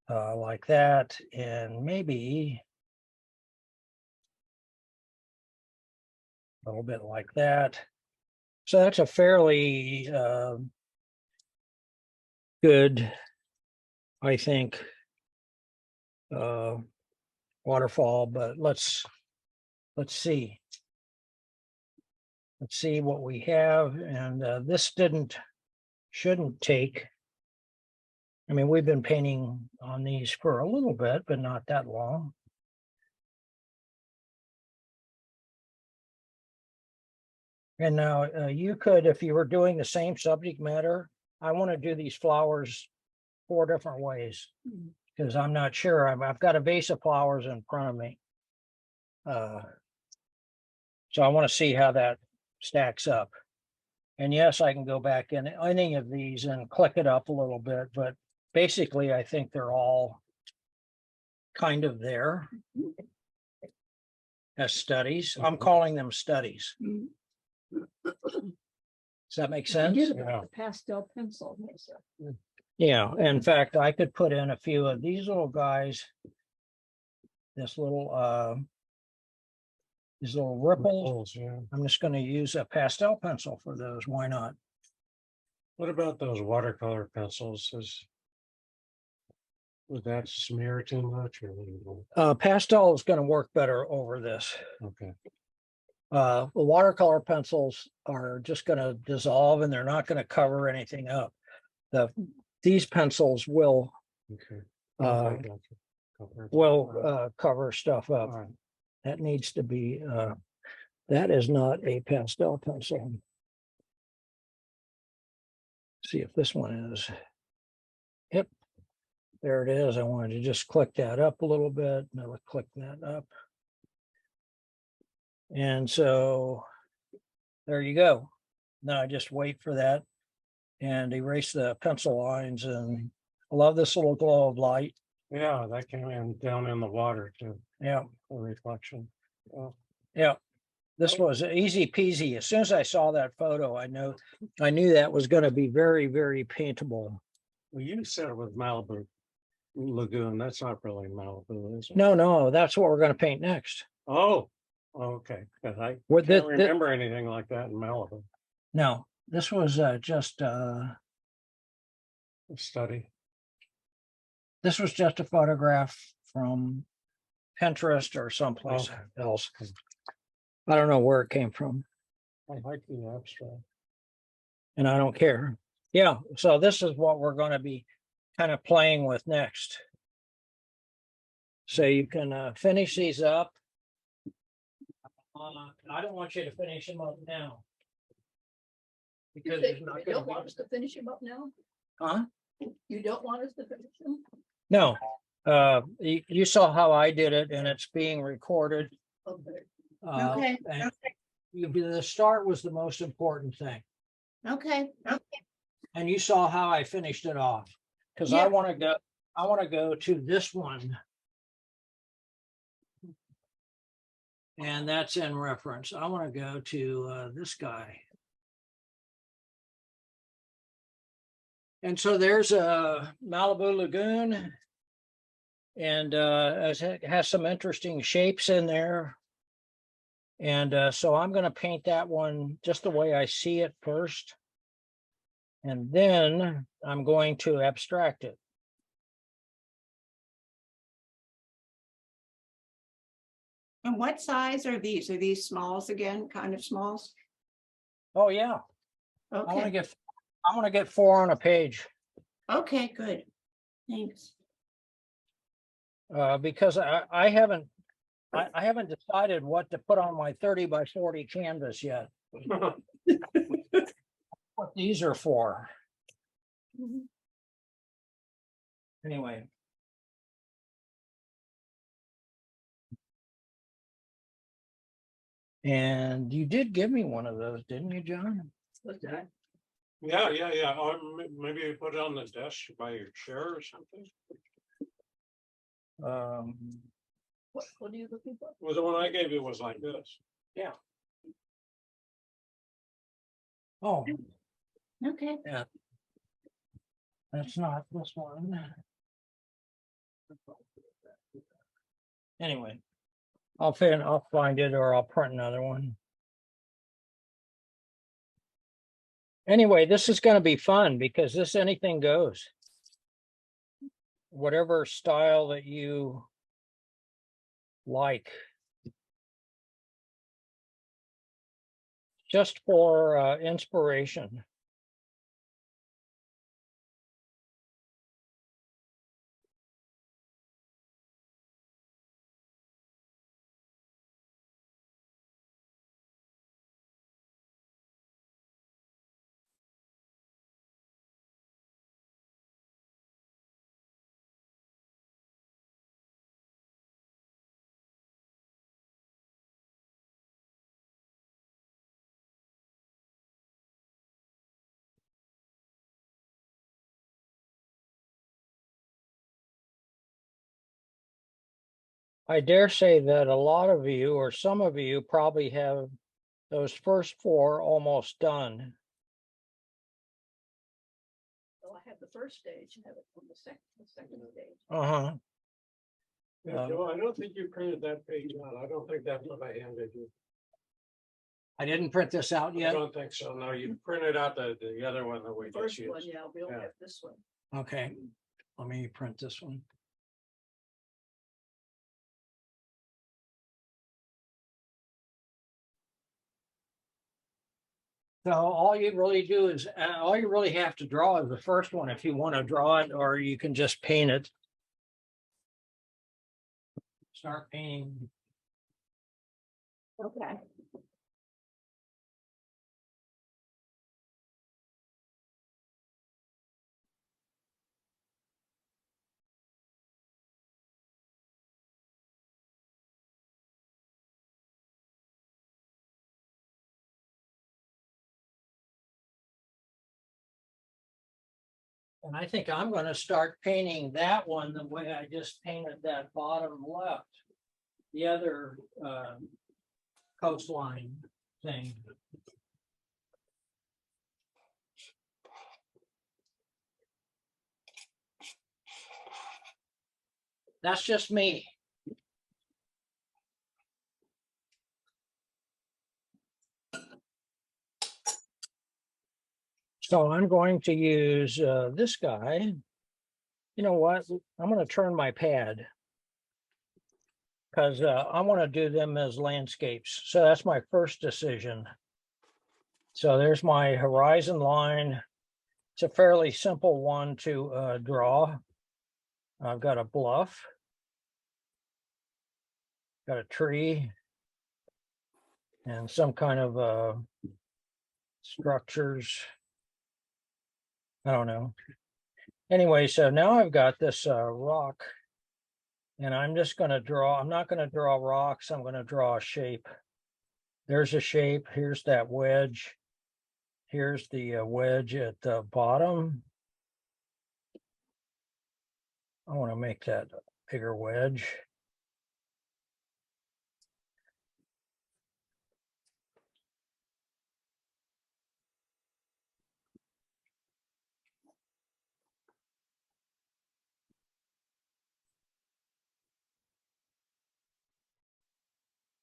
like that, and maybe a little bit like that. So that's a fairly good, I think, waterfall, but let's see. Let's see what we have. And this shouldn't take. I mean, we've been painting on these for a little bit, but not that long. And now you could, if you were doing the same subject matter, I want to do these flowers 4 different ways because I'm not sure. I've got a vase of flowers in front of me. So I want to see how that stacks up. And yes, I can go back in any of these and click it up a little bit, but basically I think they're all kind of there as studies. I'm calling them studies. Does that make sense? Forget about the pastel pencil. Yeah, in fact, I could put in a few of these little guys. This little these little ripples. yeah. I'm just going to use a pastel pencil for those. Why not? What about those watercolor pencils? Would that smear too much or? Pastel is going to work better over this. Okay. The watercolor pencils are just going to dissolve and they're not going to cover anything up. These pencils will Okay. uh, Gotcha. will cover stuff up. All right. That needs to be, that is not a pastel pencil. See if this one is. Yep. There it is. I wanted to just click that up a little bit. Now let's click that up. And so there you go. Now I just wait for that and erase the pencil lines, and I love this little glow of light. Yeah, that came in down in the water too, Yeah, the reflection. Yeah. yeah. This was easy peasy. As soon as I saw that photo, I knew that was going to be very, very paintable. Well, you said it was Malibu Lagoon. That's not really Malibu, is it? No, that's what we're going to paint next. Oh, okay. 'Cause I With can't this- remember anything like that in Malibu. No, this was just Study. this was just a photograph from Pinterest or someplace else. I don't know where it came from, I like the abstract. and I don't care. Yeah, so this is what we're going to be kind of playing with next. So you can finish these up. I don't want you to finish them up now. You Because say there's not you gonna don't want us to finish him up now? Huh? You don't want us to finish him? No, you saw how I did it, and it's being recorded. Okay. And the start was the most important thing. Okay. And you saw how I finished it off. Because I want to go to this one. And that's in reference. I want to go to this guy. And so there's a Malibu Lagoon. And it has some interesting shapes in there. And so I'm going to paint that one just the way I see it first. And then I'm going to abstract it. And what size are these? Are these smalls again, kind of smalls? Oh, yeah. I want Okay, to get 4 on a page. okay, good. Thanks. Because I haven't decided what to put on my 30 by 40 canvas yet. What these are for. Anyway. And you did give me one of those, didn't you, John? What's that? Yeah. Or maybe you put it on the desk by your chair or something. What are you looking for? Well, the one I gave you was like this. Yeah. Oh, Okay. that's not this one. Anyway, I'll find it, or I'll print another one. Anyway, this is going to be fun because this anything goes. Whatever style that you like. Just for inspiration. I dare say that a lot of you, or some of you, probably have those first 4 almost done. So I have the first stage and have it on the second stage. Uh-huh. Yeah, Joe, I don't think you printed that page out. I don't think that's what I handed you. I didn't print this out I yet. don't think so. No, you printed out the other one that we The just first one, used. yeah, we only Yeah. have this one. Okay, let me print this one. So all you really do is, all you really have to draw is the first one if you want to draw it, or you can just paint it. start painting. Okay. And I think I'm gonna start painting that one the way I just painted that bottom left. The other coastline thing. That's just me. So I'm going to use this guy. You know what? I'm going to turn my pad because I want to do them as landscapes. So that's my first decision. So there's my horizon line. It's a fairly simple one to draw. I've got a bluff, got a tree, and some kind of structures. I don't know. Anyway, so now I've got this rock, and I'm just going to draw. I'm not going to draw rocks. I'm going to draw a shape. There's a shape. Here's that wedge. Here's the wedge at the bottom. I want to make that a bigger wedge.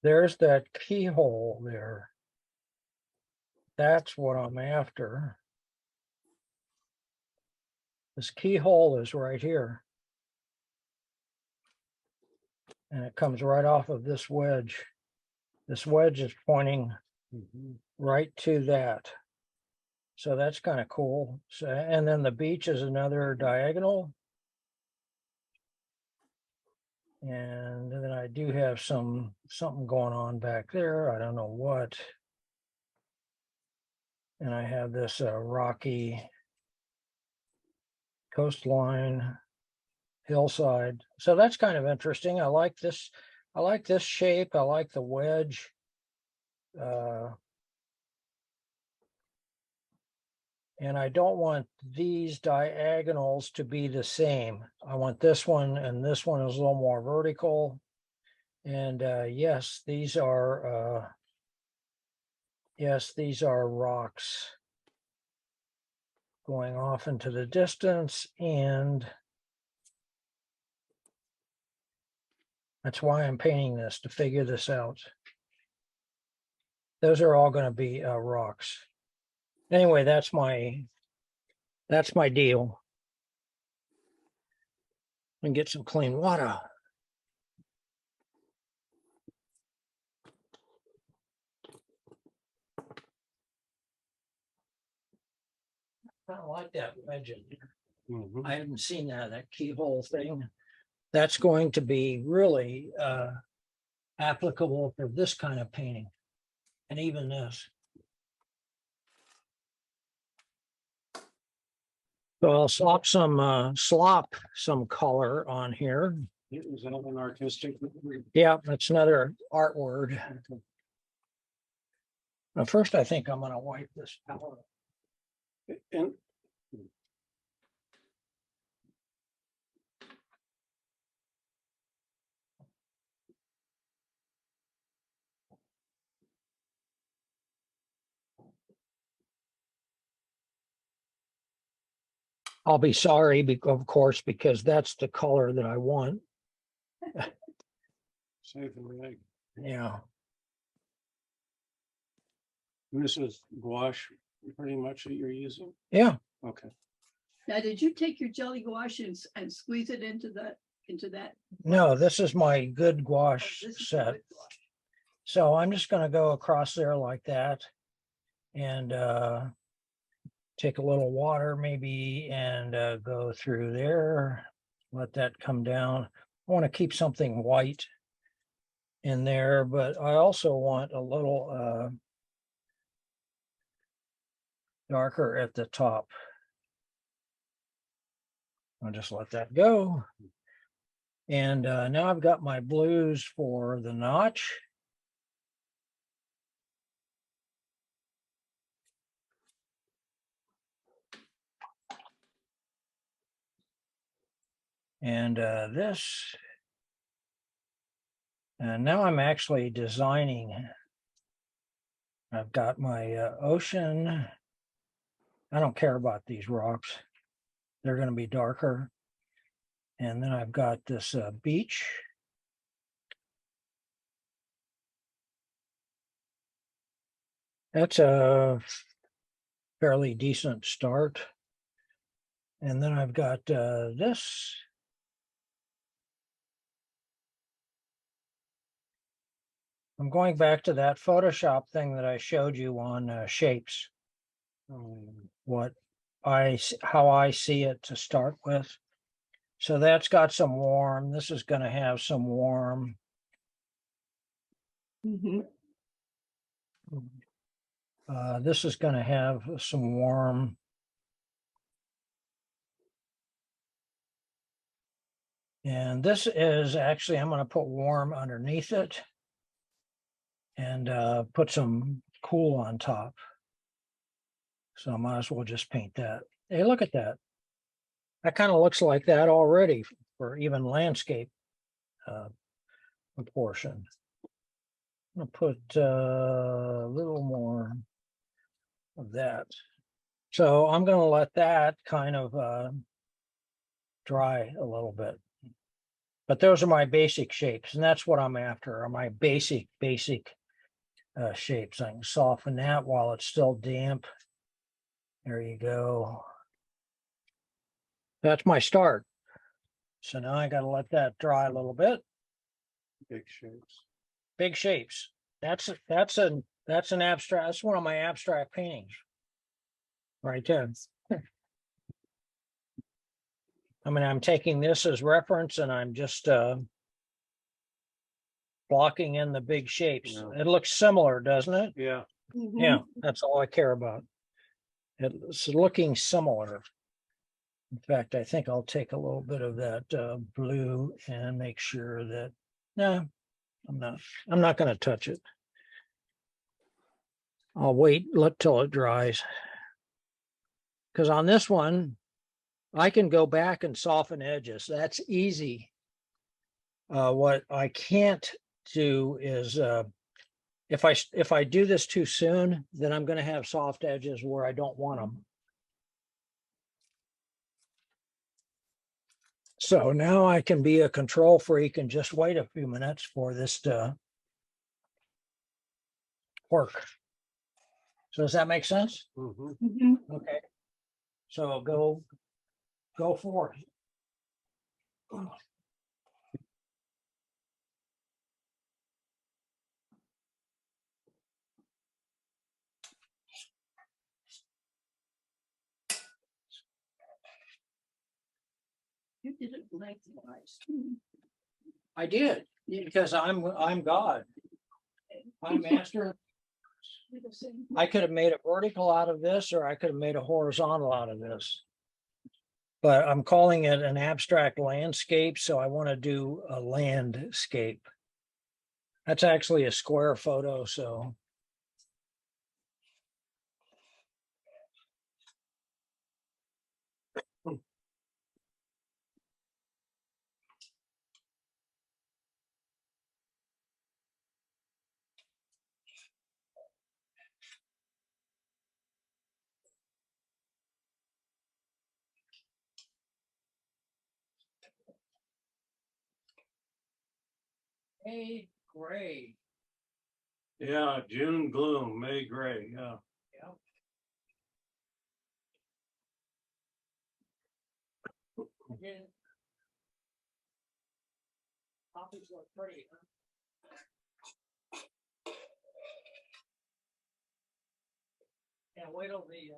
There's that keyhole there. That's what I'm after. This keyhole is right here. And it comes right off of this wedge. This wedge is pointing right to that. So that's kind of cool. So, and then the beach is another diagonal. And then I do have something going on back there. I don't know what. And I have this rocky coastline, hillside. So that's kind of interesting. I like this. I like this shape. I like the wedge. And I don't want these diagonals to be the same. I want this one, and this one is a little more vertical. And yes, these are rocks going off into the distance, and that's why I'm painting this, to figure this out. Those are all going to be rocks. Anyway, that's my deal. And get some clean water. I don't like that legend. I haven't seen that keyhole thing. That's going to be really applicable for this kind of painting, and even this. So I'll slop some color on here. Is that an artistic? Yeah, that's another art word. Now, first, I think I'm going to wipe this out. And I'll be sorry, of course, because that's the color that I want. save the rag. Yeah. And this is gouache pretty much that you're using? Yeah. Okay. Now, did you take your jelly gouache and squeeze it into that? No, this is my good Oh, gouache this is the set. good gouache. So I'm just going to go across there like that and take a little water maybe and go through there. Let that come down. I want to keep something white in there, but I also want a little darker at the top. I'll just let that go. And now I've got my blues for the notch. And this. And now I'm actually designing. I've got my ocean. I don't care about these rocks. They're going to be darker. And then I've got this beach. That's a fairly decent start. And then I've got this. I'm going back to that Photoshop thing that I showed you on shapes. How I see it to start with. So that's got some warm. This is going to have some warm. Mhm. This is going to have some warm. And this is actually, I'm going to put warm underneath it and put some cool on top. So I might as well just paint that. Hey, look at that. That kind of looks like that already for even landscape proportion. I'm going to put a little more of that. So I'm going to let that kind of dry a little bit. But those are my basic shapes, and that's what I'm after, are my basic shapes. I can soften that while it's still damp. There you go. That's my start. So now I got to let that dry a little bit. Big shapes. Big shapes. That's an abstract. That's one of my abstract paintings. Right there. I mean, I'm taking this as reference and I'm just blocking in the big shapes. Yeah. It looks similar, doesn't it? Yeah. Mhm. Yeah, that's all I care about. It's looking similar. In fact, I think I'll take a little bit of that blue and make sure that, no, I'm not going to touch it. I'll wait, look till it dries. Because on this one, I can go back and soften edges. That's easy. What I can't do is if I do this too soon, then I'm going to have soft edges where I don't want them. So now I can be a control freak and just wait a few minutes for this to work. So does that make sense? Mhm. Mhm. Okay. So go for it. You did it lengthwise. I did because I'm God. I'm master. Do the same. I could have made a vertical out of this, or I could have made a horizontal out of this. But I'm calling it an abstract landscape, so I want to do a landscape. That's actually a square photo, so. Hey, gray. Yeah, June gloom, May gray, yeah. Again. Copies look pretty, huh? Yeah, wait till the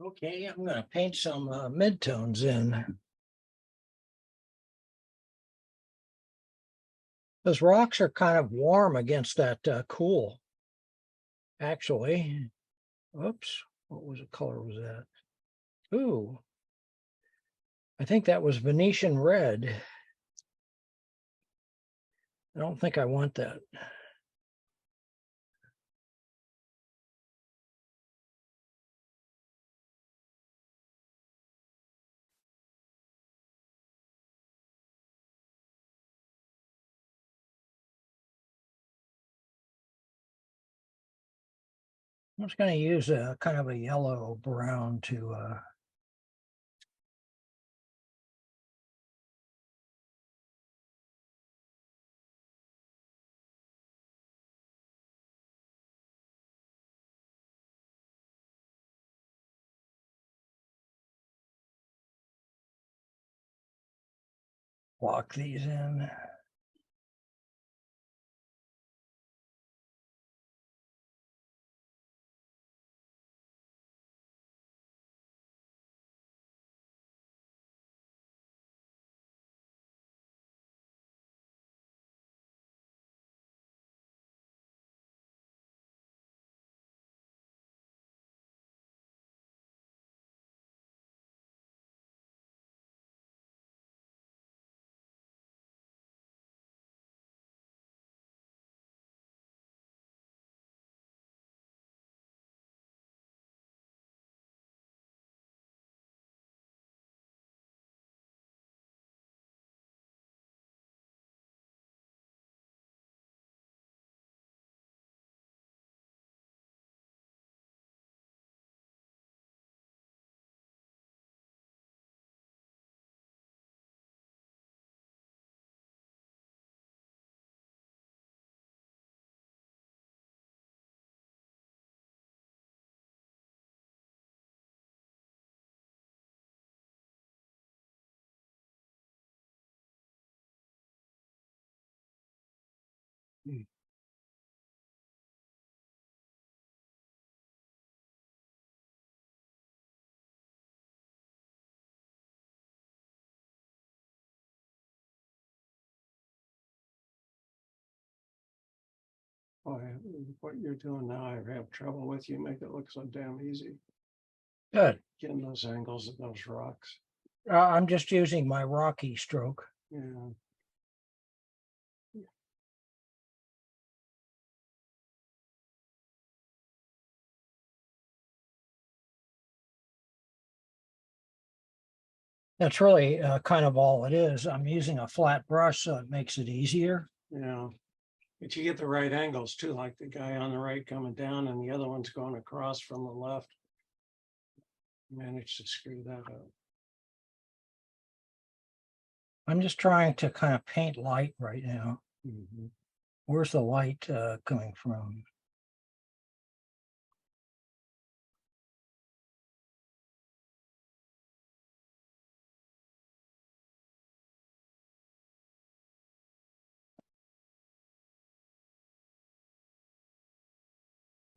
Okay, I'm gonna paint some midtones in. Those rocks are kind of warm against that cool. Actually, oops, what was the color was that? Ooh, I think that was Venetian red. I don't think I want that. I'm just going to use a kind of a yellow brown to block these in. Boy, what you're doing now, I have trouble with. You make it look so damn easy. Good. Getting those angles of those rocks. I'm just using my Rocky stroke. Yeah. That's really kind of all it is. I'm using a flat brush, so it makes it easier. Yeah. But you get the right angles too, like the guy on the right coming down and the other one's going across from the left. Managed to screw that up. I'm just trying to kind of paint light right now. Mhm. Where's the light coming from?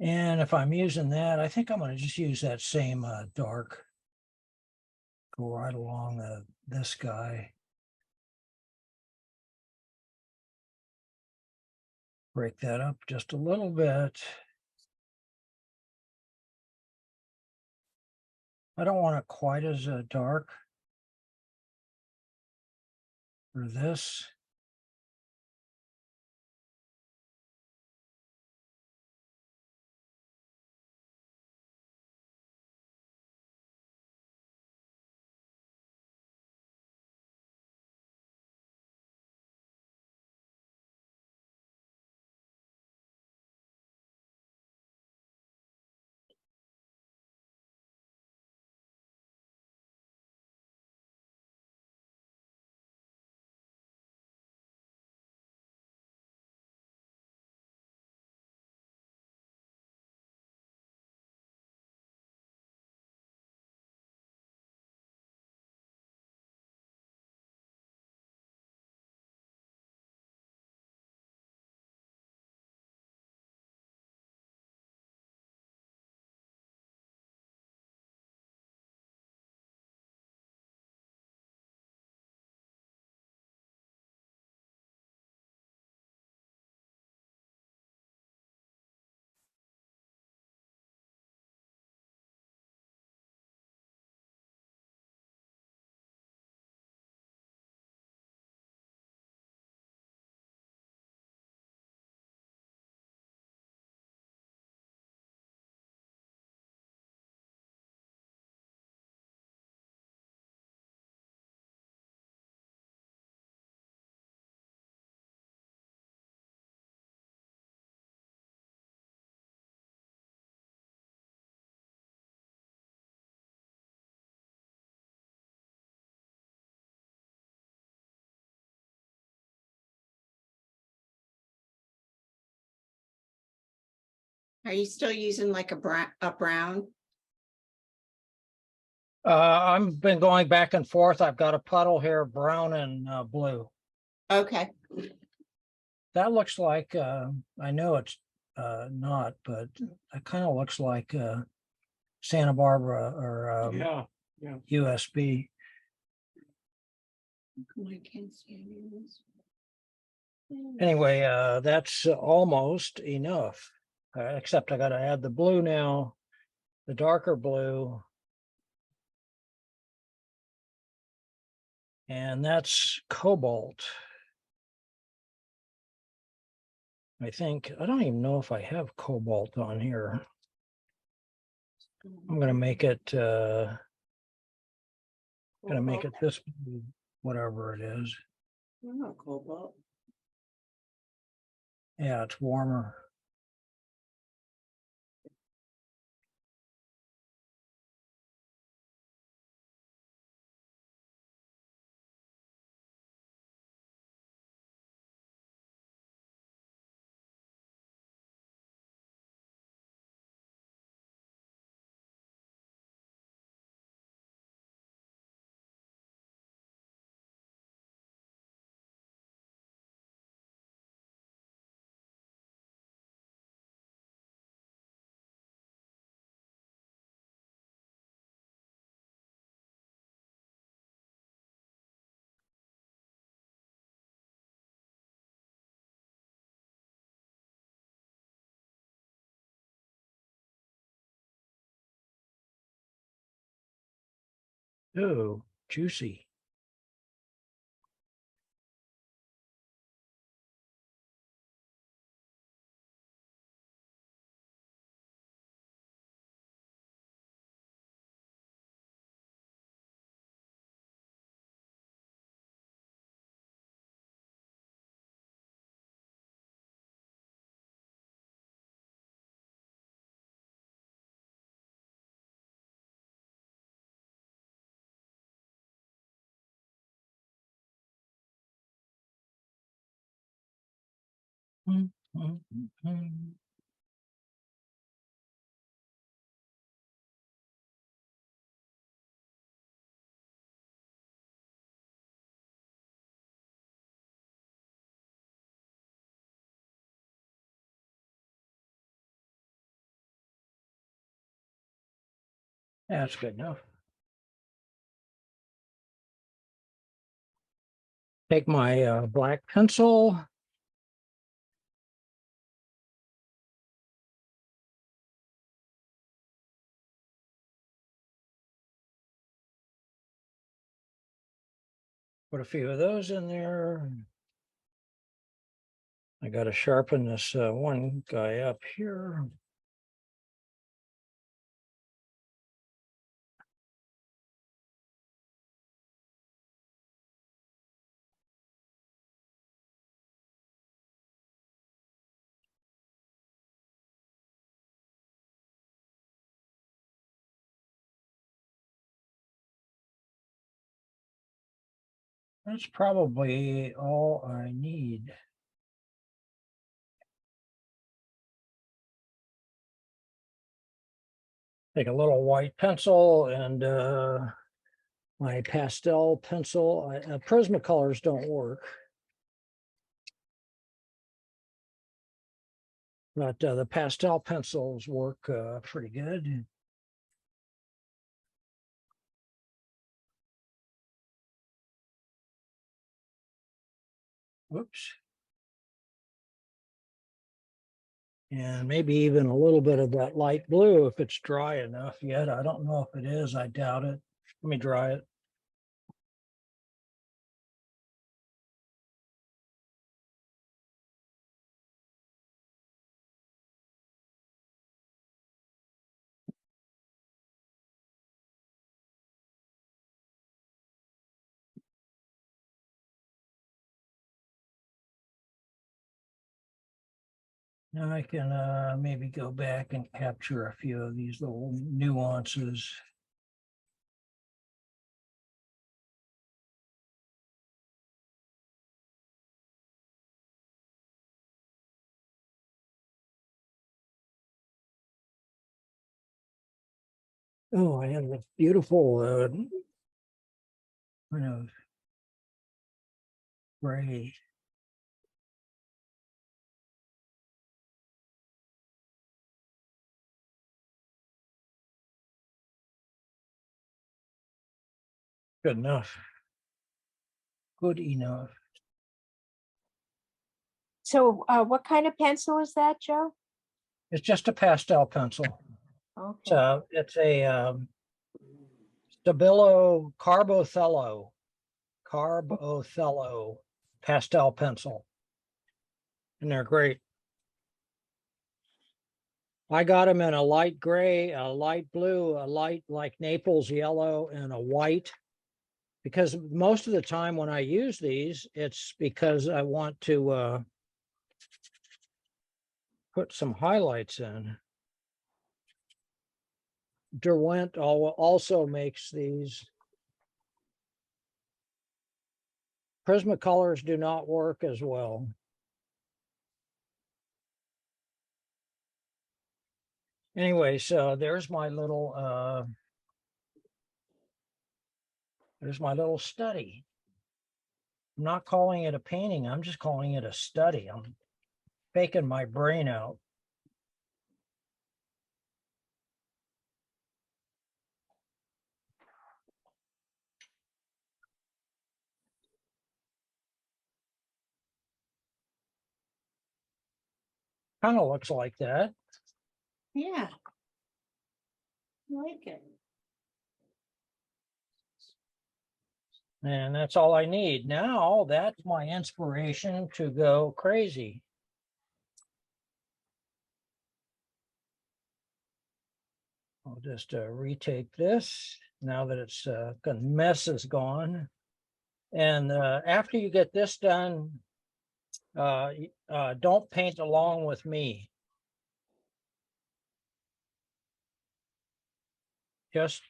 And if I'm using that, I think I'm going to just use that same dark. Go right along this guy. Break that up just a little bit. I don't want it quite as dark for this. Are you still using like a brown? I've been going back and forth. I've got a puddle here, brown and blue. Okay, That looks like, I know it's not, but it kind of looks like Santa Barbara or Yeah, yeah. USB. I can't see any of this. Anyway, that's almost enough, except I got to add the blue now, the darker blue. And that's cobalt. I think, I don't even know if I have cobalt on here. I'm gonna make it this, whatever it is. Oh, cobalt. Yeah, it's warmer. Ooh, juicy. Mm, mm, mm, mm. That's good enough. Take my black pencil. Put a few of those in there. I got to sharpen this one guy up here. That's probably all I need. Take a little white pencil and my pastel pencil. Prismacolors don't work. But the pastel pencils work pretty good. Whoops. And maybe even a little bit of that light blue if it's dry enough yet. I don't know if it is. I doubt it. Let me dry it. Now I can maybe go back and capture a few of these little nuances. Oh, I have a beautiful kind of gray. Good enough. Good enough. So what kind of pencil is that, Joe? It's just a pastel pencil. Okay. So it's a Stabilo Carbothello pastel pencil. And they're great. I got them in a light gray, a light blue, a light like Naples yellow, and a white. Because most of the time when I use these, it's because I want to put some highlights in. Derwent also makes these. Prismacolors do not work as well. Anyway, so there's my little study. I'm not calling it a painting. I'm just calling it a study. I'm faking my brain out. Kind of looks like that. Yeah. I like it. And that's all I need. Now that's my inspiration to go crazy. I'll just retake this now that it's the mess is gone. And after you get this done, don't paint along with me. Just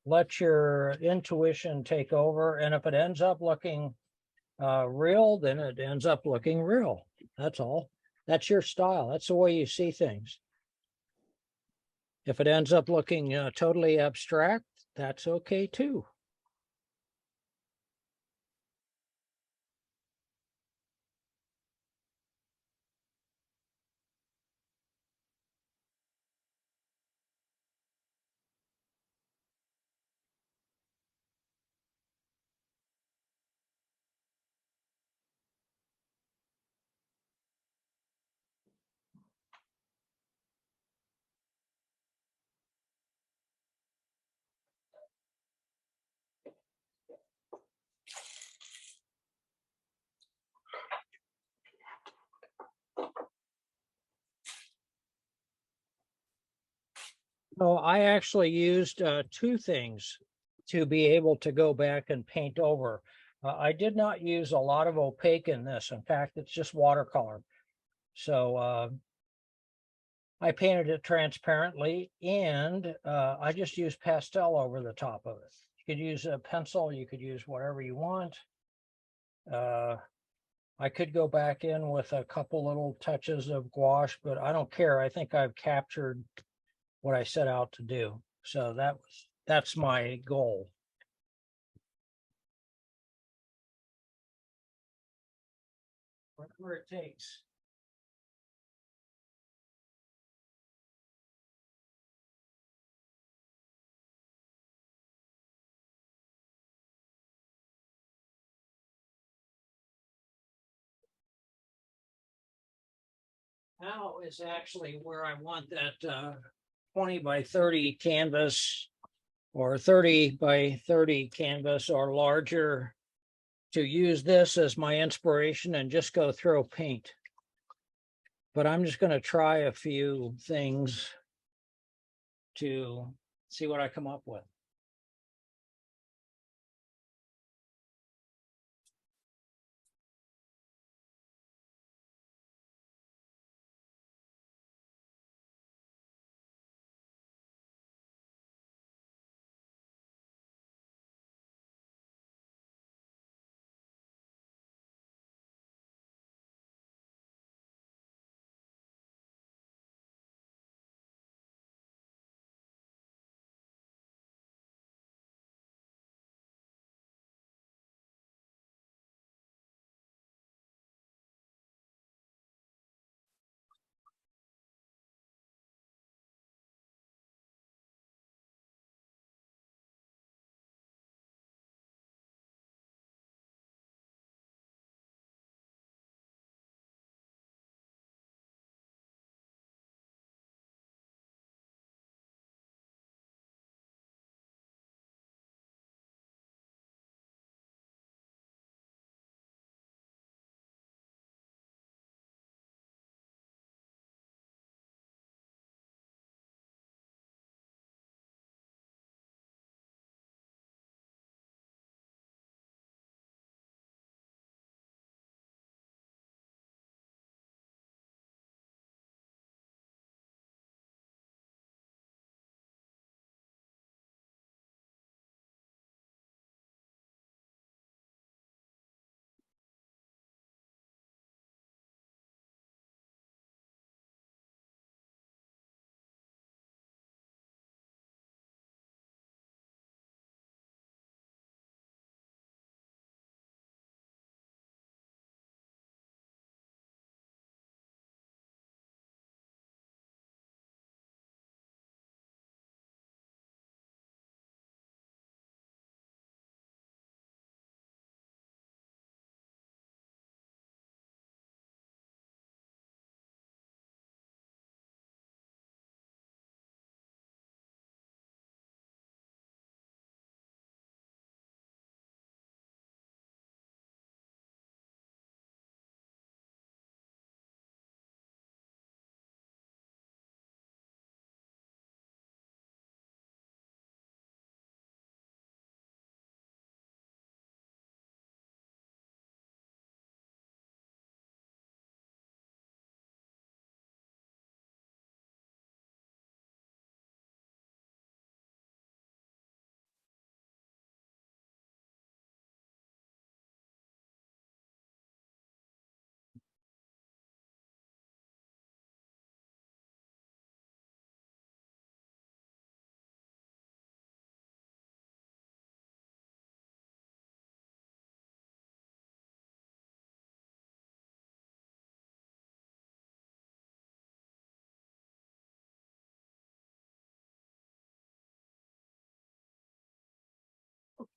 let your intuition take over. And if it ends up looking real, then it ends up looking real. That's all. That's your style. That's the way you see things. If it ends up looking totally abstract, that's okay too. So I actually used two things to be able to go back and paint over. I did not use a lot of opaque in this. In fact, it's just watercolor. So I painted it transparently, and I just used pastel over the top of it. You could use a pencil, you could use whatever you want. I could go back in with a couple little touches of gouache, but I don't care. I think I've captured what I set out to do. So that's my goal. Whatever it takes. Now is actually where I want that 20 by 30 canvas or 30 by 30 canvas or larger to use this as my inspiration and just go throw paint. But I'm just going to try a few things to see what I come up with.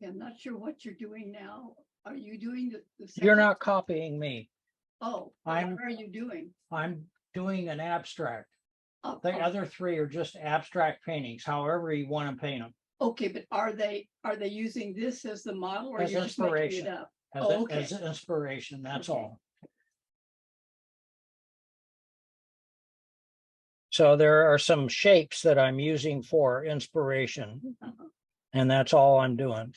Okay, I'm not sure what you're doing now. Are you doing the? You're second- not copying me. Oh, I'm- what are you doing? I'm doing an abstract. Oh, The oh, other three are just abstract paintings, however you want to paint them. Okay, but are they using this as the model or As you're just making it inspiration. up? As, Oh, a- okay. as inspiration, that's Okay. all. So there are some shapes that I'm using for inspiration, Uh-huh. and that's all I'm doing.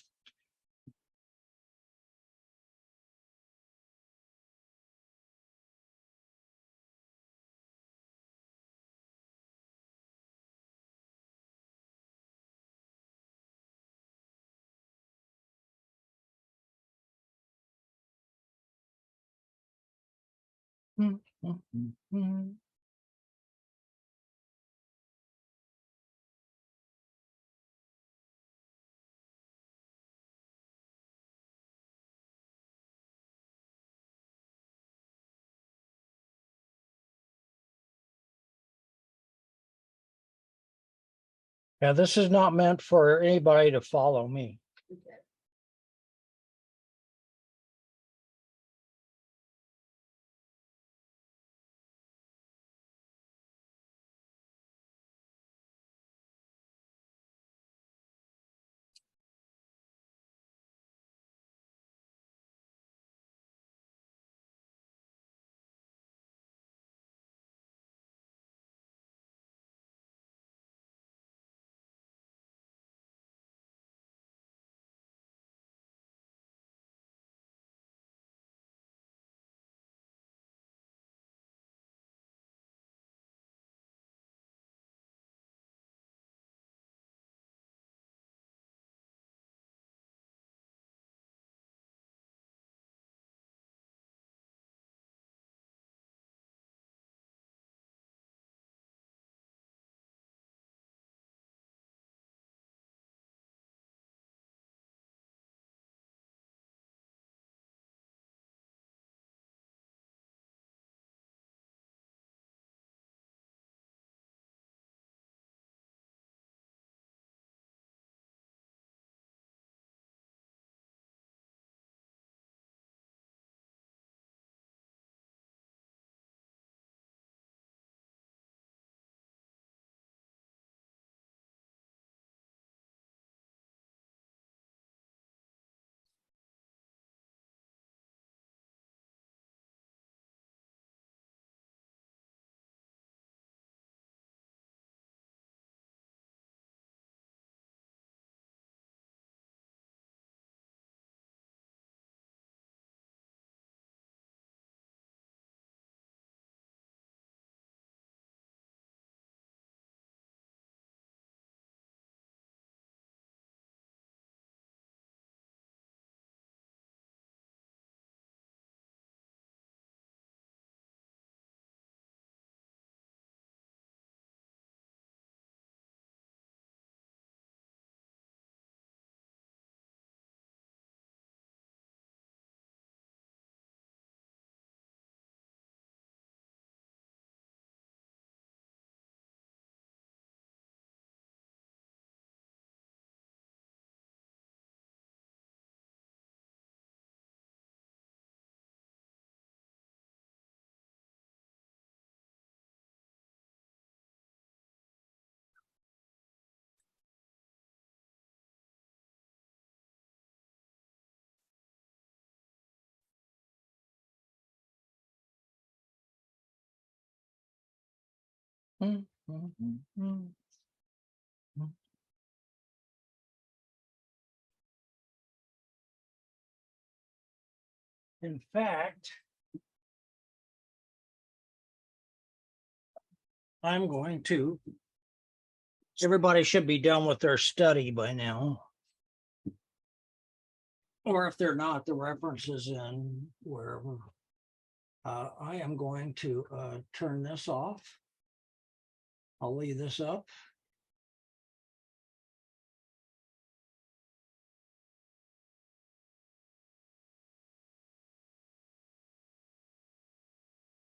Yeah, this is not meant for anybody to follow me. Okay. In fact, I'm going to, everybody should be done with their study by now. Or if they're not, the references in wherever. I am going to turn this off. I'll leave this up.